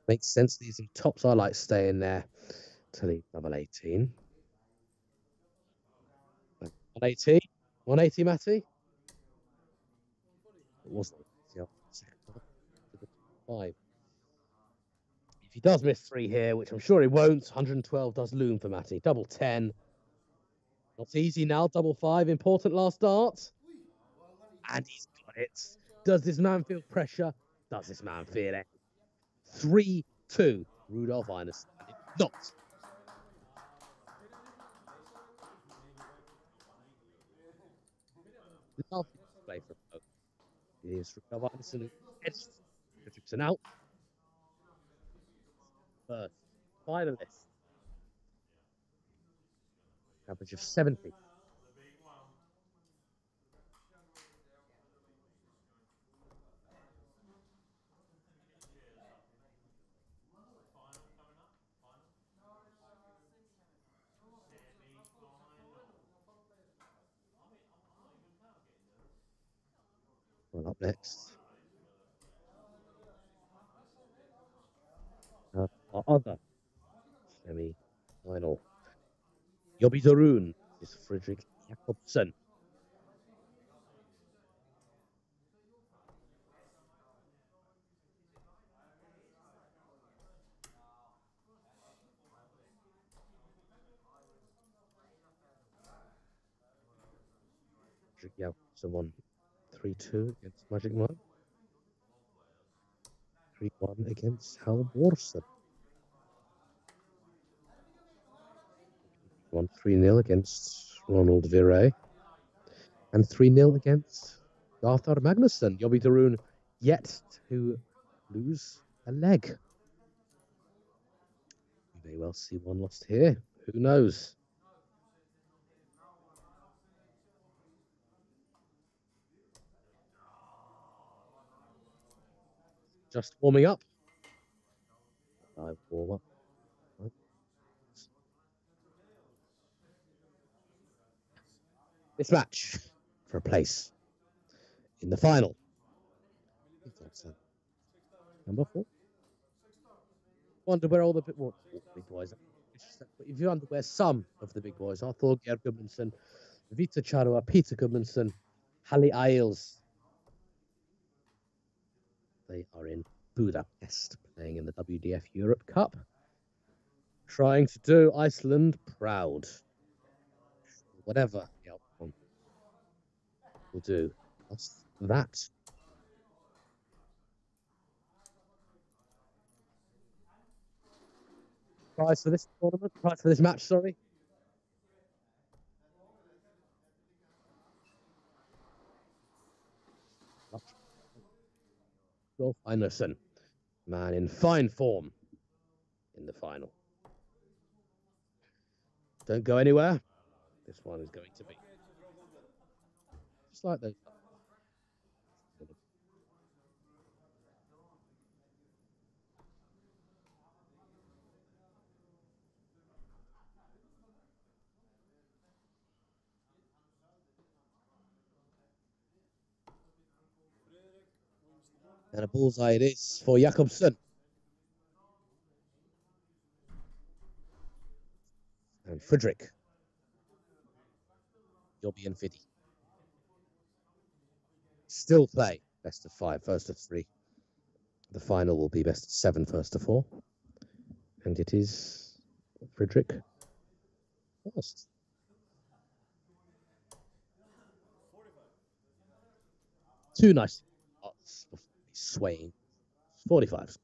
Makes sense. These tops, I like staying there till he's double 18. 180. 180, Matty. It wasn't. 5. If he does miss 3 here, which I'm sure he won't, 112 does loom for Matty. Double 10. Not easy now. Double 5. Important last dart. And he's got it. Does this man feel pressure? Does this man feel it? 3-2. Rudolph Ineson. And it's not. Lovely play from both. It is Rudolph Ineson who heads Fredrickson out. First finalist. Average of 70. Well, up next, our other semi-final. Deroun is Fredrik Jacobson. Fredrik Jacobson won 3-2 against Magic Man. 3-1 against Hal Borson. Won 3-0 against Ronald Virey. And 3-0 against Arthur Magnussen. Deroun yet to lose a leg. We may well see one lost here. Who knows? Just warming up. I warm up. This match for a place in the final. Number 4. Wonder where all the big boys are. If you wonder where some of the big boys are, Thor Gudmundsson, Vita Charua, Peter Gudmundsson, Hallie Isles. They are in Budapest playing in the WDF Europe Cup. Trying to do Iceland proud. Whatever the outcome will do. That's that. Prize for this tournament? Prize for this match, sorry. Rudolph Ineson, man in fine form in the final. Don't go anywhere. This one is going to be just like those. And a bullseye it is for Jacobson. And Fredrik. Jobby and Fiddy. Still play best of 5, first of 3. The final will be best of 7, first of 4. And it is Fredrik first. 2 nice shots before swaying. 45.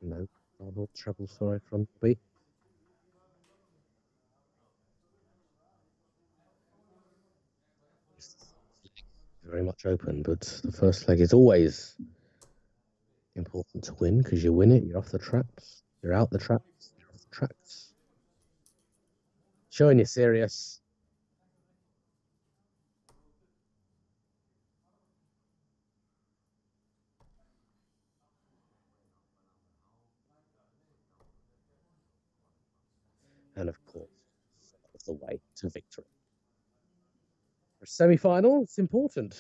No double treble, sorry, from B. Very much open, but the first leg is always important to win because you win it, you're off the traps, you're out the traps, you're off the tracks. Showing you're serious. and of course, the way to victory. For a semi-final, it's important.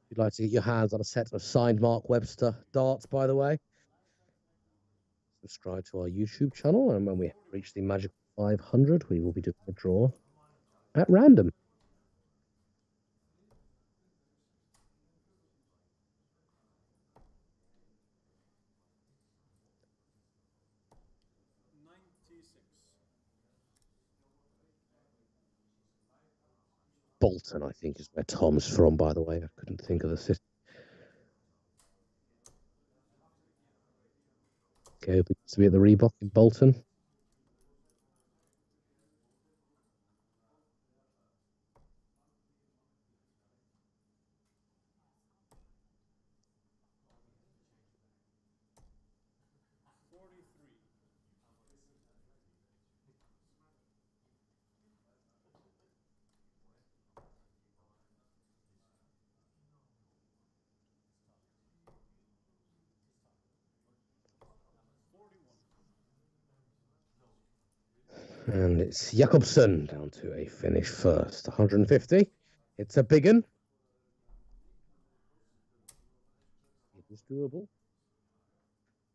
If you'd like to get your hands on a set of signed Mark Webster darts, by the way, subscribe to our YouTube channel, and when we reach the magical 500, we will be doing a draw at random. Bolton, I think, is where Tom's from, by the way. I couldn't think of the city. Okay, but to be at the Reebok in Bolton. And it's Jacobson down to a finish first. 150. It's a big one. It is doable.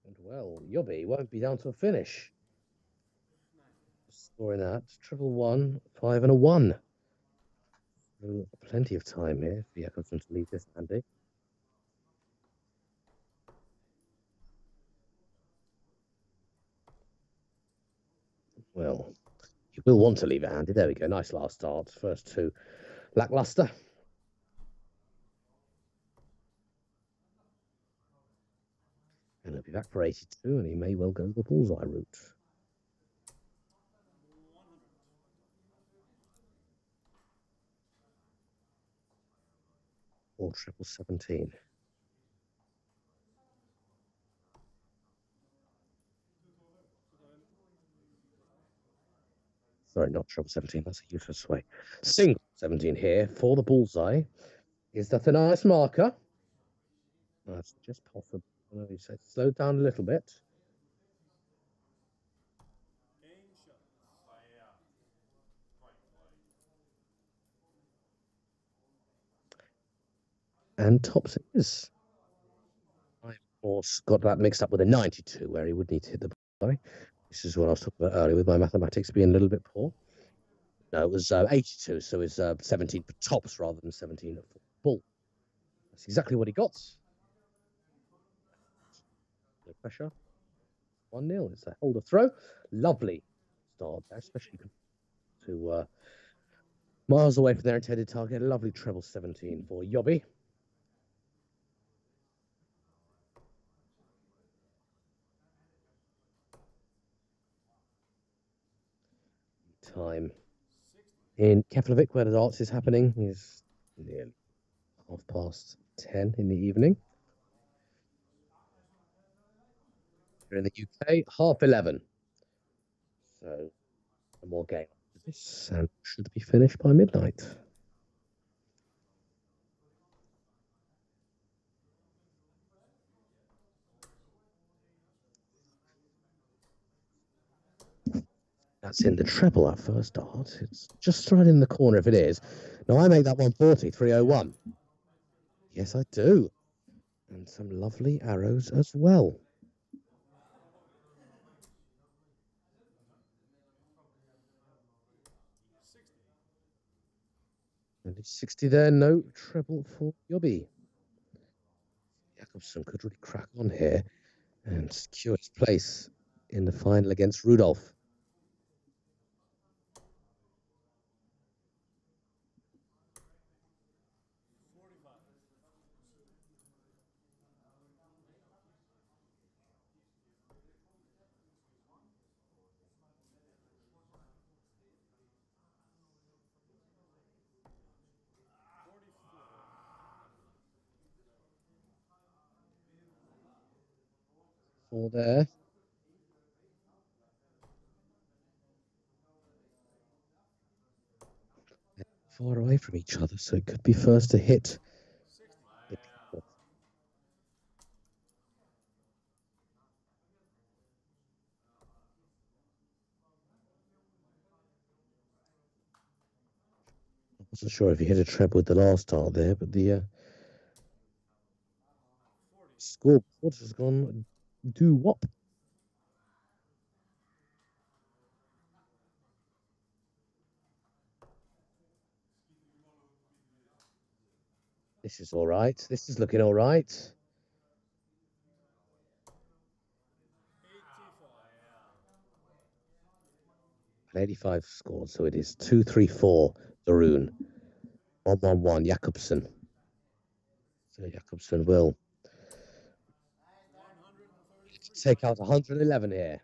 And well, Yobby won't be down to a finish. Scoring that. 111, 5 and a 1. So plenty of time here for Jacobson to lead this, Andy. Well, you will want to leave it, Andy. There we go. Nice last start. First two lackluster. And he'll be back for 82, and he may well go the bullseye route. Or 17. Sorry, not 17. That's a useless way. Single 17 here for the bullseye. Is that a nice marker? That's just possible. He said slow down a little bit. And tops it is. I, of course, got that mixed up with a 92, where he would need to hit the bullseye. This is what I was talking about earlier with my mathematics being a little bit poor. No, it was 82, so it's 17 for tops rather than 17 for bull. That's exactly what he got. No pressure. 1-0. It's a holder throw. Lovely start there, especially to miles away from their intended target. A lovely treble 17 for Yobby. Time in Keflavik, where the darts is happening, is nearly 10:30 in the evening. Here in the UK, 11:30. So a more game after this, and should be finished by midnight. That's in the treble, that first dart. It's just right in the corner if it is. Now, I make that 140, 301. Yes, I do. And some lovely arrows as well. And it's 60 there, no treble for Yobby. Jacobson could really crack on here and secure his place in the final against Rudolph. Four there. Far away from each other, so it could be first to hit. Wasn't sure if he hit a treble with the last dart there, but the scoreboard has gone doo-wop. This is all right. This is looking all right. 85 scored, so it is 2-3-4. Deroun. 1-1-1. Jacobson. So Jacobson will take out 111 here.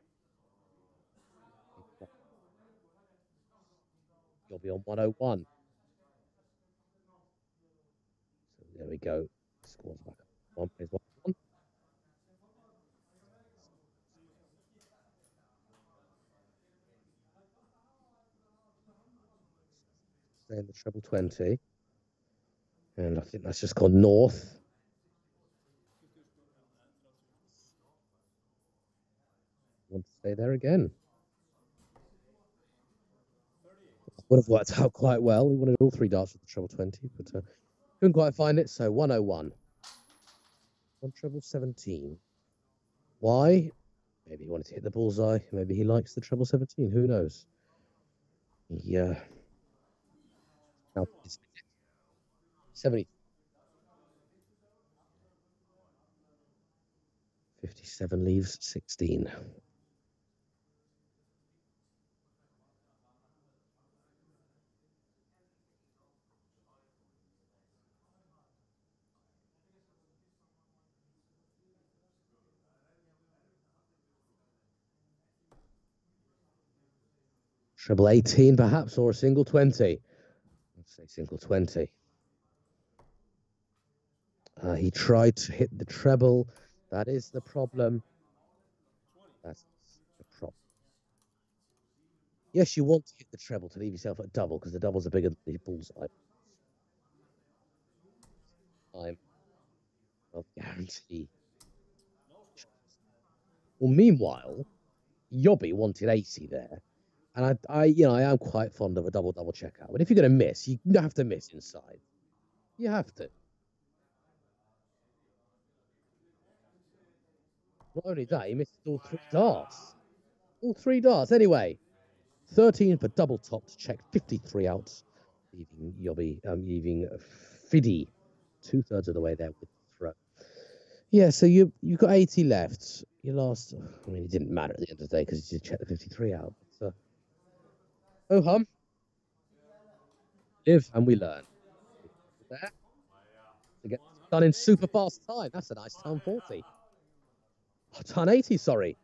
You'll be on 101. So there we go. Scores back up. 1 plays 1-1. Stay in the treble 20. And I think that's just gone north. Want to stay there again. Would have worked out quite well. He wanted all 3 darts with the treble 20, but couldn't quite find it. So 101. On treble 17. Why? Maybe he wanted to hit the bullseye. Maybe he likes the treble 17. Who knows? Yeah. 70. 57 leaves 16. Treble 18, perhaps, or a single 20. Let's say single 20. He tried to hit the treble. That is the problem. That's the problem. Yes, you want to hit the treble to leave yourself at double because the doubles are bigger than the bullseye. Time of guarantee. Well, meanwhile, Yobby wanted 80 there. And I am quite fond of a double checkout. But if you're going to miss, you have to miss inside. You have to. Not only that, he missed all 3 darts. All 3 darts. Anyway, 13 for double top to check 53 out, leaving Yobby, leaving Fiddy 2/3 of the way there with the throw. Yeah, so you got 80 left. You lost. I mean, it didn't matter at the end of the day because you just checked the 53 out. But, oh hum. Live and we learn. There. To get done in super fast time. That's a nice ton 40. Oh, ton 80, sorry.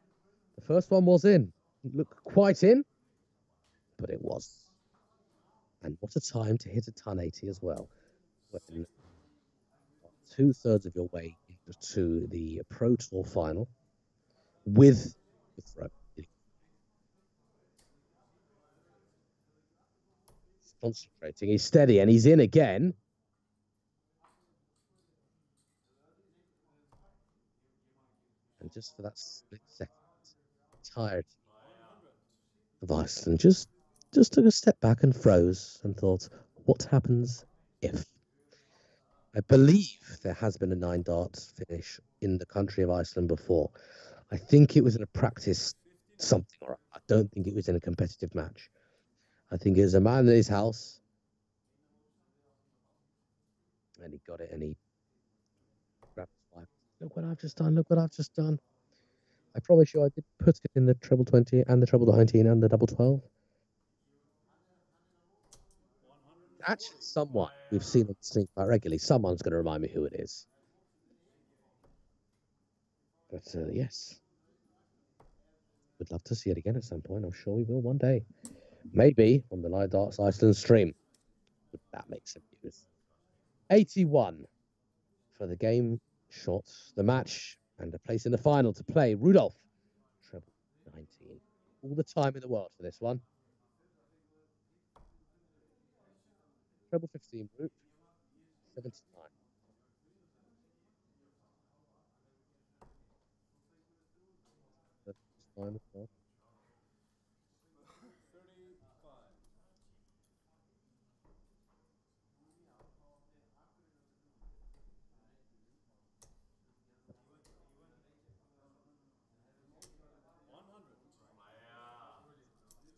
The first one was in. Look quite in, but it was. And what a time to hit a ton 80 as well. When 2/3 of your way to the Pro Tour final with the throw. He's concentrating. He's steady and he's in again. And just for that split second, tired of Iceland just took a step back and froze and thought, what happens if? I believe there has been a 9 darts finish in the country of Iceland before. I think it was in a practice something, or I don't think it was in a competitive match. I think it was a man in his house, and he got it, and he grabbed his wife. Look what I've just done! Look what I've just done! I promise you, I did put it in the treble 20 and the treble 19 and the double 12. Actually, someone we've seen on Sync quite regularly. Someone's going to remind me who it is. But yes, would love to see it again at some point. I'm sure we will one day. Maybe on the Live Darts Iceland stream. Would that make some news? 81 for the game shot, the match, and a place in the final to play. Rudolph, treble 19. All the time in the world for this one. Treble 15, Root, 79. Time as well.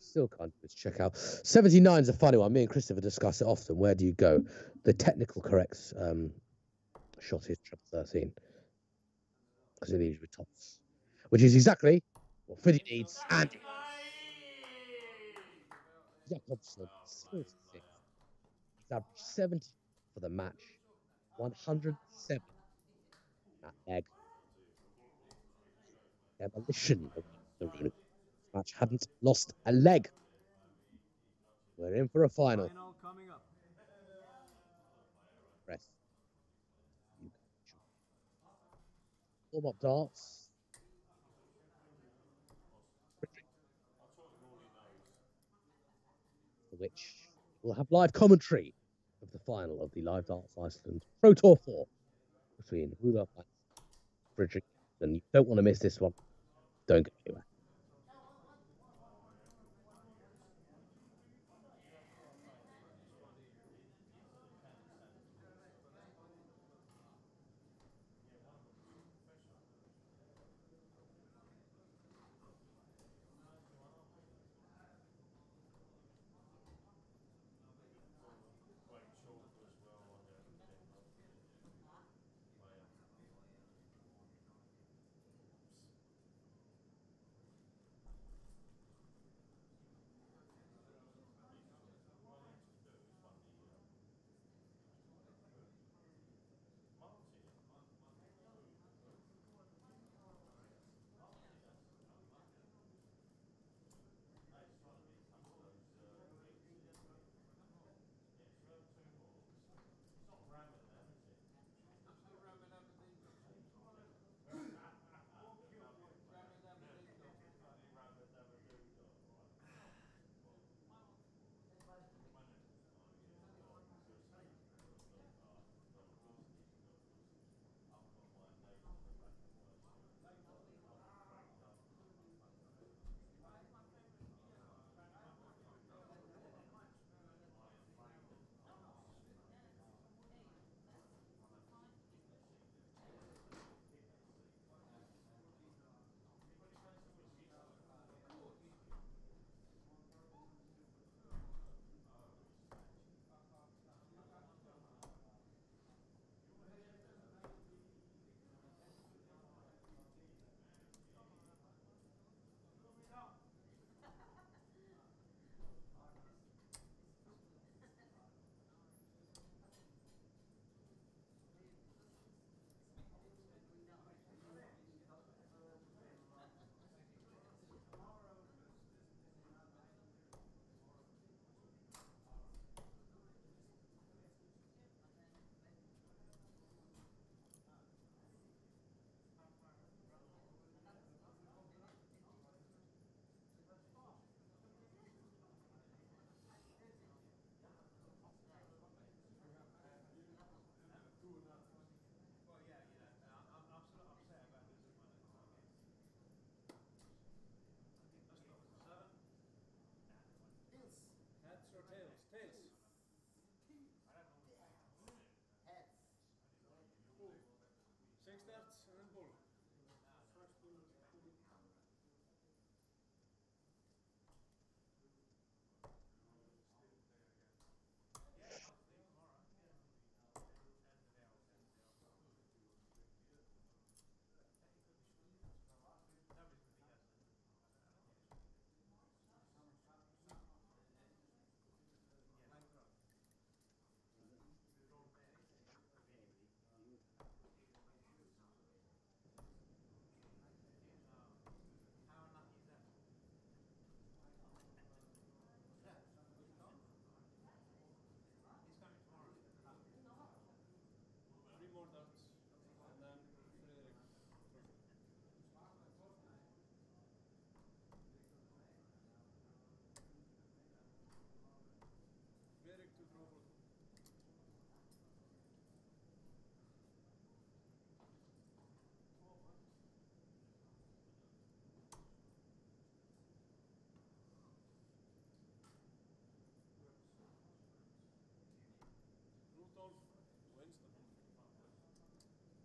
still can't do is check out. 79 is a funny one. Me and Christopher discuss it often. Where do you go? The technical correct shot is treble 13. Because it leaves with tops. Which is exactly what Freddie needs. And Jacobson, 46. He's averaged 70 for the match. 107 that leg. Demolition of the Rudolph. Match hadn't lost a leg. We're in for a final. Coming up. Press. Warm up darts. For which we'll have live commentary of the final of the Live Darts Iceland Pro Tour 4 between Rudolph and Fredrickson. And you don't want to miss this one. Don't go anywhere.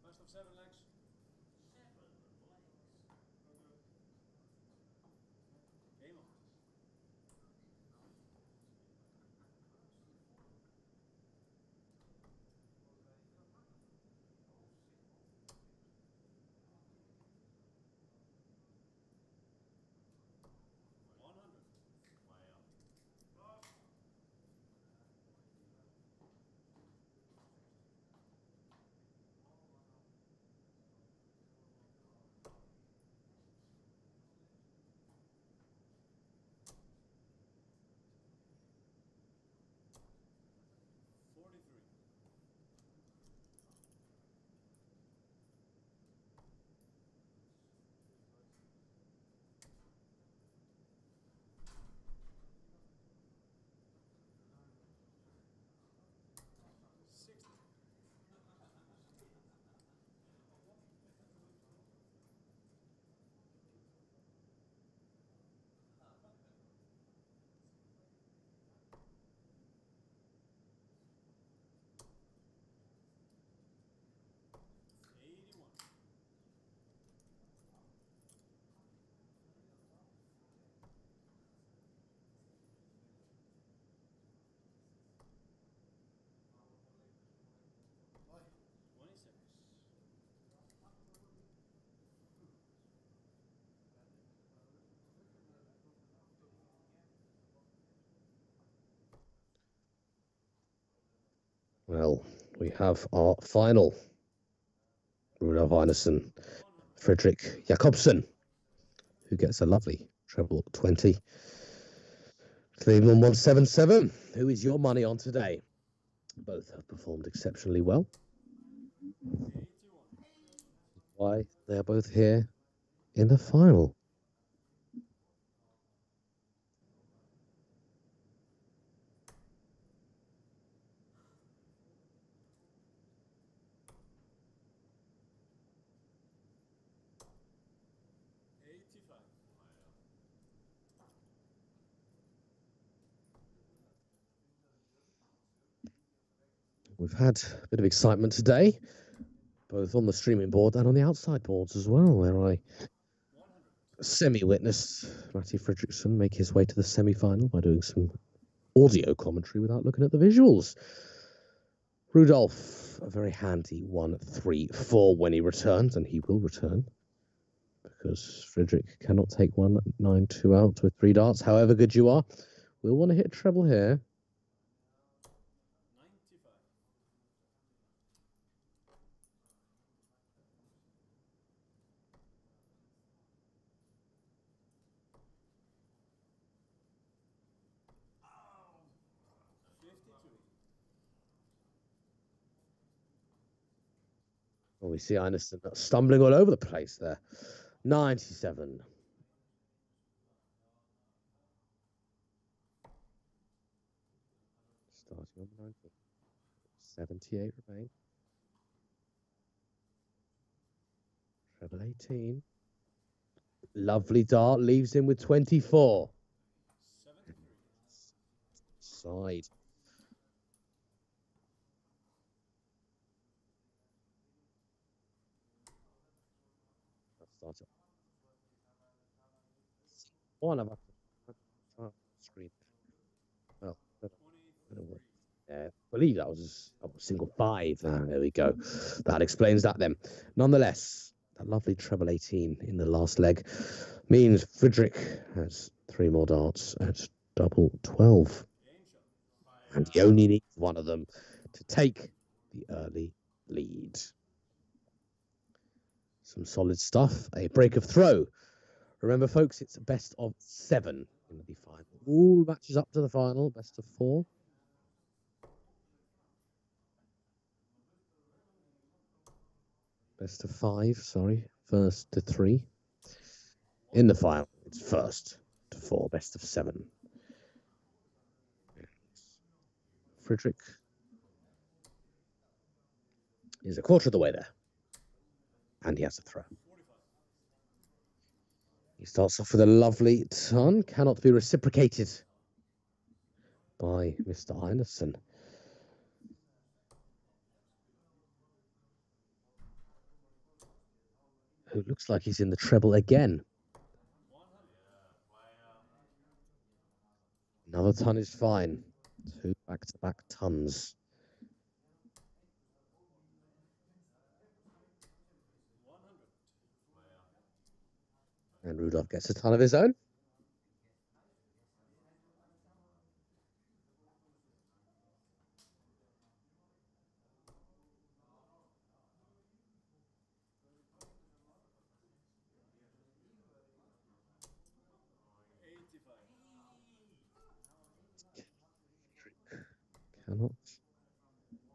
Best of 7 legs. Game on. Well, we have our final. Rudolph Magnussen, Fredrick Jacobson, who gets a lovely treble 20. Cleveland 177. Who is your money on today? Both have performed exceptionally well. Why they're both here in the final. We've had a bit of excitement today, both on the streaming board and on the outside boards as well, where I semi-witnessed Matty Fredrickson make his way to the semi-final by doing some audio commentary without looking at the visuals. Rudolph, a very handy 1-3-4 when he returns, and he will return because Fredrick cannot take 1-9-2 out with 3 darts. However good you are, we'll want to hit a treble here. Well, we see Ineson stumbling all over the place there. 97. Starting on 90. 78 remain. Treble 18. Lovely dart, leaves him with 24. Side. Start it. One of us. Screen. Well, I believe that was a single 5. There we go. That explains that then. Nonetheless, that lovely treble 18 in the last leg means Fredrick has 3 more darts at double 12. And he only needs one of them to take the early lead. Some solid stuff. A break of throw. Remember, folks, it's a best of 7 in the final. All matches up to the final. Best of 4. Best of 5, sorry. First to 3. In the final, it's first to 4. Best of 7. Fredrick is a quarter of the way there. And he has a throw. He starts off with a lovely ton. Cannot be reciprocated by Mr. Ineson. Who looks like he's in the treble again. Another ton is fine. 2 back-to-back tons. And Rudolph gets a ton of his own. Cannot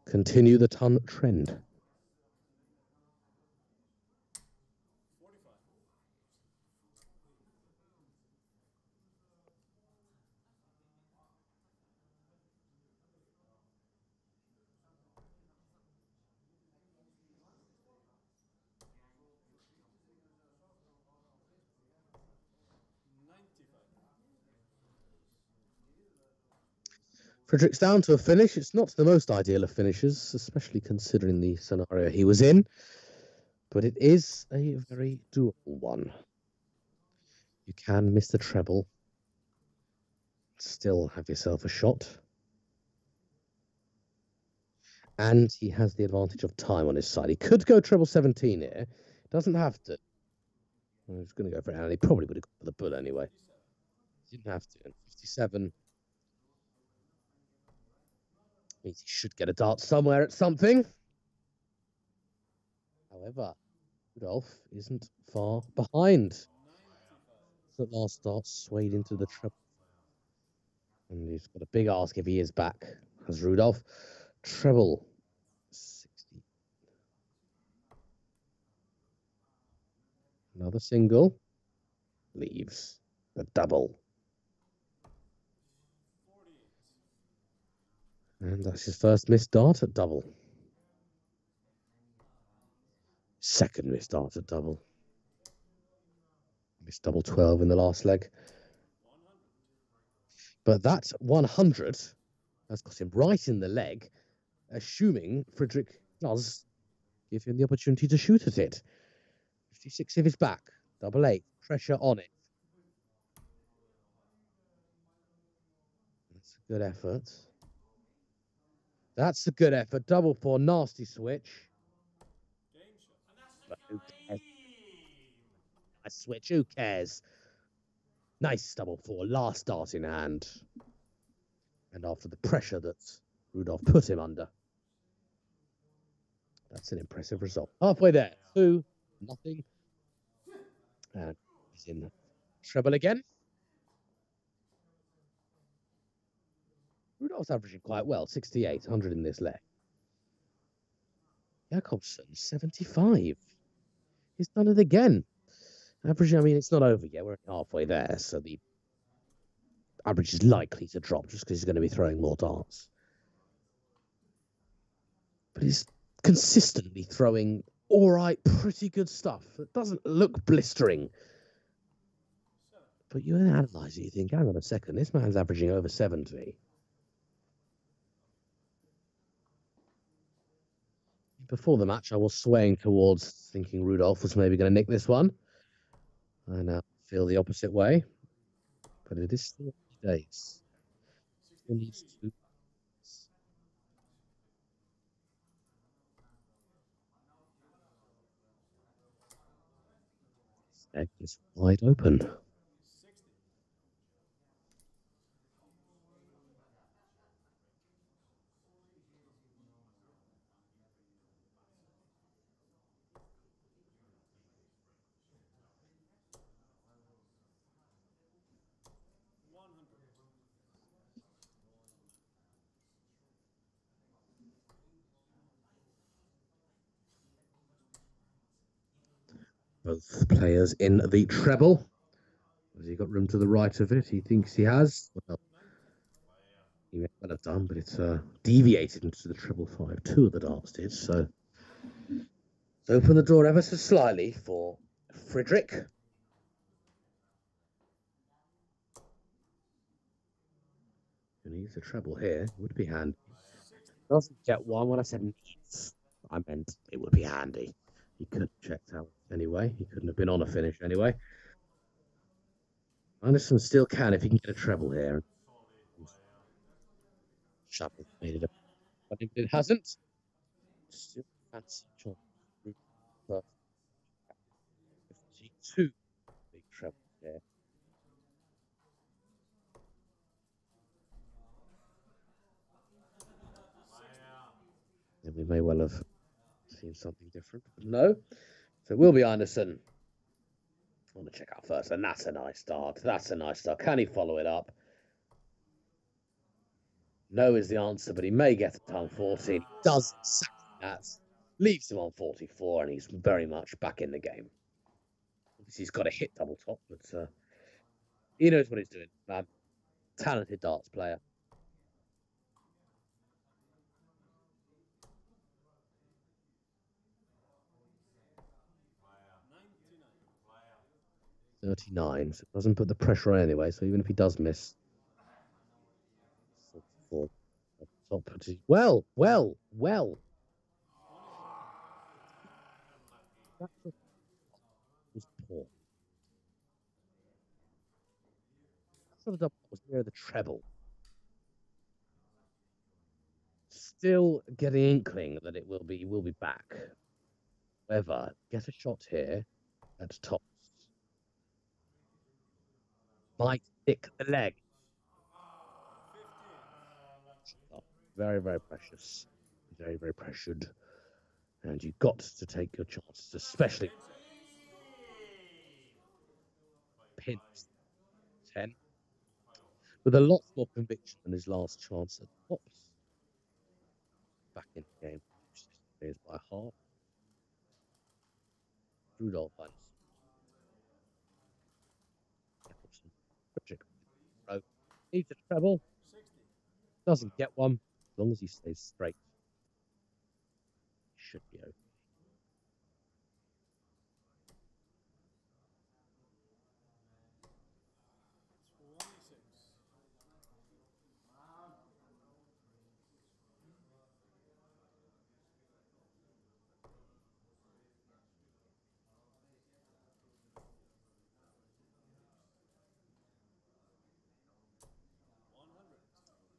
continue the ton trend. Fredrick's down to a finish. It's not the most ideal of finishes, especially considering the scenario he was in. But it is a very doable one. You can miss the treble. Still have yourself a shot. And he has the advantage of time on his side. He could go treble 17 here. Doesn't have to. He's going to go for it, and he probably would have gone for the bull anyway. He didn't have to. And 57. Means he should get a dart somewhere at something. However, Rudolph isn't far behind. The last dart swayed into the treble. And he's got a big ask if he is back. As Rudolph, treble 60. Another single. Leaves the double. And that's his first missed dart at double. Second missed dart at double. Missed double 12 in the last leg. But that 100 has got him right in the leg, assuming Fredrick does give him the opportunity to shoot at it. 56 if he's back. Double 8. Pressure on it. That's a good effort. That's a good effort. Double 4. Nasty switch. But who cares? A switch. Who cares? Nice double 4. Last dart in hand. And after the pressure that Rudolph put him under. That's an impressive result. Halfway there. 2-0. And he's in treble again. Rudolph's averaging quite well. 68, 100 in this leg. Jacobson, 75. He's done it again. Average, I mean, it's not over yet. We're halfway there, so the average is likely to drop just because he's going to be throwing more darts. But he's consistently throwing all right, pretty good stuff. It doesn't look blistering. But you analyse it, you think, hang on a second, this man's averaging over 70. Before the match, I was swaying towards thinking Rudolph was maybe going to nick this one. I now feel the opposite way. But it is still days. Still needs to. This egg is wide open. Both players in the treble. Has he got room to the right of it? He thinks he has. Well, he may well have done, but it's deviated into the treble 5. 2 of the darts did, so let's open the door ever so slightly for Fredrick. Who needs a treble here? Would be handy. Doesn't get one. When I said needs, I meant it would be handy. He could have checked out anyway. He couldn't have been on a finish anyway. Magnussen still can if he can get a treble here. Shovel made it up, but it hasn't. Still fancy shot. 52 big treble there. And we may well have seen something different, but no. So it will be Anderson. I want to check out first, and that's a nice start. That's a nice start. Can he follow it up? No is the answer, but he may get it on 14. Does exactly that. Leaves him on 44, and he's very much back in the game. Obviously, he's got to hit double top, but he knows what he's doing. Talented darts player. $39, so it doesn't put the pressure on anyway, so even if he does miss, 44. Top. Well. That was poor. That sort of double was near the treble. Still getting inkling that it will be back. However, get a shot here at tops. Might stick the leg. Oh, Very, very precious. Very, very pressured. And you've got to take your chances, especially pins 10. With a lot more conviction than his last chance at tops. Back in the game. Is by half. Rudolph and Jacobson. Fredrickson. Needs a treble. 60. Doesn't get one. As long as he stays straight. Should be okay.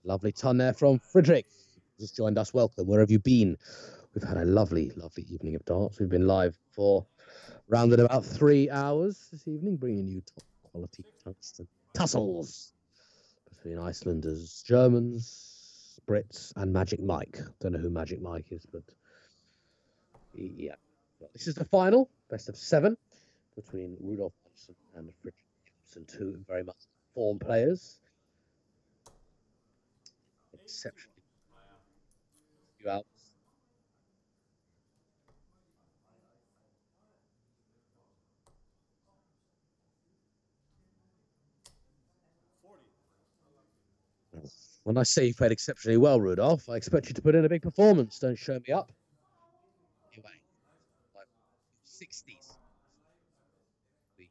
Lovely ton there from Fredrick. Just joined us. Welcome. Where have you been? We've had a lovely, lovely evening of darts. We've been live for around at about 3 hours this evening, bringing you top quality tussles between Icelanders, Germans, Brits, and Magic Mike. Don't know who Magic Mike is, but yeah. Well, this is the final, best of 7, between Rudolph and Fredrickson, two very much formed players. Exceptionally few outs. When I say you played exceptionally well, Rudolph, I expect you to put in a big performance. Don't show me up. Anyway, like 60s. The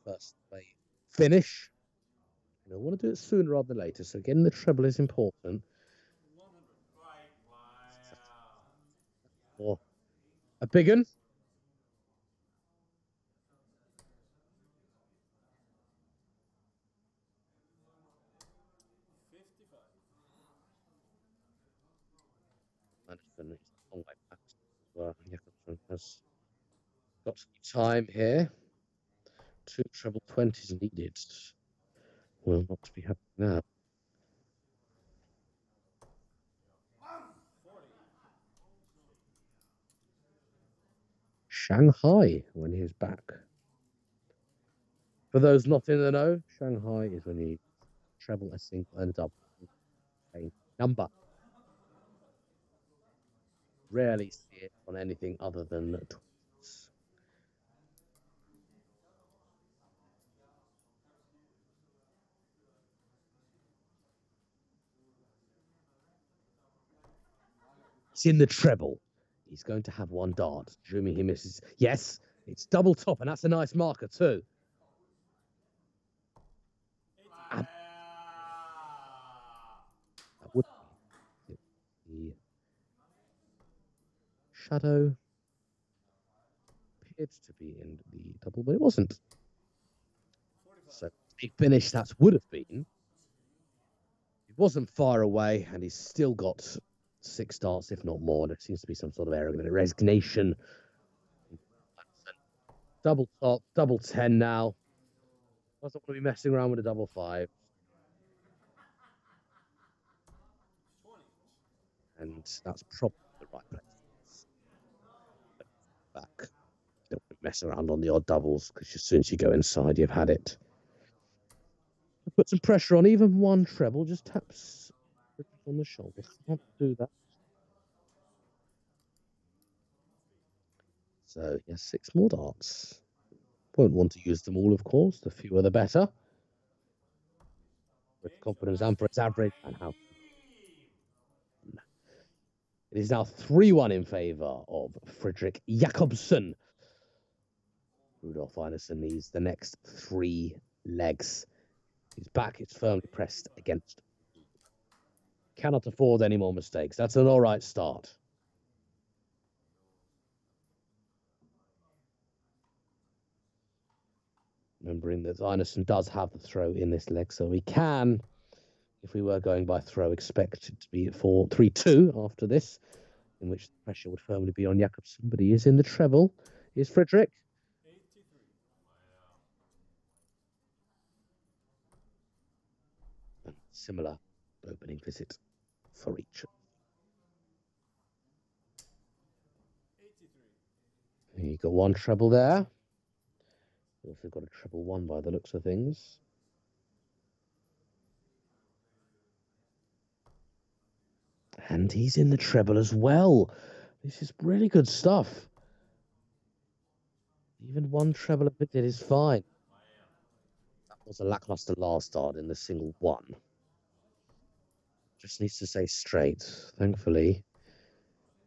first play finish. I want to do it sooner rather than later. So getting the treble is important. Or a big one. Magnussen is a long way back as well. Jacobson has got some time here. 2 treble 20s needed. Will not be happening now. Shanghai when he is back. For those not in the know, Shanghai is when you treble a single and a double. A number. Rarely see it on anything other than tweets. It's in the treble. He's going to have one dart. Assuming he misses. Yes, it's double top, and that's a nice marker too. And that would be the shadow appeared to be in the double, but it wasn't. So a finish that would have been. He wasn't far away, and he's still got 6 darts, if not more. There seems to be some sort of arrogant resignation. Double top, double 10 now. Doesn't want to be messing around with a double 5. And that's probably the right place. Back. Don't mess around on the odd doubles because as soon as you go inside, you've had it. Put some pressure on. Even one treble just taps on the shoulder. Can't do that. So, yes, 6 more darts. Won't want to use them all, of course. The fewer the better. With confidence and for its average and how. It is now 3-1 in favour of Fredrick Jacobson. Rudolph Ineson needs the next 3 legs. His back is firmly pressed against. Cannot afford any more mistakes. That's an all right start. Remembering that Ineson does have the throw in this leg, so we can, if we were going by throw, expect it to be 4-3-2 after this, in which the pressure would firmly be on Jacobson, but he is in the treble. Here's Fredrick. Similar opening visit for each. 83. You got one treble there. You also got a treble one by the looks of things. And he's in the treble as well. This is really good stuff. Even one treble of it is fine. That was a lackluster last start in the single one. Just needs to stay straight. Thankfully,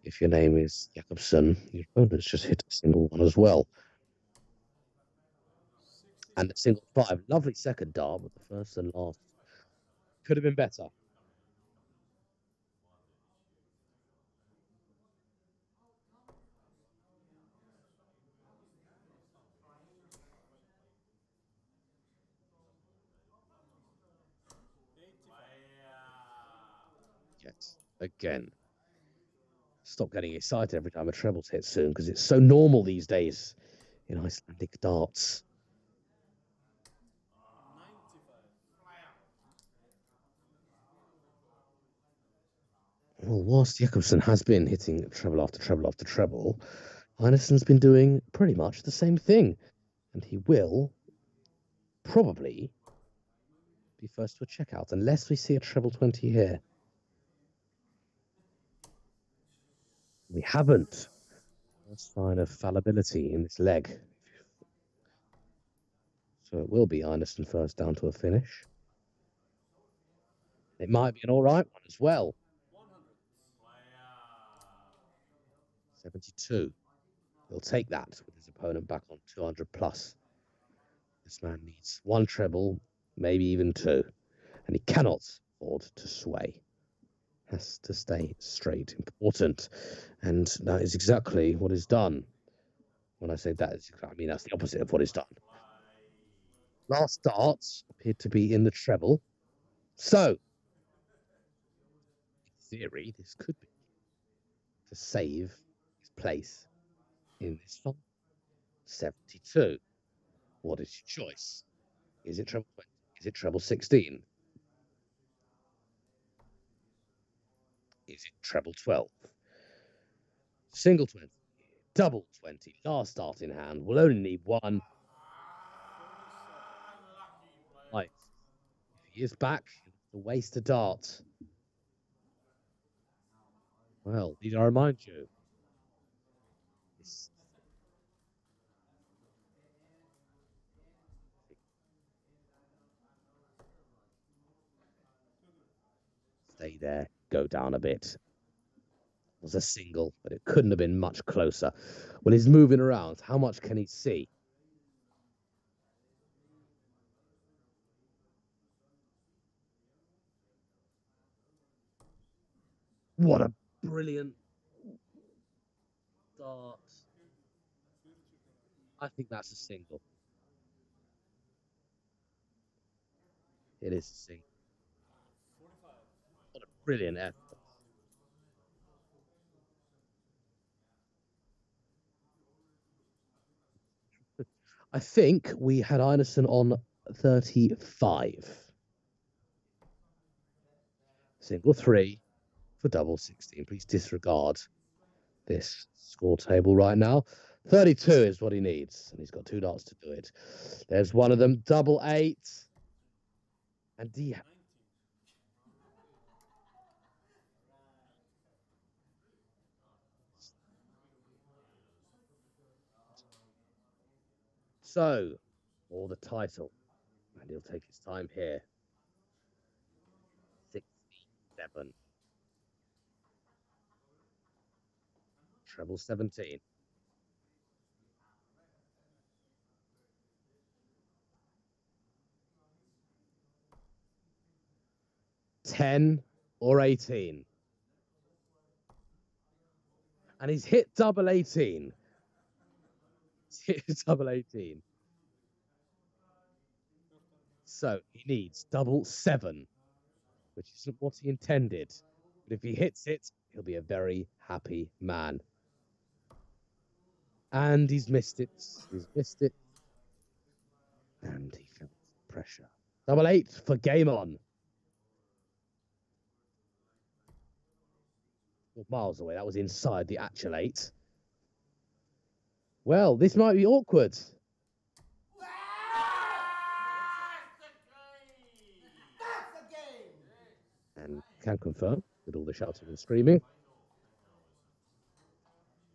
if your name is Jacobson, your opponent's just hit a single one as well. And a single five. Lovely second dart, but the first and last could have been better. Yes, again. Stop getting excited every time a treble's hit soon, because it's so normal these days in Icelandic darts. 95. Well, whilst Jacobson has been hitting treble after treble after treble, Magnusson's been doing pretty much the same thing. And he will probably be first to a checkout, unless we see a treble 20 here. We haven't. A sign of fallibility in this leg. So it will be Magnussen first down to a finish. It might be an all right one as well. 100. 72. He'll take that with his opponent back on 200 plus. This man needs one treble, maybe even two. And he cannot afford to sway. Has to stay straight. Important. And that is exactly what is done. When I say that, I mean that's the opposite of what is done. Last darts appeared to be in the treble. So, in theory, this could be to save his place in this fight. 72. What is your choice? Is it treble 20? Is it treble 16? Is it treble 12? Single 20. Double 20. Last dart in hand. We'll only need one. Right. If he is back, he'll waste a dart. Well, need I remind you? Stay there. Go down a bit. It was a single, but it couldn't have been much closer. Well, he's moving around. How much can he see? What a brilliant dart. I think that's a single. It is a single. 45. What a brilliant effort. I think we had Ineson on 35. Single 3 for double 16. Please disregard this score table right now. 32 is what he needs, and he's got two darts to do it. There's one of them, double 8. And so, for the title, and he'll take his time here. 67. Treble 17. 10 or 18. And he's hit double 18. He's hit double 18. So he needs double 7, which isn't what he intended. But if he hits it, he'll be a very happy man. And he's missed it. He's missed it. And he felt pressure. Double 8 for game on. miles away. That was inside the actuate. Well, this might be awkward. And can confirm with all the shouting and screaming.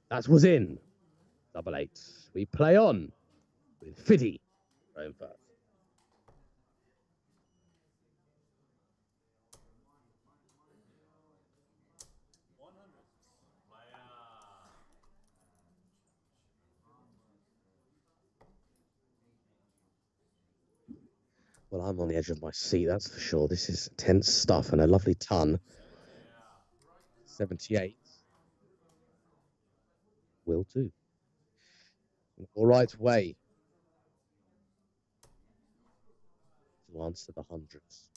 That was in. 8-8. We play on with Fiddy going first. Well, I'm on the edge of my seat, that's for sure. This is tense stuff and a lovely ton. 78. Will do. All right way to answer the hundreds.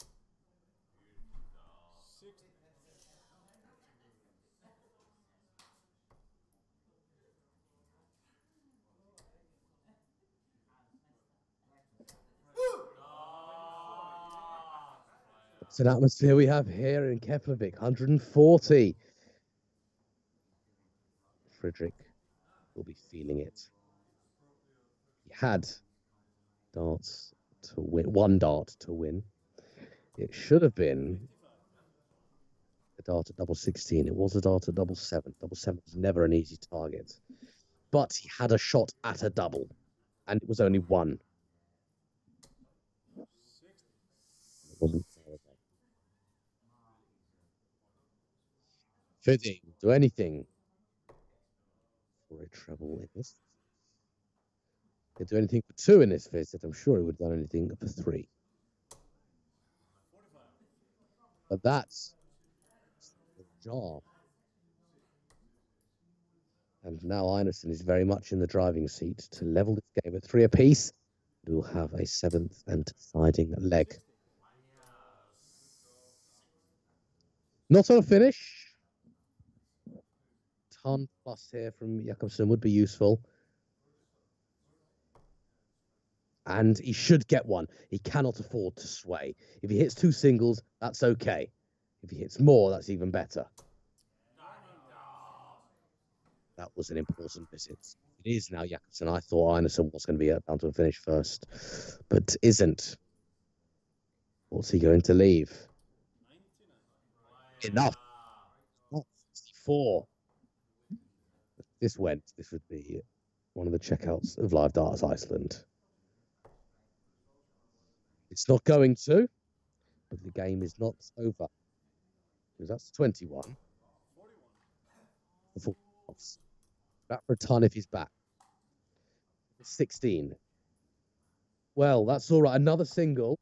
It's an atmosphere we have here in Keflavik, 140. Fredrick will be feeling it. He had darts to win, one dart to win. It should have been a dart at double 16. It was a dart at double 7. Double 7 was never an easy target. But he had a shot at a double, and it was only one. It wasn't far away. Fiddy will do anything for a treble in this. He'd do anything for 2 in this visit. I'm sure he would have done anything for 3. But that's the jar. And now Ineson is very much in the driving seat to level this game at 3 apiece. We'll have a 7th and deciding leg. Not on a finish. Ton plus here from Jacobson would be useful. And he should get one. He cannot afford to sway. If he hits 2 singles, that's okay. If he hits more, that's even better. That was an important visit. It is now Jacobson. I thought Ineson was going to be down to a finish first, but isn't. What's he going to leave? Enough. Not 64. If this went, this would be one of the checkouts of Live Darts Iceland. It's not going to, but the game is not over. Because that's 21. Back for a ton if he's back. 16. Well, that's all right. Another single.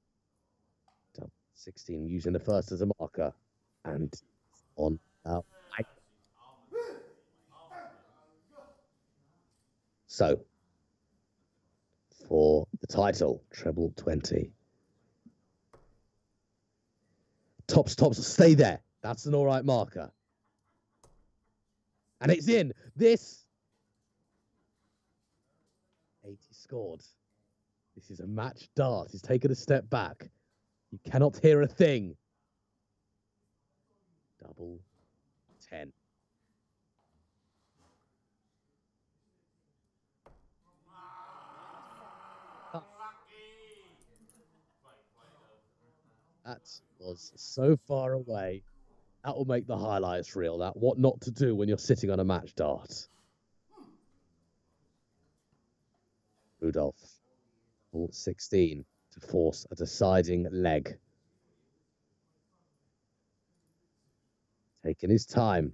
16 using the first as a marker. And on out. So, for the title, treble 20. Tops, stay there. That's an all right marker. And it's in. This 80 scored. This is a match dart. He's taken a step back. You cannot hear a thing. Double 10. That was so far away. That will make the highlights reel. That what not to do when you're sitting on a match dart. Rudolph, ball 16 to force a deciding leg. Taking his time.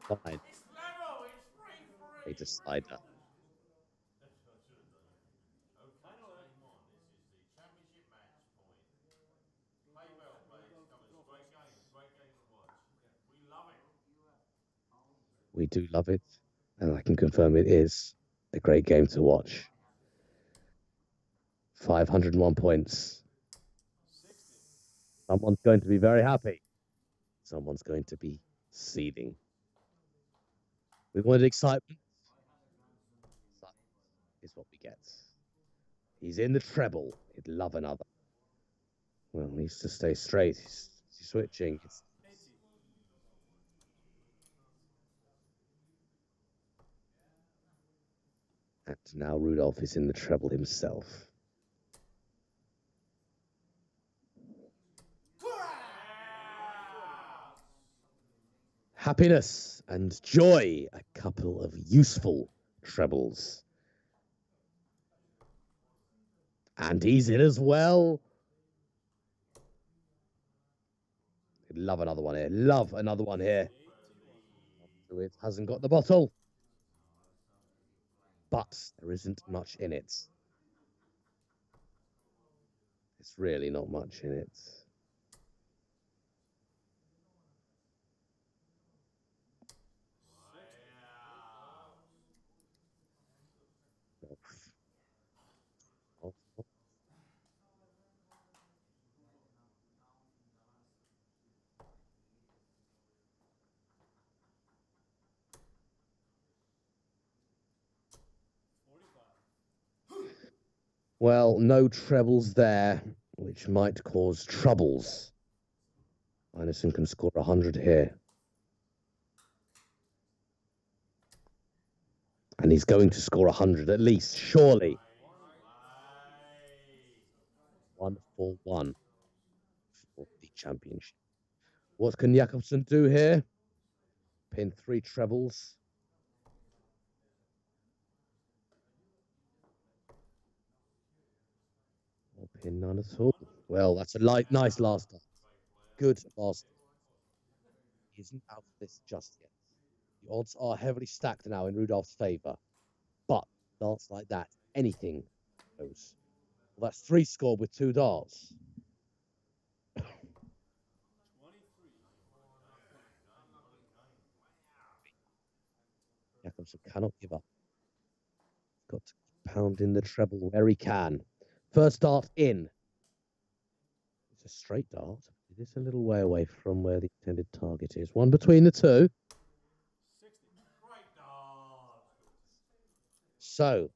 Fine. A decider. We do love it, and I can confirm it is a great game to watch. 501 points. Someone's going to be very happy. Someone's going to be seething. We wanted excitement. Is what we get. He's in the treble. He'd love another. Well, he needs to stay straight. He's switching. And now Rudolph is in the treble himself. Happiness and joy, a couple of useful trebles. And he's in as well. Love another one here. Love another one here. So it hasn't got the bottle. But there isn't much in it. It's really not much in it. Well, no trebles there, which might cause troubles. Magnussen can score 100 here. And he's going to score 100 at least, surely. 1-4-1 for the championship. What can Jacobson do here? Pin 3 trebles. Or pin none at all. Well, that's a nice last dance. Good last. He isn't out of this just yet. The odds are heavily stacked now in Rudolph's favour. But darts like that, anything goes. Well, that's 3 scored with 2 darts. Jacobson cannot give up. He's got to pound in the treble where he can. First dart in. It's a straight dart. It is a little way away from where the intended target is. One between the two. So,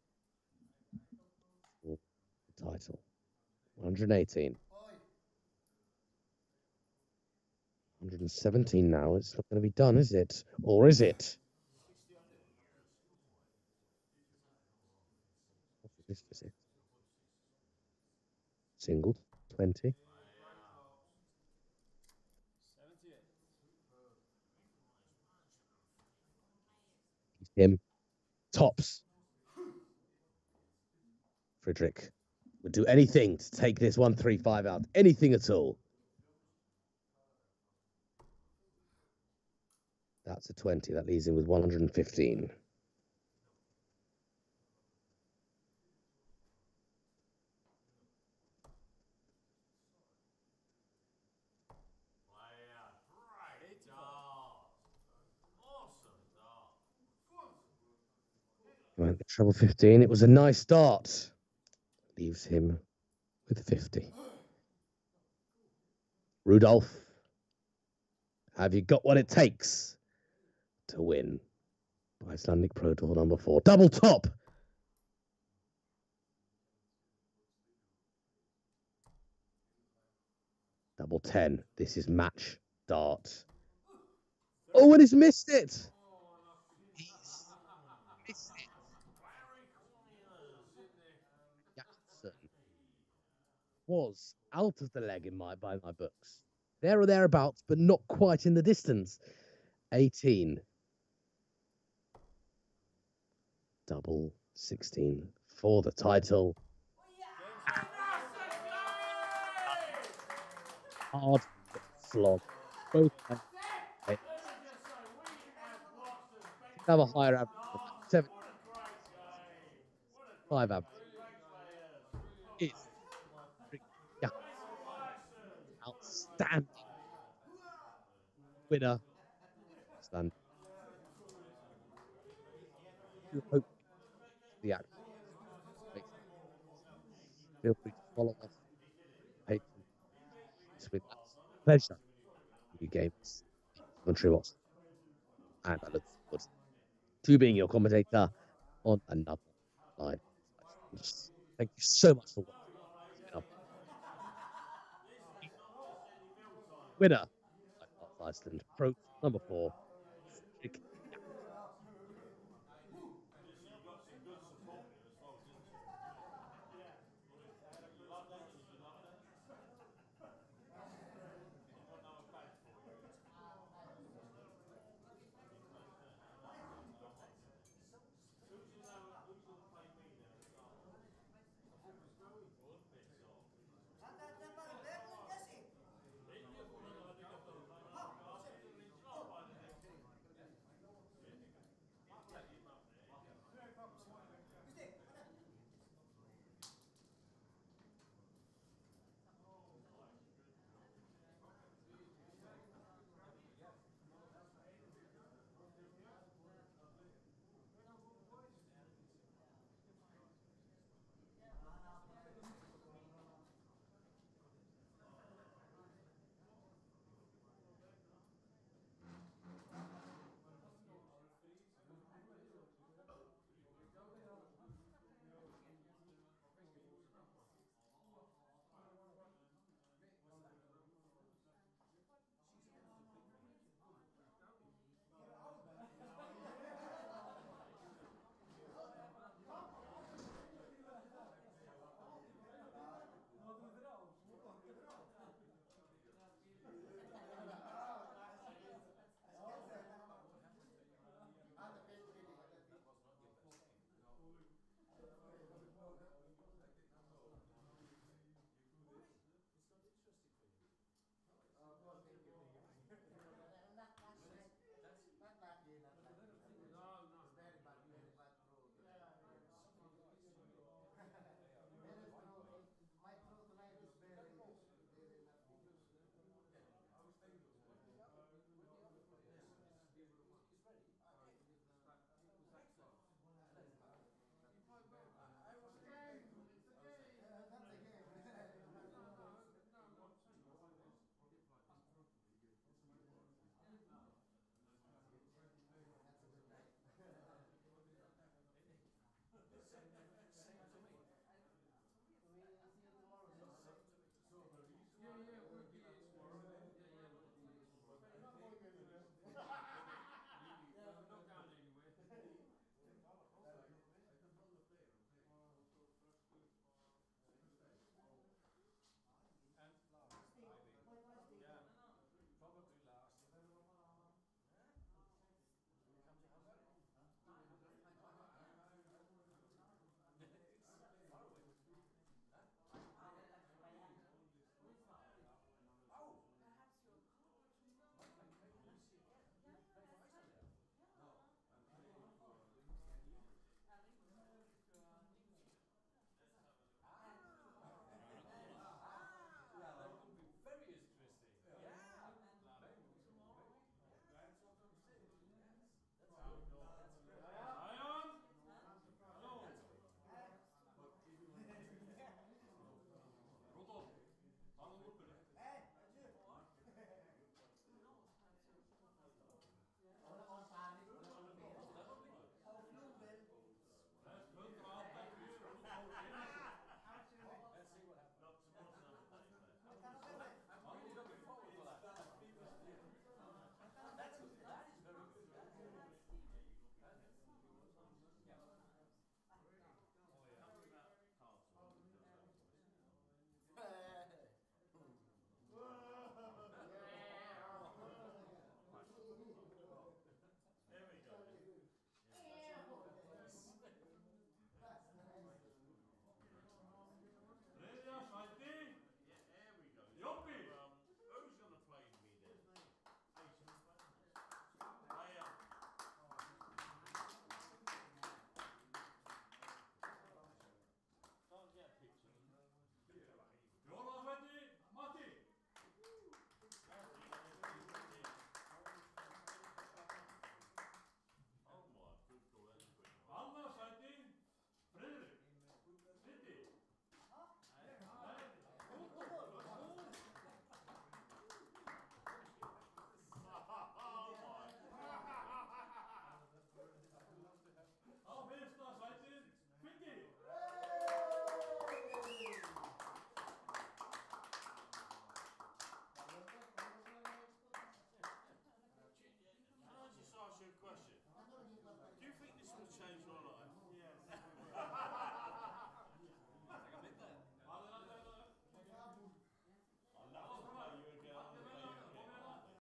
the title. 118. 117 now. It's not going to be done, is it? Or is it? This is it. Single 20. Him. Tops. Fredrick would do anything to take this 135 out. Anything at all. That's a 20. That leaves him with 115. Right, the treble 15. It was a nice start. Leaves him with 50. Rudolph, have you got what it takes to win Icelandic Pro Tour number 4? Double top. Double 10. This is match dart. Oh, and he's missed it. He's missed it. Jackson was out of the leg by my books. There or thereabouts, but not quite in the distance. 18. Double 16 for the title. Hard flog. Both have a higher average. 75 average. It's outstanding winner. Stand. You hope the action. Feel free to follow us. It's with pleasure. New games, country watch, and I look forward to being your commentator on another live. Thank you so much for watching. winner, Iceland Pro number 4,